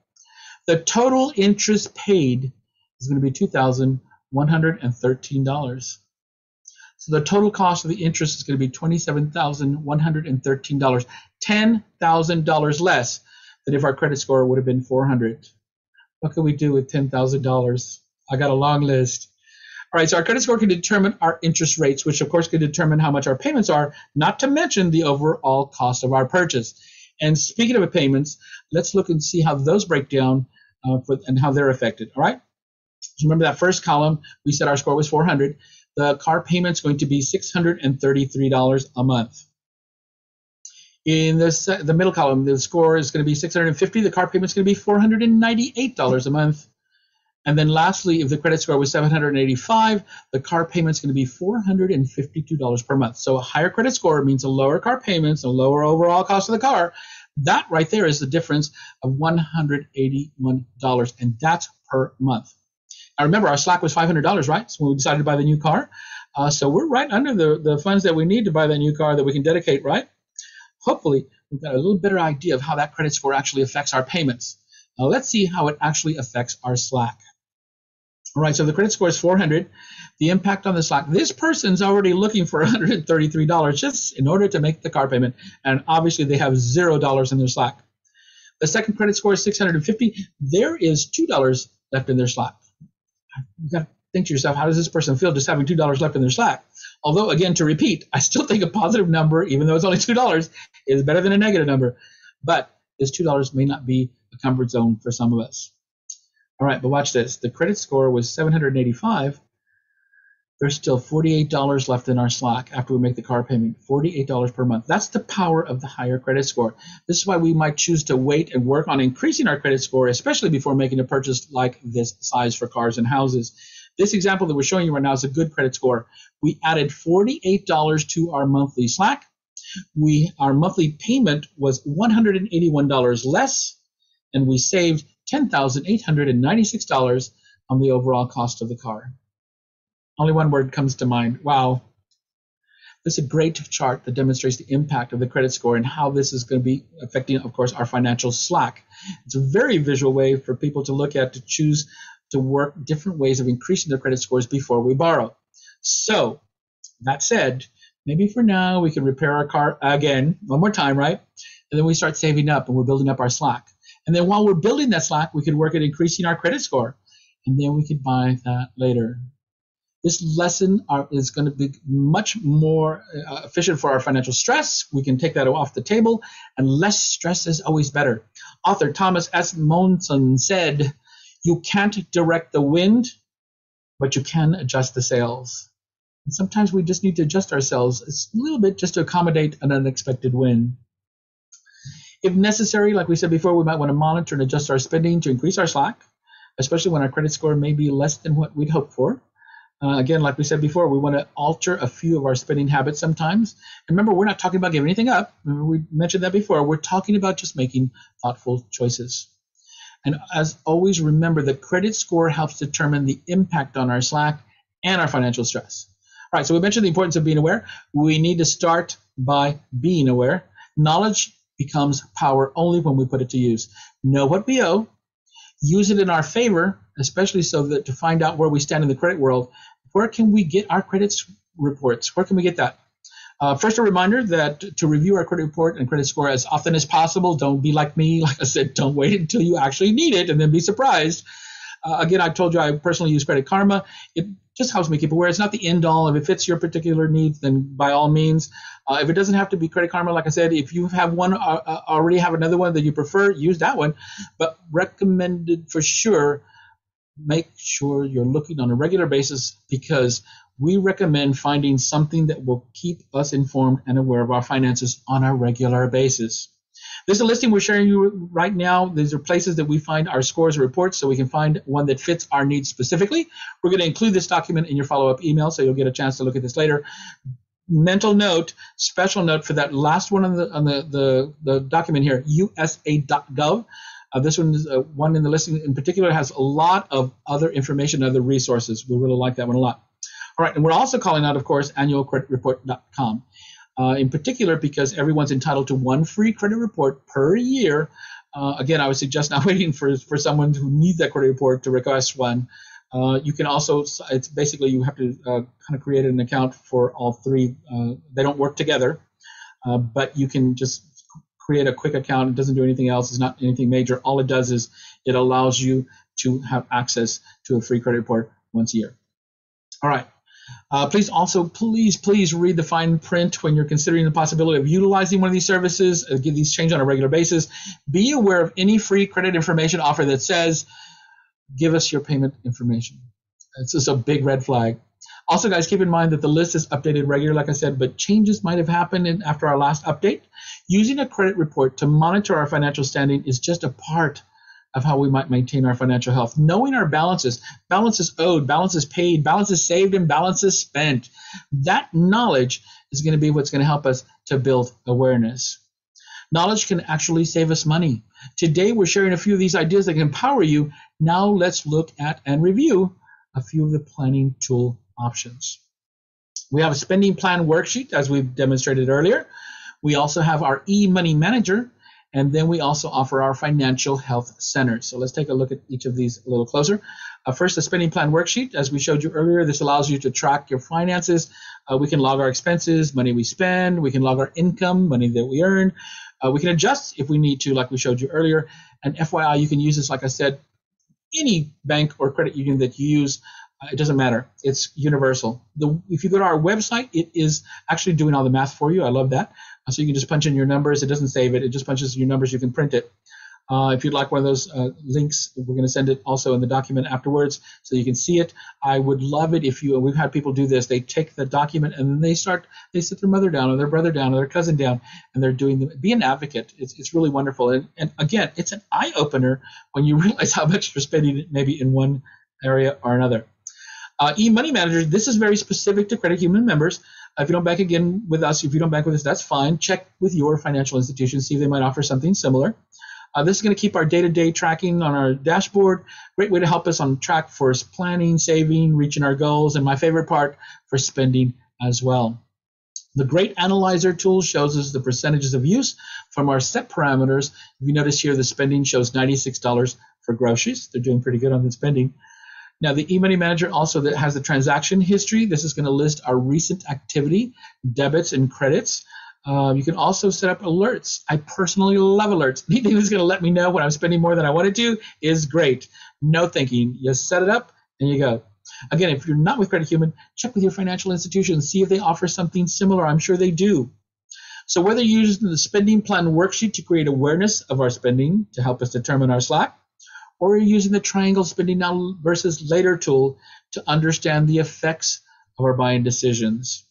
The total interest paid is going to be $2,113. So the total cost of the interest is going to be $27,113, $10,000 less than if our credit score would have been 400. What can we do with $10,000? I got a long list. All right, so our credit score can determine our interest rates, which of course can determine how much our payments are, not to mention the overall cost of our purchase. And speaking of payments, let's look and see how those break down and how they're affected. All right. So remember that first column, we said our score was 400. The car payment's going to be $633 a month. In the middle column, the score is going to be 650. The car payment's going to be $498 a month. And then lastly, if the credit score was 785, the car payment's going to be $452 per month. So a higher credit score means a lower car payments, a lower overall cost of the car. That right there is the difference of $181, and that's per month. Now remember, our slack was $500, right? So when we decided to buy the new car. So we're right under the funds that we need to buy that new car that we can dedicate, right? Hopefully, we've got a little better idea of how that credit score actually affects our payments. Now let's see how it actually affects our slack. All right, so the credit score is 400. The impact on the slack, this person's already looking for $133 just in order to make the car payment, and obviously they have $0 in their slack. The second credit score is 650. There is $2 left in their slack. You've got to think to yourself, how does this person feel just having $2 left in their slack? Although, again, to repeat, I still think a positive number, even though it's only $2, is better than a negative number. But this $2 may not be a comfort zone for some of us. All right, but watch this. The credit score was 785. There's still $48 left in our slack after we make the car payment, $48 per month. That's the power of the higher credit score. This is why we might choose to wait and work on increasing our credit score, especially before making a purchase like this size for cars and houses. This example that we're showing you right now is a good credit score. We added $48 to our monthly slack. Our monthly payment was $181 less, and we saved $10,896 on the overall cost of the car. Only one word comes to mind. Wow. This is a great chart that demonstrates the impact of the credit score and how this is going to be affecting, of course, our financial slack. It's a very visual way for people to look at, to choose to work different ways of increasing their credit scores before we borrow. So, that said, maybe for now we can repair our car again, one more time, right? And then we start saving up and we're building up our slack. And then while we're building that slack, we could work at increasing our credit score. And then we could buy that later. This lesson is going to be much more efficient for our financial stress. We can take that off the table, and less stress is always better. Author Thomas S. Monson said, "You can't direct the wind, but you can adjust the sails." And sometimes we just need to adjust ourselves a little bit just to accommodate an unexpected wind. If necessary, like we said before, we might want to monitor and adjust our spending to increase our slack, especially when our credit score may be less than what we'd hoped for. Again, like we said before, we want to alter a few of our spending habits sometimes. And remember, we're not talking about giving anything up. Remember, we mentioned that before. We're talking about just making thoughtful choices. And as always, remember, the credit score helps determine the impact on our slack and our financial stress. All right, so we mentioned the importance of being aware. We need to start by being aware. Knowledge becomes power only when we put it to use. Know what we owe. Use it in our favor, especially so that to find out where we stand in the credit world. Where can we get our credit reports? Where can we get that? First, a reminder that to review our credit report and credit score as often as possible. Don't be like me. Like I said, don't wait until you actually need it and then be surprised. Again, I told you I personally use Credit Karma. It just helps me keep aware. It's not the end all. If it fits your particular needs, then by all means. If it doesn't have to be Credit Karma, like I said, if you have one, already have another one that you prefer, use that one. But recommended for sure, make sure you're looking on a regular basis, because we recommend finding something that will keep us informed and aware of our finances on a regular basis. This is a listing we're sharing you right now. These are places that we find our scores and reports, so we can find one that fits our needs specifically. We're going to include this document in your follow-up email, so you'll get a chance to look at this later. Mental note, special note for that last one on the document here, USA.gov. This one is one in the listing in particular has a lot of other information, other resources. We really like that one a lot. All right, and we're also calling out, of course, annualcreditreport.com. In particular, because everyone's entitled to one free credit report per year. Again, I would suggest not waiting for someone who needs that credit report to request one. You can also, it's basically you have to kind of create an account for all three. They don't work together, but you can just create a quick account. It doesn't do anything else. It's not anything major. All it does is it allows you to have access to a free credit report once a year. All right. Please read the fine print when you're considering the possibility of utilizing one of these services. Give these change on a regular basis. Be aware of any free credit information offer that says, give us your payment information. This is a big red flag. Also, guys, keep in mind that the list is updated regularly, like I said, but changes might have happened after our last update. Using a credit report to monitor our financial standing is just a part of how we might maintain our financial health. Knowing our balances owed, balances paid, balances saved, and balances spent. That knowledge is going to be what's going to help us to build awareness. Knowledge can actually save us money. Today, we're sharing a few of these ideas that can empower you. Now, let's look at and review a few of the planning tool options. We have a spending plan worksheet, as we've demonstrated earlier. We also have our e-money manager, and then we also offer our financial health centers. So let's take a look at each of these a little closer. First, the spending plan worksheet. As we showed you earlier, this allows you to track your finances. We can log our expenses, money we spend. We can log our income, money that we earn. We can adjust if we need to, like we showed you earlier. And FYI, you can use this, like I said, any bank or credit union that you use. It doesn't matter. It's universal. If you go to our website, it is actually doing all the math for you. I love that. So you can just punch in your numbers. It doesn't save it. It just punches in your numbers. You can print it. If you'd like one of those links, we're going to send it also in the document afterwards so you can see it. I would love it if we've had people do this. They take the document and then they sit their mother down or their brother down or their cousin down, and they're be an advocate. It's really wonderful. And again, it's an eye opener when you realize how much you're spending maybe in one area or another. E-money manager, this is very specific to credit union members. If you don't bank again with us, if you don't bank with us, that's fine. Check with your financial institution, see if they might offer something similar. This is going to keep our day-to-day tracking on our dashboard. Great way to help us on track for planning, saving, reaching our goals, and my favorite part, for spending as well. The Great Analyzer tool shows us the percentages of use from our set parameters. If you notice here, the spending shows $96 for groceries. They're doing pretty good on the spending. Now, the e-money manager also that has the transaction history. This is going to list our recent activity, debits and credits. You can also set up alerts. I personally love alerts. Anything that's going to let me know when I'm spending more than I wanted to is great. No thinking. You set it up and you go. Again, if you're not with Credit Human, check with your financial institution and see if they offer something similar. I'm sure they do. So whether you're using the spending plan worksheet to create awareness of our spending to help us determine our slack, or you're using the triangle spending now versus later tool to understand the effects of our buying decisions.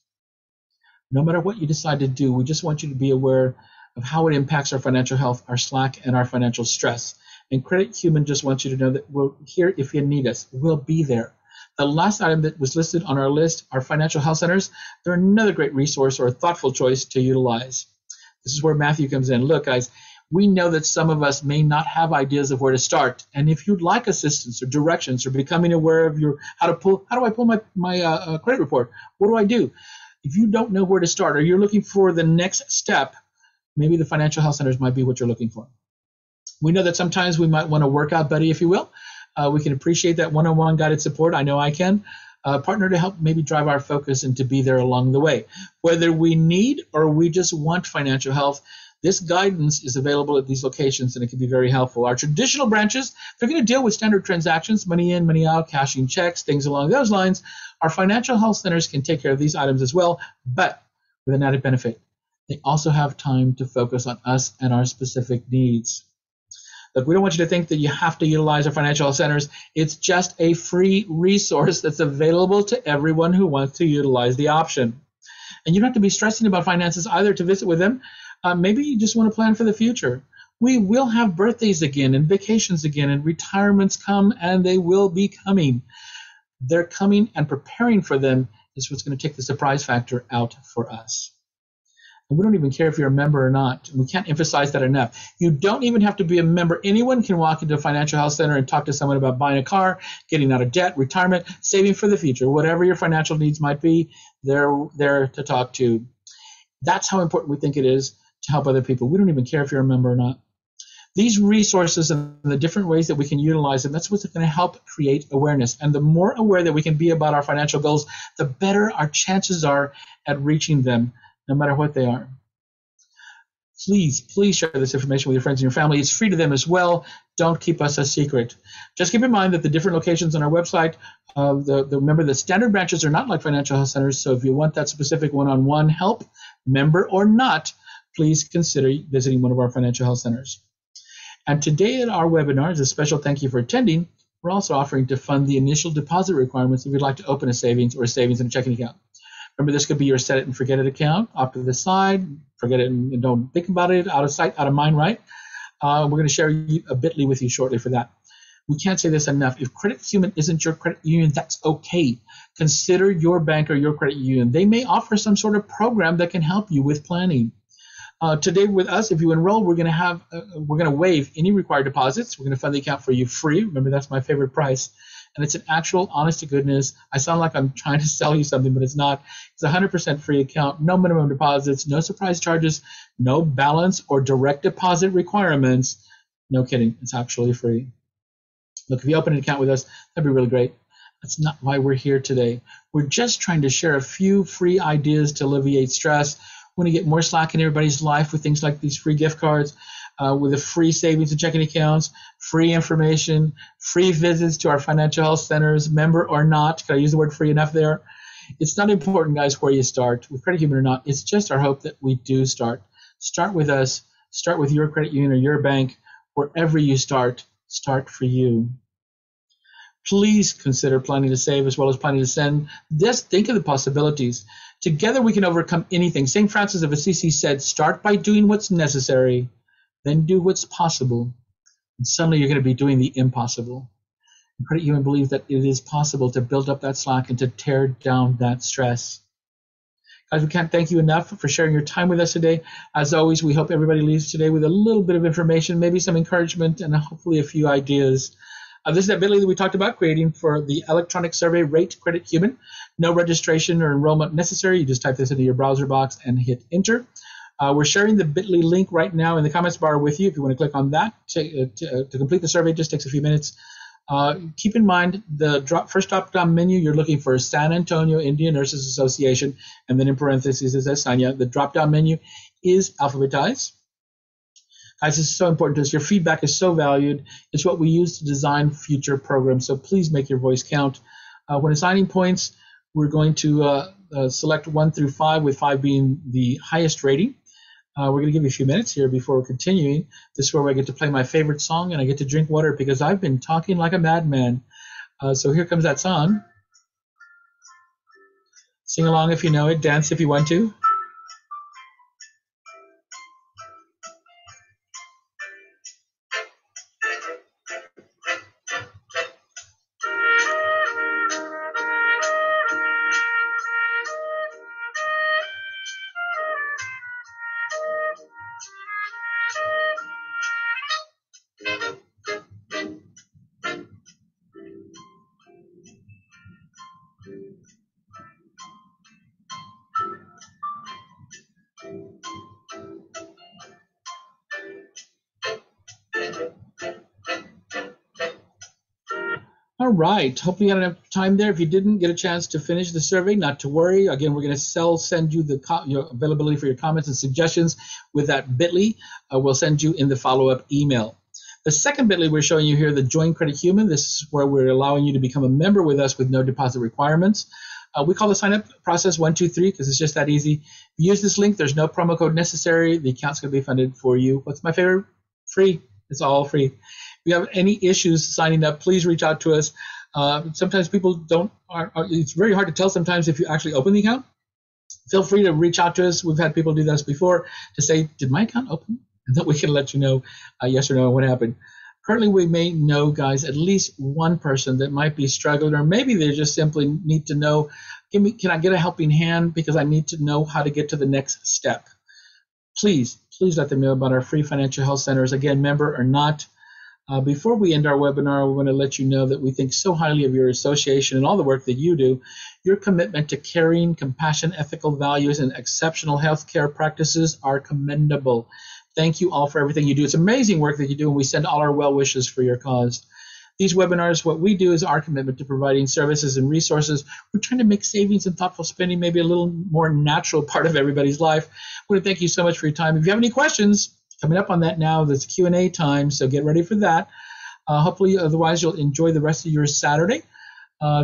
No matter what you decide to do, we just want you to be aware of how it impacts our financial health, our slack, and our financial stress. And Credit Human just wants you to know that we're here if you need us. We'll be there. The last item that was listed on our list, our financial health centers, they're another great resource or a thoughtful choice to utilize. This is where Matthew comes in. Look, guys, we know that some of us may not have ideas of where to start. And if you'd like assistance or directions or becoming aware of how do I pull my credit report? What do I do? If you don't know where to start or you're looking for the next step, maybe the financial health centers might be what you're looking for. We know that sometimes we might want a workout buddy, if you will. We can appreciate that one-on-one guided support. I know I can. Partner to help maybe drive our focus and to be there along the way. Whether we need or we just want financial health, this guidance is available at these locations, and it can be very helpful. Our traditional branches, they're going to deal with standard transactions, money in, money out, cashing checks, things along those lines. Our financial health centers can take care of these items as well, but with an added benefit. They also have time to focus on us and our specific needs. Look, we don't want you to think that you have to utilize our financial health centers. It's just a free resource that's available to everyone who wants to utilize the option. And you don't have to be stressing about finances either to visit with them. Maybe you just want to plan for the future. We will have birthdays again and vacations again, and retirements come, and they will be coming. They're coming, and preparing for them is what's going to take the surprise factor out for us. And we don't even care if you're a member or not. We can't emphasize that enough. You don't even have to be a member. Anyone can walk into a financial health center and talk to someone about buying a car, getting out of debt, retirement, saving for the future. Whatever your financial needs might be, they're there to talk to. That's how important we think it is to help other people. We don't even care if you're a member or not. These resources and the different ways that we can utilize them, that's what's going to help create awareness. And the more aware that we can be about our financial goals, the better our chances are at reaching them, no matter what they are. Please share this information with your friends and your family. It's free to them as well. Don't keep us a secret. Just keep in mind that the different locations on our website, remember the standard branches are not like financial health centers, so if you want that specific one-on-one help, member or not, please consider visiting one of our financial health centers. And today at our webinar, as a special thank you for attending, we're also offering to fund the initial deposit requirements if you'd like to open a savings or a savings and a checking account. Remember, this could be your set it and forget it account, off to the side, forget it and don't think about it, out of sight, out of mind, right? We're going to share a bit.ly with you shortly for that. We can't say this enough. If Credit Human isn't your credit union, that's okay. Consider your bank or your credit union. They may offer some sort of program that can help you with planning. Today with us, if you enroll, we're going to waive any required deposits. We're going to fund the account for you free. Remember, that's my favorite price. And it's an actual, honest to goodness, I sound like I'm trying to sell you something, but it's not. It's a 100% free account, no minimum deposits, no surprise charges, no balance or direct deposit requirements. No kidding, it's actually free. Look, if you open an account with us, that'd be really great. That's not why we're here today. We're just trying to share a few free ideas to alleviate stress. We want to get more slack in everybody's life with things like these free gift cards, with the free savings and checking accounts, free information, free visits to our financial health centers, member or not. Can I use the word free enough there? It's not important, guys, where you start, with Credit Human or not. It's just our hope that we do start. Start with us. Start with your credit union or your bank. Wherever you start for you. Please consider planning to save as well as planning to send. Just think of the possibilities. Together we can overcome anything. St. Francis of Assisi said, start by doing what's necessary, then do what's possible. And suddenly you're going to be doing the impossible. And Credit Union believes that it is possible to build up that slack and to tear down that stress. Guys, we can't thank you enough for sharing your time with us today. As always, we hope everybody leaves today with a little bit of information, maybe some encouragement, and hopefully a few ideas. This is that bit.ly that we talked about creating for the electronic survey Rate Credit Human. No registration or enrollment necessary. You just type this into your browser box and hit enter. We're sharing the bit.ly link right now in the comments bar with you. If you want to click on that to complete the survey, it just takes a few minutes. Keep in mind the first drop-down menu, you're looking for San Antonio Indian Nurses Association, and then in parentheses it says SAINA. The drop-down menu is alphabetized. Guys, this is so important to us. Your feedback is so valued. It's what we use to design future programs, so please make your voice count. When assigning points, we're going to select 1 through 5, with 5 being the highest rating. We're going to give you a few minutes here before we're continuing. This is where I get to play my favorite song, and I get to drink water because I've been talking like a madman. So here comes that song. Sing along if you know it. Dance if you want to. All right. Hopefully you had enough time there. If you didn't get a chance to finish the survey, not to worry. Again, we're going to send you your availability for your comments and suggestions with that bit.ly. We'll send you in the follow-up email. The second bit.ly we're showing you here, the Join Credit Human. This is where we're allowing you to become a member with us with no deposit requirements. We call the sign-up process 1, 2, 3 because it's just that easy. If you use this link, there's no promo code necessary. The account's going to be funded for you. What's my favorite? Free. It's all free. If you have any issues signing up, please reach out to us. Sometimes people it's very hard to tell sometimes if you actually open the account. Feel free to reach out to us. We've had people do this before to say, did my account open? And then we can let you know yes or no what happened. Currently, we may know, guys, at least one person that might be struggling, or maybe they just simply need to know, can I get a helping hand because I need to know how to get to the next step. Please let them know about our free financial health centers, again, member or not. Before we end our webinar, we want to let you know that we think so highly of your association and all the work that you do. Your commitment to caring, compassion, ethical values, and exceptional healthcare practices are commendable. Thank you all for everything you do. It's amazing work that you do, and we send all our well wishes for your cause. These webinars, what we do is our commitment to providing services and resources. We're trying to make savings and thoughtful spending maybe a little more natural part of everybody's life. I want to thank you so much for your time. If you have any questions, Coming up on that now, there's Q&A time, so get ready for that. Hopefully, otherwise, you'll enjoy the rest of your Saturday.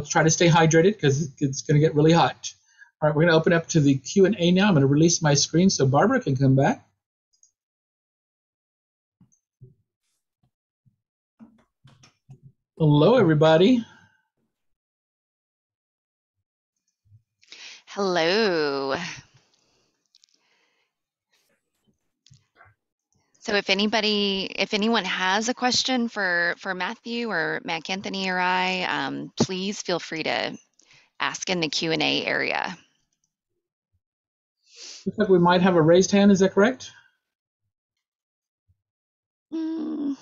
Try to stay hydrated because it's going to get really hot. All right, we're going to open up to the Q&A now. I'm going to release my screen so Barbara can come back. Hello, everybody. Hello. So if anyone has a question for Matthew or Mac Anthony or I, please feel free to ask in the Q&A area. Looks like we might have a raised hand. Is that correct? Mm,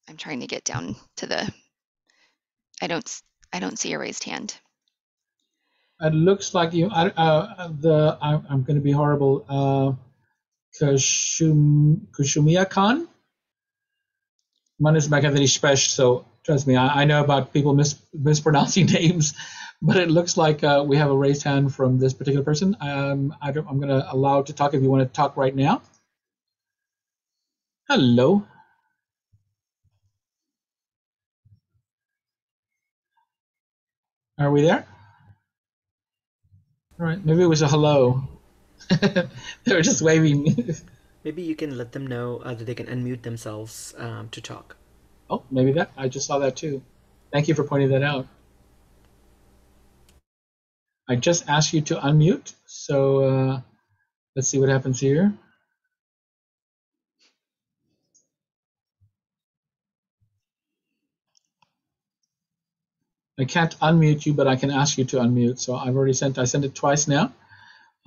I'm trying to get down to the. I don't see a raised hand. It looks like you. I'm going to be horrible. Kushumiya Khan. Mine is Mac Anthony Spesh, so trust me, I know about people mispronouncing names, but it looks like we have a raised hand from this particular person. I'm going to allow to talk if you want to talk right now. Hello. Are we there? All right, maybe it was a hello. They were just waving. Maybe you can let them know that they can unmute themselves to talk. Oh, maybe that. I just saw that too. Thank you for pointing that out. I just asked you to unmute, so let's see what happens here. I can't unmute you, but I can ask you to unmute. So I sent it twice now.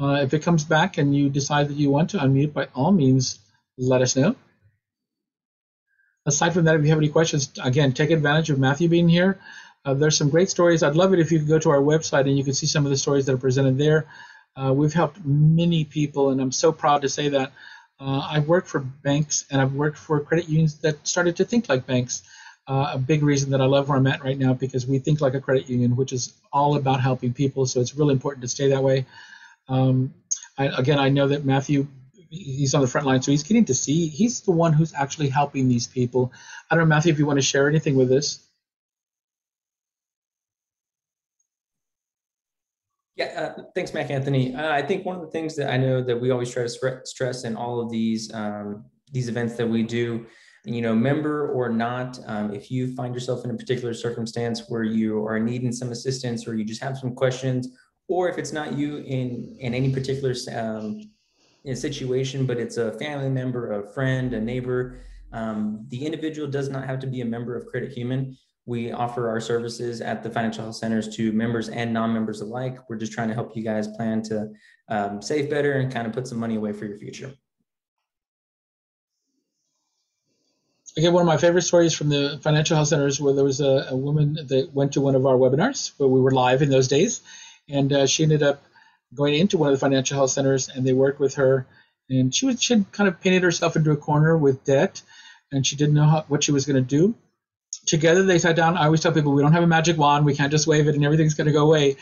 If it comes back and you decide that you want to unmute, by all means, let us know. Aside from that, if you have any questions, again, take advantage of Matthew being here. There's some great stories. I'd love it if you could go to our website and you could see some of the stories that are presented there. We've helped many people, and I'm so proud to say that. I've worked for banks and I've worked for credit unions that started to think like banks. A big reason that I love where I'm at right now because we think like a credit union, which is all about helping people. So it's really important to stay that way. I know that Matthew, he's on the front line, so he's getting to see. He's the one who's actually helping these people. I don't know, Matthew, if you want to share anything with us. Yeah, thanks, Mac Anthony. I think one of the things that I know that we always try to stress in all of these events that we do, member or not, if you find yourself in a particular circumstance where you are needing some assistance or you just have some questions, or if it's not you in any particular situation, but it's a family member, a friend, a neighbor, the individual does not have to be a member of Credit Human. We offer our services at the financial health centers to members and non-members alike. We're just trying to help you guys plan to save better and kind of put some money away for your future. Again, one of my favorite stories from the financial health centers where there was a woman that went to one of our webinars where we were live in those days, and she ended up going into one of the financial health centers, and they worked with her, and she had kind of painted herself into a corner with debt, and she didn't know what she was going to do. Together they sat down. I always tell people we don't have a magic wand. We can't just wave it and everything's going to go away.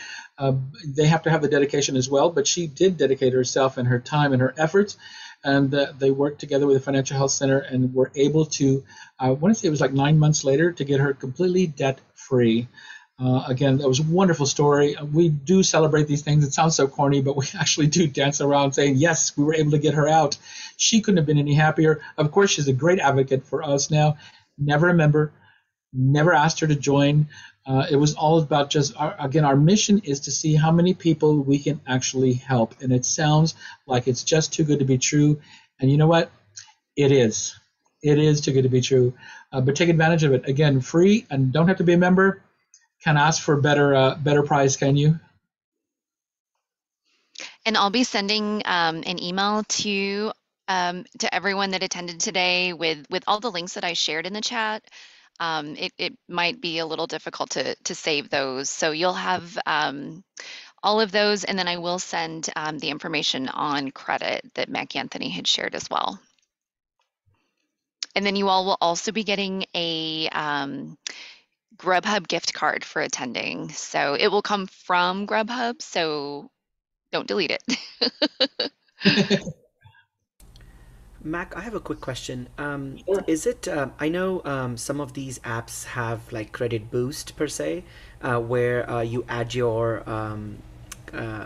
They have to have the dedication as well. But she did dedicate herself and her time and her efforts. And they worked together with the financial health center and were able to, I want to say it was like 9 months later, to get her completely debt free. Again, that was a wonderful story. We do celebrate these things. It sounds so corny, but we actually do dance around saying, yes, we were able to get her out. She couldn't have been any happier. Of course, she's a great advocate for us now. Never a member. Never asked her to join. It was all about just, our mission is to see how many people we can actually help. And it sounds like it's just too good to be true. And you know what? It is. It is too good to be true. But take advantage of it. Again, free and don't have to be a member. Can ask for better price, can you? And I'll be sending an email to everyone that attended today with all the links that I shared in the chat. It might be a little difficult to save those. So you'll have all of those, and then I will send the information on credit that Mac Anthony had shared as well. And then you all will also be getting a Grubhub gift card for attending. So it will come from Grubhub. So don't delete it. Mac, I have a quick question. Sure. Is it, I know some of these apps have like credit boost per se, where you add your,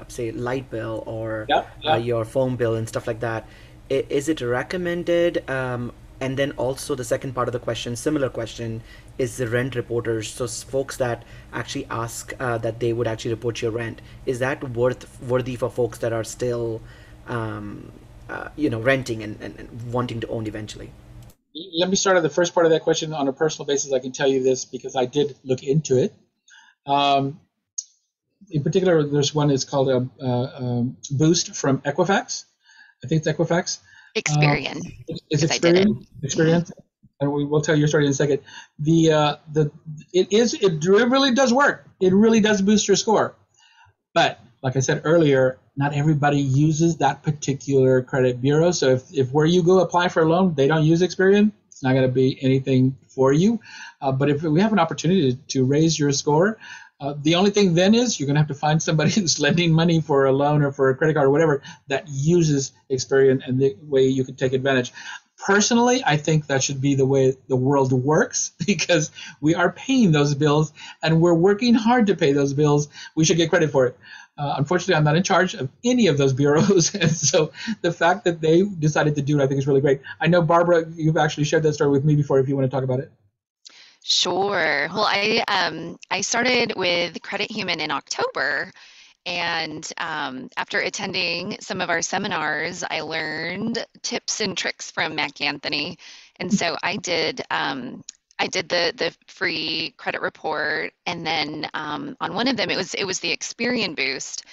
say, light bill or Yeah, yeah. your phone bill and stuff like that. Is it recommended? And then also the second part of the question, similar question, is the rent reporters. So folks that actually ask that they would actually report your rent. Is that worthy for folks that are still um, renting and wanting to own eventually? Let me start on the first part of that question. On a personal basis, I can tell you this because I did look into it. Um, in particular, there's one that's called a Boost from Equifax. I think it's Equifax. Uh, Experian, it's because I did it. Experian. Mhm. Experience, and we will tell your story in a second. It really does work. It really does boost your score. But like I said earlier, not everybody uses that particular credit bureau. So if where you go apply for a loan, they don't use Experian, it's not going to be anything for you. But if we have an opportunity to raise your score, the only thing then is you're going to have to find somebody who's lending money for a loan or for a credit card or whatever that uses Experian and the way you can take advantage. Personally, I think that should be the way the world works because we are paying those bills and we're working hard to pay those bills. We should get credit for it. Unfortunately, I'm not in charge of any of those bureaus, and so the fact that they decided to do it, I think, is really great. I know, Barbara, you've actually shared that story with me before. If you want to talk about it. Sure. Well, I started with Credit Human in October, and after attending some of our seminars, I learned tips and tricks from Mac Anthony, and so I did the free credit report, and then on one of them it was the Experian Boost,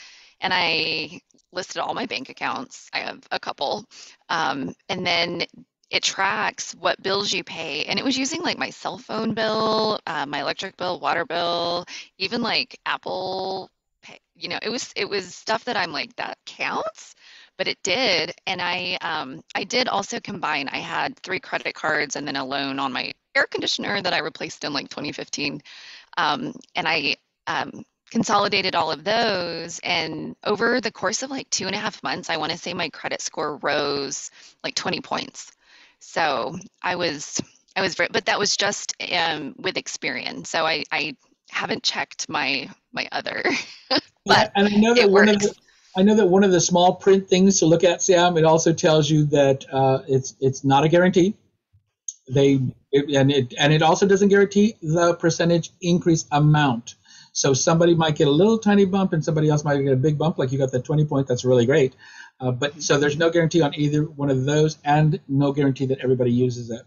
and I listed all my bank accounts. I have a couple, and then it tracks what bills you pay, and it was using like my cell phone bill, my electric bill, water bill, even like Apple Pay. It was stuff that I'm like, that counts, but it did. And I did also combine. I had 3 credit cards and then a loan on my air conditioner that I replaced in like 2015. And I consolidated all of those, and over the course of like 2.5 months, I want to say my credit score rose like 20 points. So but that was just with Experian. So I haven't checked my other, but And I know that it works. one of the small print things to look at, Sam, it also tells you that it's not a guarantee. And it also doesn't guarantee the percentage increase amount. So somebody might get a little tiny bump, and somebody else might get a big bump. Like you got that 20 point, that's really great. But so there's no guarantee on either one of those, and no guarantee that everybody uses it.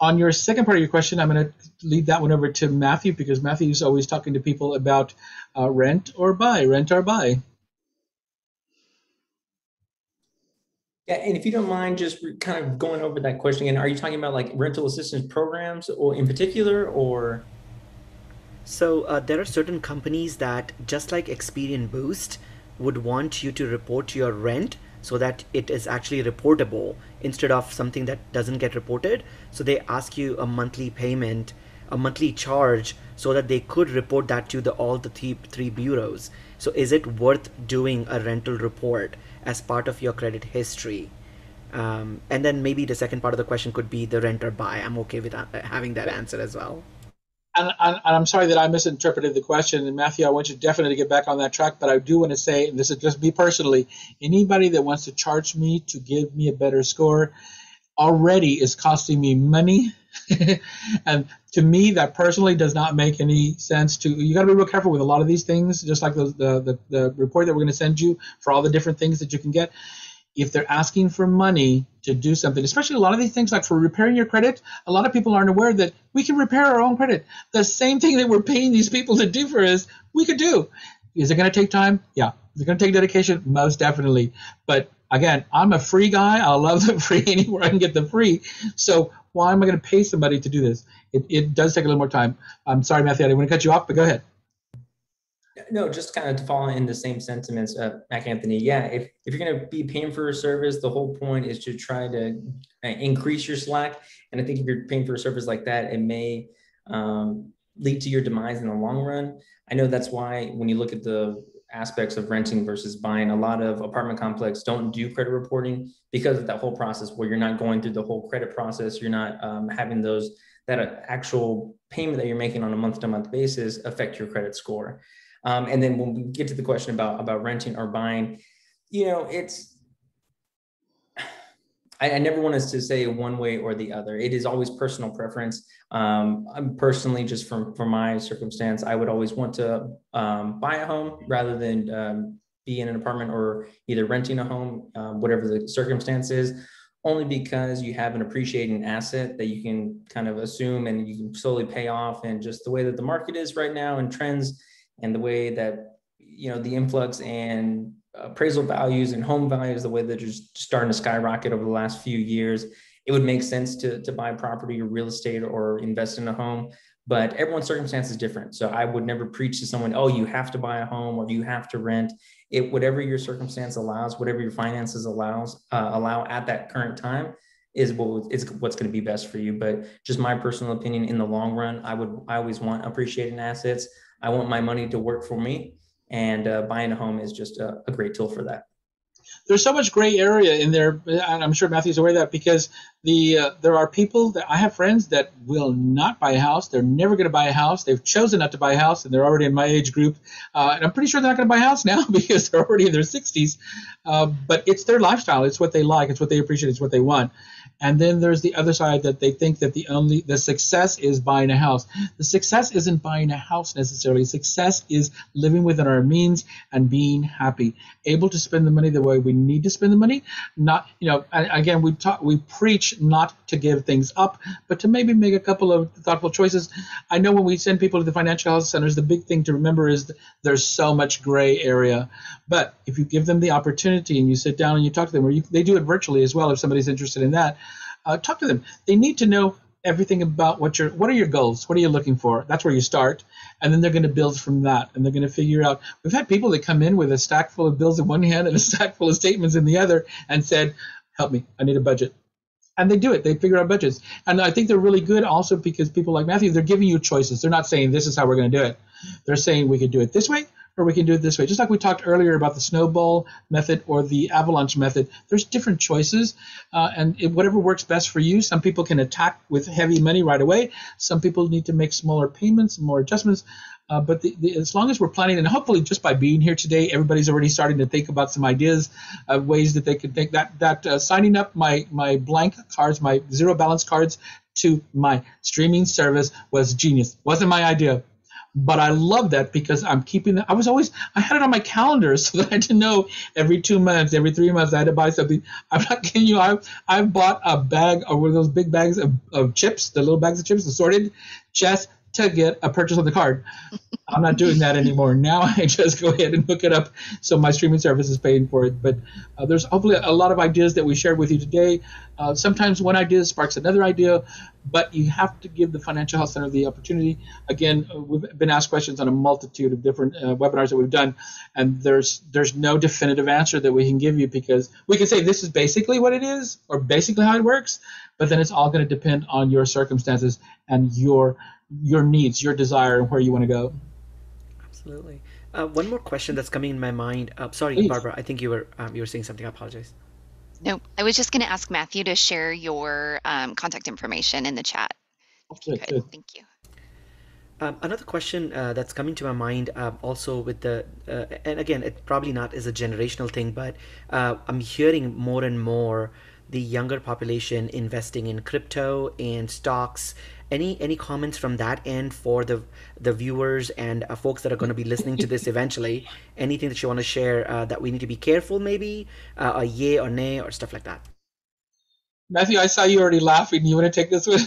On your second part of your question, I'm going to lead that one over to Matthew because Matthew's always talking to people about rent or buy, rent or buy. Yeah, and if you don't mind just kind of going over that question again, are you talking about like rental assistance programs or in particular, or? So there are certain companies that, just like Experian Boost, would want you to report your rent so that it is actually reportable instead of something that doesn't get reported. So they ask you a monthly payment, a monthly charge, so that they could report that to all the three bureaus. So is it worth doing a rental report as part of your credit history? And then maybe the second part of the question could be the rent or buy. I'm okay with having that answer as well. And I'm sorry that I misinterpreted the question. And Matthew, I want you definitely to get back on that track. But I do want to say, and this is just me personally, anybody that wants to charge me to give me a better score already is costing me money. And to me, that personally does not make any sense. You got to be real careful with a lot of these things, just like the report that we're going to send you for all the different things that you can get. If they're asking for money to do something, especially a lot of these things like for repairing your credit, a lot of people aren't aware that we can repair our own credit. The same thing that we're paying these people to do for us, we could do. Is it going to take time? Yeah. Is it going to take dedication? Most definitely. But again, I'm a free guy. I love the free anywhere I can get the free. So why am I going to pay somebody to do this? It does take a little more time. I'm sorry, Matthew, I didn't want to cut you off, but go ahead. No, just kind of to follow in the same sentiments, Mac Anthony. Yeah, if you're going to be paying for a service, the whole point is to try to increase your slack. And I think if you're paying for a service like that, it may lead to your demise in the long run. I know that's why when you look at the aspects of renting versus buying. A lot of apartment complexes don't do credit reporting because of that whole process where you're not going through the whole credit process. You're not having that actual payment that you're making on a month-to-month basis affect your credit score. And then when we get to the question about renting or buying, I never want us to say one way or the other. It is always personal preference. I'm personally, just from my circumstance, I would always want to buy a home rather than be in an apartment or either renting a home, whatever the circumstance is, only because you have an appreciating asset that you can kind of assume and you can slowly pay off. And just the way that the market is right now and trends and the way that, the influx and appraisal values and home values, the way that they're just starting to skyrocket over the last few years, it would make sense to buy property or real estate or invest in a home. But everyone's circumstance is different. So I would never preach to someone, oh, you have to buy a home or you have to rent. Whatever your circumstance allows, whatever your finances allow at that current time is what's going to be best for you. But just my personal opinion, in the long run, I always want appreciating assets. I want my money to work for me. And buying a home is just a great tool for that. There's so much gray area in there, and I'm sure Matthew's aware of that, because there are people that I have friends that will not buy a house. They're never going to buy a house. They've chosen not to buy a house, and they're already in my age group. And I'm pretty sure they're not going to buy a house now because they're already in their 60s. But it's their lifestyle. It's what they like. It's what they appreciate. It's what they want. And then there's the other side that they think that the success is buying a house. The success isn't buying a house necessarily. Success is living within our means and being happy, able to spend the money the way we need to spend the money. Not, again, we preach not to give things up, but to maybe make a couple of thoughtful choices. I know when we send people to the financial health centers, the big thing to remember is there's so much gray area. But if you give them the opportunity and you sit down and you talk to them, or they do it virtually as well if somebody's interested in that, talk to them. They need to know everything about what are your goals? What are you looking for? That's where you start. And then they're going to build from that. And they're going to figure out. We've had people that come in with a stack full of bills in one hand and a stack full of statements in the other and said, help me, I need a budget. And they do it. They figure out budgets. And I think they're really good also because people like Matthew, they're giving you choices. They're not saying this is how we're going to do it. They're saying we could do it this way or we can do it this way. Just like we talked earlier about the snowball method or the avalanche method, there's different choices. Whatever works best for you. Some people can attack with heavy money right away. Some people need to make smaller payments, more adjustments. But as long as we're planning, and hopefully just by being here today, everybody's already starting to think about some ideas of ways that they could think that signing up my blank cards, my zero balance cards to my streaming service was genius. Wasn't my idea. But I love that because I'm keeping that. I had it on my calendar so that I had to know every 2 months, every 3 months I had to buy something. I'm not kidding you. I bought a bag of one of those big bags of chips, the little bags of chips, assorted, just to get a purchase on the card. I'm not doing that anymore. Now I just go ahead and hook it up so my streaming service is paying for it. But there's hopefully a lot of ideas that we shared with you today. Sometimes one idea sparks another idea, but you have to give the Financial Health Center the opportunity. Again, we've been asked questions on a multitude of different webinars that we've done, and there's no definitive answer that we can give you because we can say this is basically what it is or basically how it works, but then it's all going to depend on your circumstances and your needs, your desire, and where you want to go. Absolutely. One more question that's coming in my mind. Sorry, Please. Barbara, I think you were saying something. I apologize. No, I was just going to ask Matthew to share your contact information in the chat. If you could. Thank you. Another question that's coming to my mind also with and again, it probably not is a generational thing, but I'm hearing more and more the younger population investing in crypto and stocks. Any comments from that end for the viewers and folks that are going to be listening to this eventually? Anything that you want to share that we need to be careful, maybe a yay or nay or stuff like that? Matthew, I saw you already laughing. You want to take this one?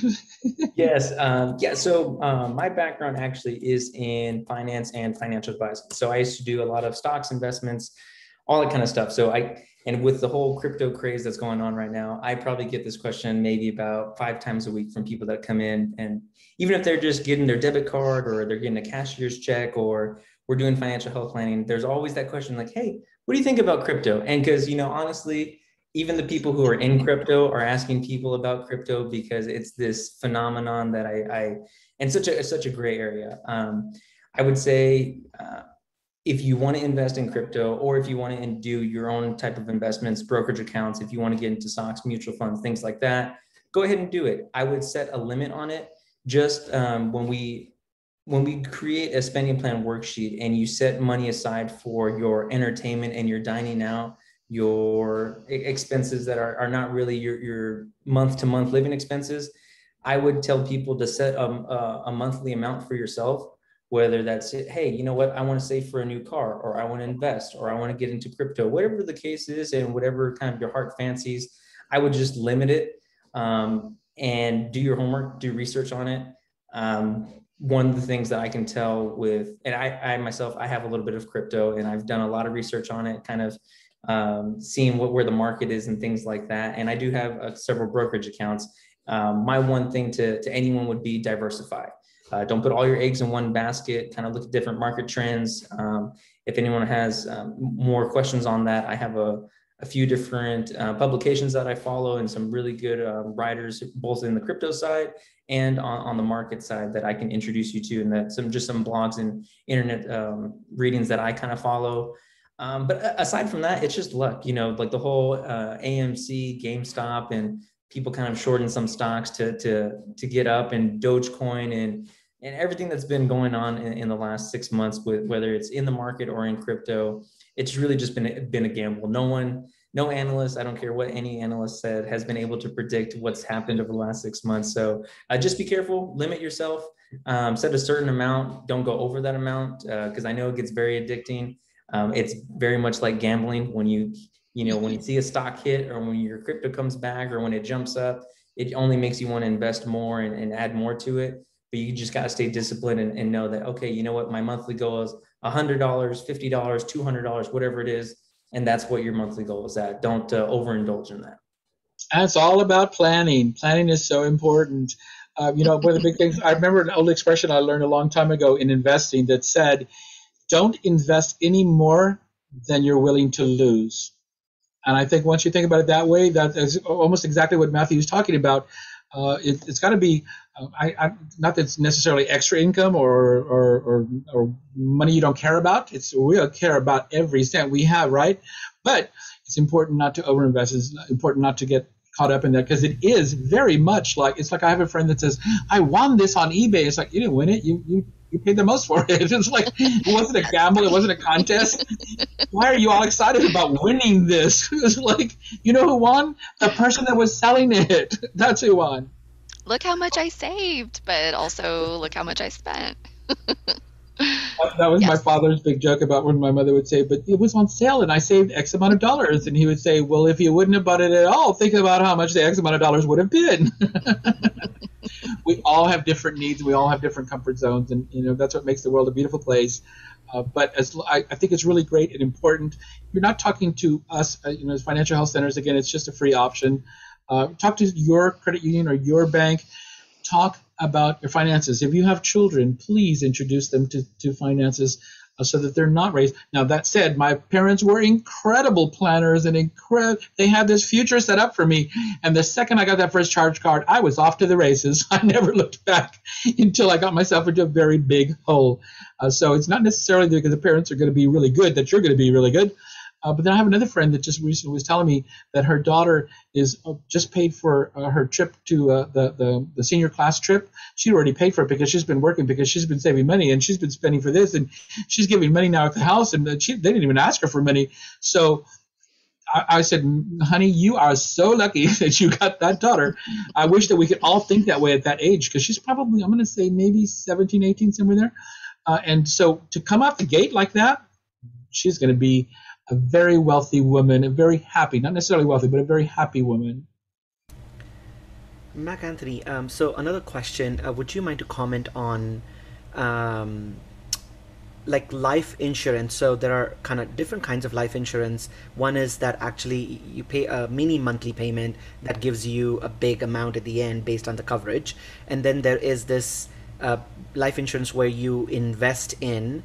Yes. So my background actually is in finance and financial advising. So I used to do a lot of stocks, investments, all that kind of stuff. And with the whole crypto craze that's going on right now, I probably get this question maybe about 5 times a week from people that come in. And even if they're just getting their debit card or they're getting a cashier's check or we're doing financial health planning, there's always that question like, hey, what do you think about crypto? And because, honestly, even the people who are in crypto are asking people about crypto because it's this phenomenon that and such a gray area. I would say if you want to invest in crypto, or if you want to do your own type of investments, brokerage accounts, if you want to get into stocks, mutual funds, things like that, go ahead and do it. I would set a limit on it. Just when we create a spending plan worksheet and you set money aside for your entertainment and your dining out, your expenses that are not really your month to month living expenses, I would tell people to set a monthly amount for yourself, whether that's it, hey, you know what, I want to save for a new car, or I want to invest, or I want to get into crypto, whatever the case is, and whatever kind of your heart fancies. I would just limit it, and do your homework, do research on it. One of the things that I can tell with, and I myself, I have a little bit of crypto and I've done a lot of research on it, kind of seeing where the market is and things like that. And I do have several brokerage accounts. My one thing to anyone would be diversify. Don't put all your eggs in one basket, kind of look at different market trends. If anyone has more questions on that, I have a few different publications that I follow and some really good writers, both in the crypto side and on the market side, that I can introduce you to, and that some blogs and internet readings that I kind of follow. But aside from that, it's just luck, like the whole AMC, GameStop, and people kind of shorting some stocks to get up, and Dogecoin, and everything that's been going on in the last 6 months, with whether it's in the market or in crypto. It's really just been a gamble. No analyst, I don't care what any analyst said, has been able to predict what's happened over the last 6 months. So just be careful, limit yourself, set a certain amount, don't go over that amount, because I know it gets very addicting. It's very much like gambling. When you see a stock hit, or when your crypto comes back, or when it jumps up, it only makes you want to invest more and add more to it. But you just got to stay disciplined and know that, okay, you know what, my monthly goal is $100, $50, $200, whatever it is. And that's what your monthly goal is at. Don't overindulge in that. And it's all about planning. Planning is so important. One of the big things, I remember an old expression I learned a long time ago in investing that said, don't invest any more than you're willing to lose. And I think once you think about it that way, that is almost exactly what Matthew's talking about. It's got to be, not that it's necessarily extra income or money you don't care about. We care about every cent we have, right? But it's important not to overinvest. It's important not to get caught up in that, because it is very much like, it's like I have a friend that says, I won this on eBay. It's like, you didn't win it. You paid the most for it. It's like, it wasn't a gamble. It wasn't a contest. Why are you all excited about winning this? It's like, you know who won? The person that was selling it. That's who won. Look how much I saved, but also look how much I spent. That was my Yes. father's big joke about when my mother would say, but it was on sale and I saved X amount of dollars. And he would say, well, if you wouldn't have bought it at all, think about how much the X amount of dollars would have been. We all have different needs. We all have different comfort zones. And, that's what makes the world a beautiful place. But I think it's really great and important. You're not talking to us, as financial health centers. Again, it's just a free option. Talk to your credit union or your bank. Talk about your finances. If you have children, please introduce them to finances so that they're not raised. Now, that said, my parents were incredible planners and they had this future set up for me. And the second I got that first charge card, I was off to the races. I never looked back until I got myself into a very big hole. So it's not necessarily because the parents are going to be really good that you're going to be really good. But then I have another friend that just recently was telling me that her daughter is just paid for her trip to the senior class trip. She already paid for it because she's been working, because she's been saving money, and she's been spending for this, and she's giving money now at the house, and they didn't even ask her for money. So I said, honey, you are so lucky that you got that daughter. I wish that we could all think that way at that age, because she's probably, I'm going to say maybe 17, 18, somewhere there. And so to come out the gate like that, she's going to be a very wealthy woman, a very happy, not necessarily wealthy, but a very happy woman. Mac Anthony, so another question, would you mind to comment on um, like life insurance? So there are kind of different kinds of life insurance. One is that actually you pay a mini monthly payment that gives you a big amount at the end based on the coverage. And then there is this life insurance where you invest in,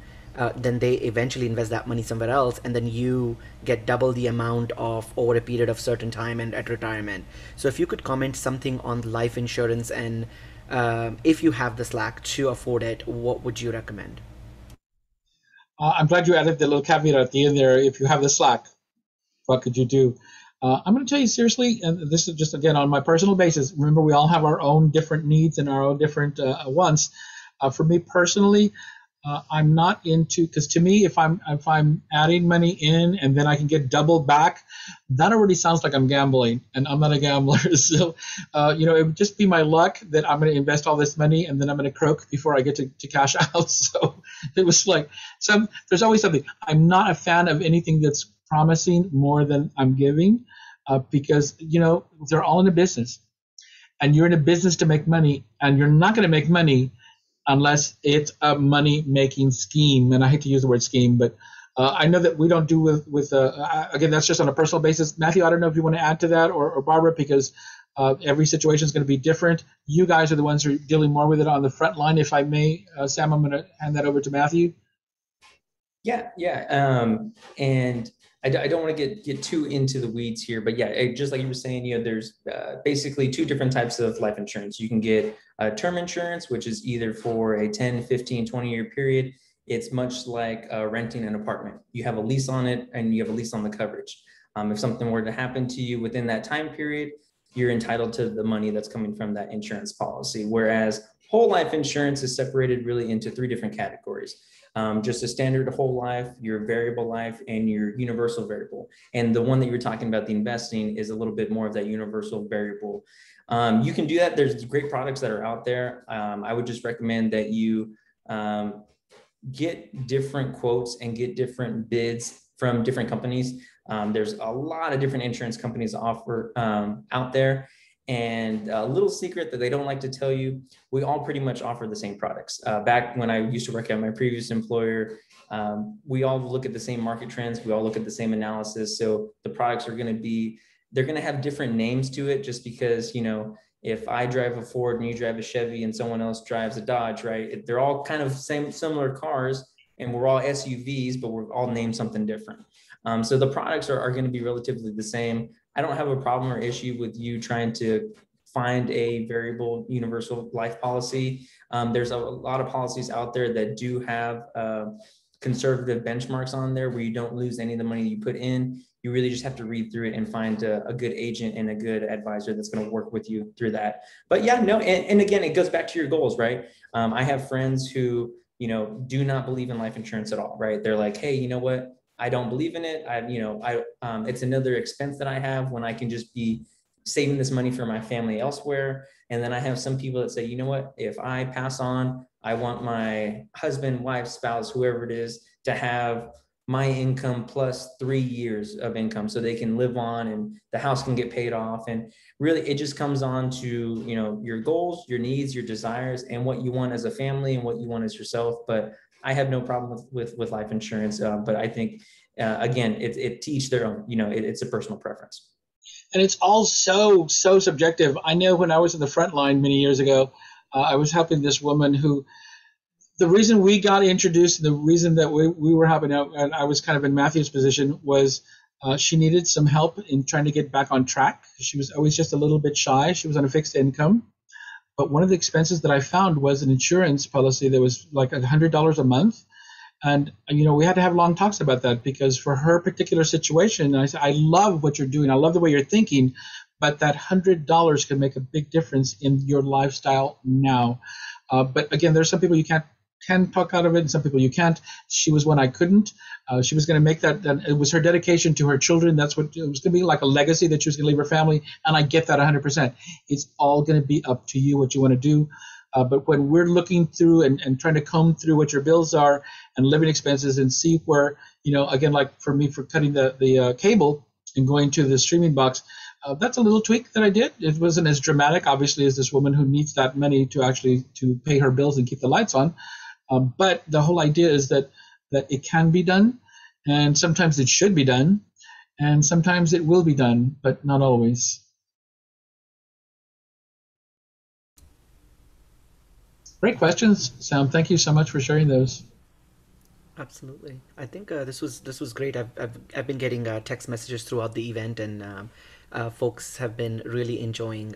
then they eventually invest that money somewhere else, and then you get double the amount of over a period of certain time and at retirement. So if you could comment something on life insurance, and if you have the slack to afford it, what would you recommend? I'm glad you added the little caveat at the end there. If you have the Slack, what could you do? I'm going to tell you seriously, and this is just again on my personal basis. Remember, we all have our own different needs and our own different wants. For me personally, I'm not into, because to me, if I'm adding money in and then I can get double back, that already sounds like I'm gambling, and I'm not a gambler. So, it would just be my luck that I'm going to invest all this money and then I'm going to croak before I get to cash out. So it was like there's always something. I'm not a fan of anything that's promising more than I'm giving, because they're all in a business, and you're in a business to make money, and you're not going to make money unless it's a money making scheme. And I hate to use the word scheme, but I know that we don't do with again, that's just on a personal basis. Matthew, I don't know if you want to add to that, or Barbara, because every situation is going to be different. You guys are the ones who are dealing more with it on the front line. If I may, Sam, I'm going to hand that over to Matthew. Yeah. And I don't want to get too into the weeds here, but yeah, just like you were saying, there's basically two different types of life insurance. You can get term insurance, which is either for a 10, 15, 20-year period. It's much like renting an apartment. You have a lease on it, and you have a lease on the coverage. If something were to happen to you within that time period, you're entitled to the money that's coming from that insurance policy. Whereas whole life insurance is separated really into three different categories. Just a standard whole life, your variable life, and your universal variable. And the one that you were talking about, the investing, is a little bit more of that universal variable. You can do that. There's great products that are out there. I would just recommend that you get different quotes and get different bids from different companies. There's a lot of different insurance companies offer out there. And a little secret that they don't like to tell you, we all pretty much offer the same products. Back when I used to work at my previous employer, we all look at the same market trends. We all look at the same analysis. So the products are going to be, they're going to have different names to it, just because, if I drive a Ford and you drive a Chevy and someone else drives a Dodge, right? They're all kind of similar cars, and we're all SUVs, but we're all named something different. So the products are going to be relatively the same. I don't have a problem or issue with you trying to find a variable universal life policy. There's a lot of policies out there that do have conservative benchmarks on there where you don't lose any of the money you put in. You really just have to read through it and find a good agent and a good advisor that's going to work with you through that. But yeah, no, and again, it goes back to your goals, right? I have friends who, do not believe in life insurance at all, right? They're like, hey, you know what? I don't believe in it. It's another expense that I have when I can just be saving this money for my family elsewhere. And then I have some people that say, you know what, if I pass on, I want my husband, wife, spouse, whoever it is, to have my income plus 3 years of income so they can live on and the house can get paid off. And really, it just comes on to, your goals, your needs, your desires, and what you want as a family and what you want as yourself. But I have no problem with life insurance. But I think, again, it to each their own, it's a personal preference. And it's all so subjective. I know when I was in the front line many years ago, I was helping this woman who, the reason we got introduced, the reason that we were helping out, and I was kind of in Matthew's position, was she needed some help in trying to get back on track. She was always just a little bit shy. She was on a fixed income. But one of the expenses that I found was an insurance policy that was like $100 a month. And, we had to have long talks about that, because for her particular situation, I said, I love what you're doing. I love the way you're thinking, but that $100 can make a big difference in your lifestyle now. But again, there's some people you can talk out of it, and some people you can't. She was one I couldn't. She was going to make that. It was her dedication to her children. That's what it was going to be, like a legacy that she was going to leave her family. And I get that 100%. It's all going to be up to you what you want to do. But when we're looking through and trying to comb through what your bills are and living expenses and see where, again, like for me, for cutting the cable and going to the streaming box, that's a little tweak that I did. It wasn't as dramatic, obviously, as this woman who needs that money to pay her bills and keep the lights on. But the whole idea is that it can be done, and sometimes it should be done, and sometimes it will be done, but not always. Great questions, Sam. Thank you so much for sharing those. Absolutely. I think this was great. I've been getting text messages throughout the event, and folks have been really enjoying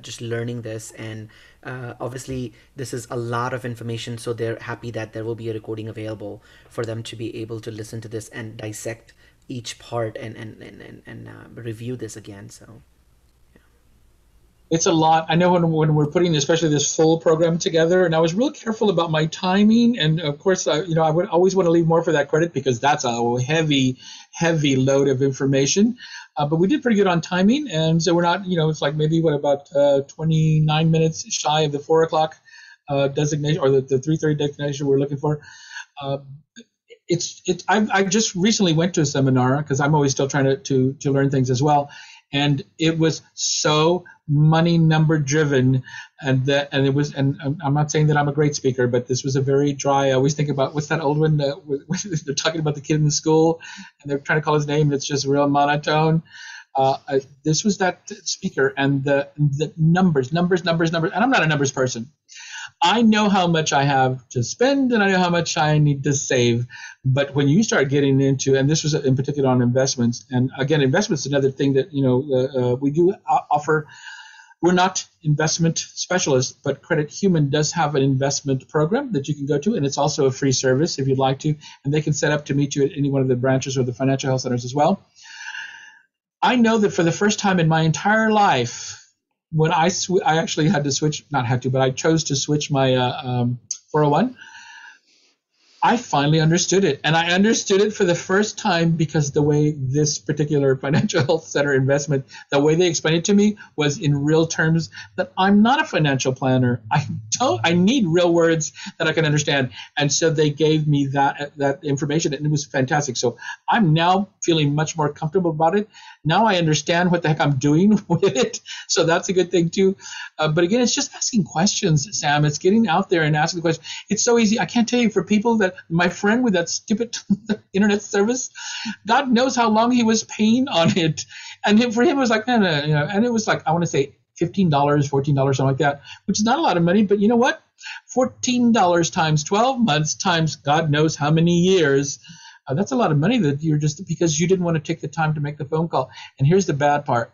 just learning this. And obviously, this is a lot of information, so they're happy that there will be a recording available for them to be able to listen to this and dissect each part and review this again. So It's a lot. I know when we're putting especially this full program together, and I was real careful about my timing. And of course, I would always want to leave more for that credit because that's a heavy, heavy load of information. But we did pretty good on timing, and so we're not, it's like maybe about 29 minutes shy of the 4 o'clock designation or the 3:30 designation we're looking for. Uh, I just recently went to a seminar because I'm always still trying to learn things as well, and it was so money number driven, and I'm not saying that I'm a great speaker, but this was a very dry. I always think about what's that old one they're talking about the kid in the school and they're trying to call his name and it's just real monotone. This was that speaker, and the numbers, and I'm not a numbers person. I know how much I have to spend and I know how much I need to save. But when you start getting into, and this was in particular on investments, and again, investments is another thing that, we do offer. We're not investment specialists, but Credit Human does have an investment program that you can go to, and it's also a free service if you'd like to, and they can set up to meet you at any one of the branches or the financial health centers as well. I know that for the first time in my entire life, when I actually had to switch, not had to, but I chose to switch my 401. I finally understood it. And I understood it for the first time because the way this particular financial health center investment, the way they explained it to me was in real terms that I'm not a financial planner. I need real words that I can understand. And so they gave me that information, and it was fantastic. So I'm now feeling much more comfortable about it. Now I understand what the heck I'm doing with it. So that's a good thing too. But again, it's just asking questions, Sam. It's getting out there and asking the questions. It's so easy. I can't tell you, for people that, my friend with that stupid internet service, God knows how long he was paying on it. And for him, it was like, no, and it was like, I want to say $15, $14, something like that, which is not a lot of money. But you know what? $14 times 12 months times God knows how many years. That's a lot of money that you're just, because you didn't want to take the time to make the phone call. And here's the bad part.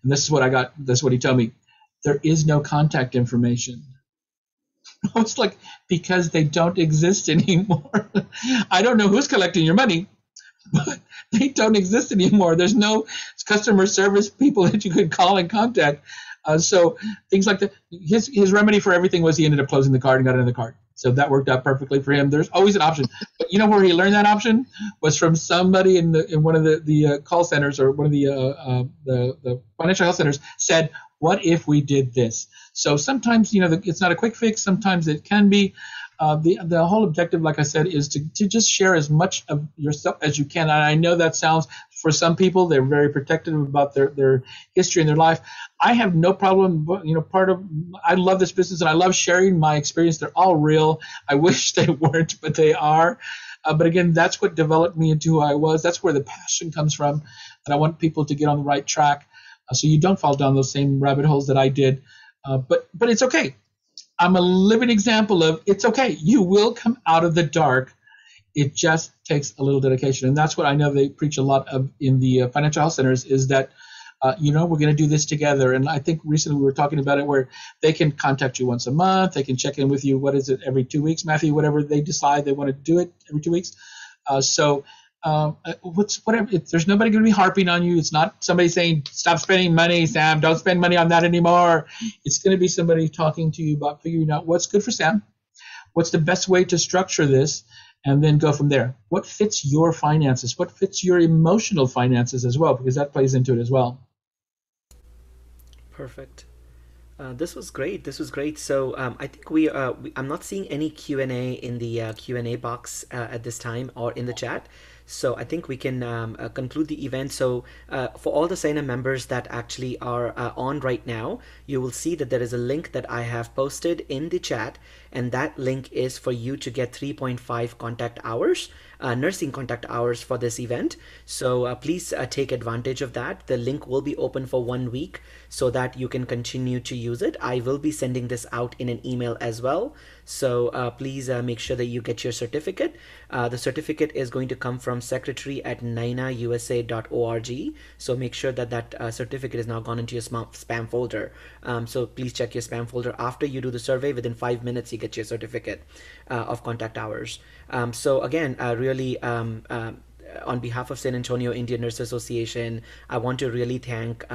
And this is what I got. This is what he told me. There is no contact information. I was like, because they don't exist anymore. I don't know who's collecting your money, but they don't exist anymore. There's no customer service people that you could call and contact. So things like that. His remedy for everything was he ended up closing the card and got another card. So that worked out perfectly for him. There's always an option. But you know where he learned that option was from somebody in one of the call centers, or one of the financial health centers said, what if we did this? So sometimes, it's not a quick fix. Sometimes it can be. The whole objective, like I said, is to just share as much of yourself as you can. And I know that sounds, for some people, they're very protective about their history and their life. I have no problem. I love this business and I love sharing my experience. They're all real. I wish they weren't, but they are. But again, that's what developed me into who I was. That's where the passion comes from. And I want people to get on the right track, so you don't fall down those same rabbit holes that I did. But it's okay. I'm a living example of it's okay. You will come out of the dark. It just takes a little dedication. And that's what I know they preach a lot of in the financial health centers, is that, we're going to do this together. And I think recently we were talking about it, where they can contact you once a month. They can check in with you. What is it? Every 2 weeks, Matthew, whatever they decide they want to do it every 2 weeks. Whatever. There's nobody going to be harping on you. It's not somebody saying, stop spending money, Sam. Don't spend money on that anymore. It's going to be somebody talking to you about figuring out what's good for Sam, what's the best way to structure this, and then go from there. What fits your finances? What fits your emotional finances as well? Because that plays into it as well. perfect. This was great. This was great. So I think I'm not seeing any Q&A in the Q&A box at this time, or in the chat. So I think we can conclude the event. So for all the SAINA members that actually are on right now, you will see that there is a link that I have posted in the chat, and that link is for you to get 3.5 contact hours nursing contact hours for this event. So please take advantage of that. The link will be open for 1 week so that you can continue to use it. I will be sending this out in an email as well. So please make sure that you get your certificate. The certificate is going to come from secretary at ninausa.org. So make sure that that certificate is now gone into your spam folder. So please check your spam folder after you do the survey. Within 5 minutes, you get your certificate of contact hours. So again, really on behalf of San Antonio Indian Nurse Association, I want to really thank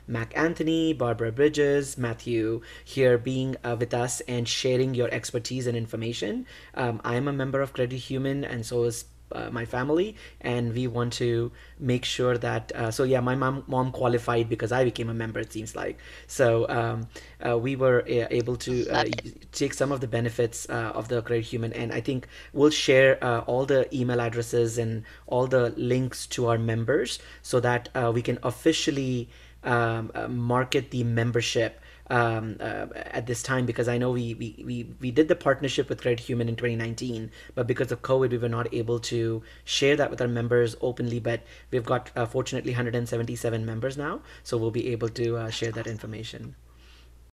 Mac Anthony, Barbara Bridges, Matthew here being with us and sharing your expertise and information. I am a member of Credit Human, and so is my family, and we want to make sure that so yeah, my mom qualified because I became a member, it seems like. So we were able to Love it. take some of the benefits of the Credit Human, and I think we'll share all the email addresses and all the links to our members so that we can officially market the membership at this time, because I know we did the partnership with Credit Human in 2019, but because of COVID, we were not able to share that with our members openly. But we've got fortunately 177 members now, so we'll be able to share that information.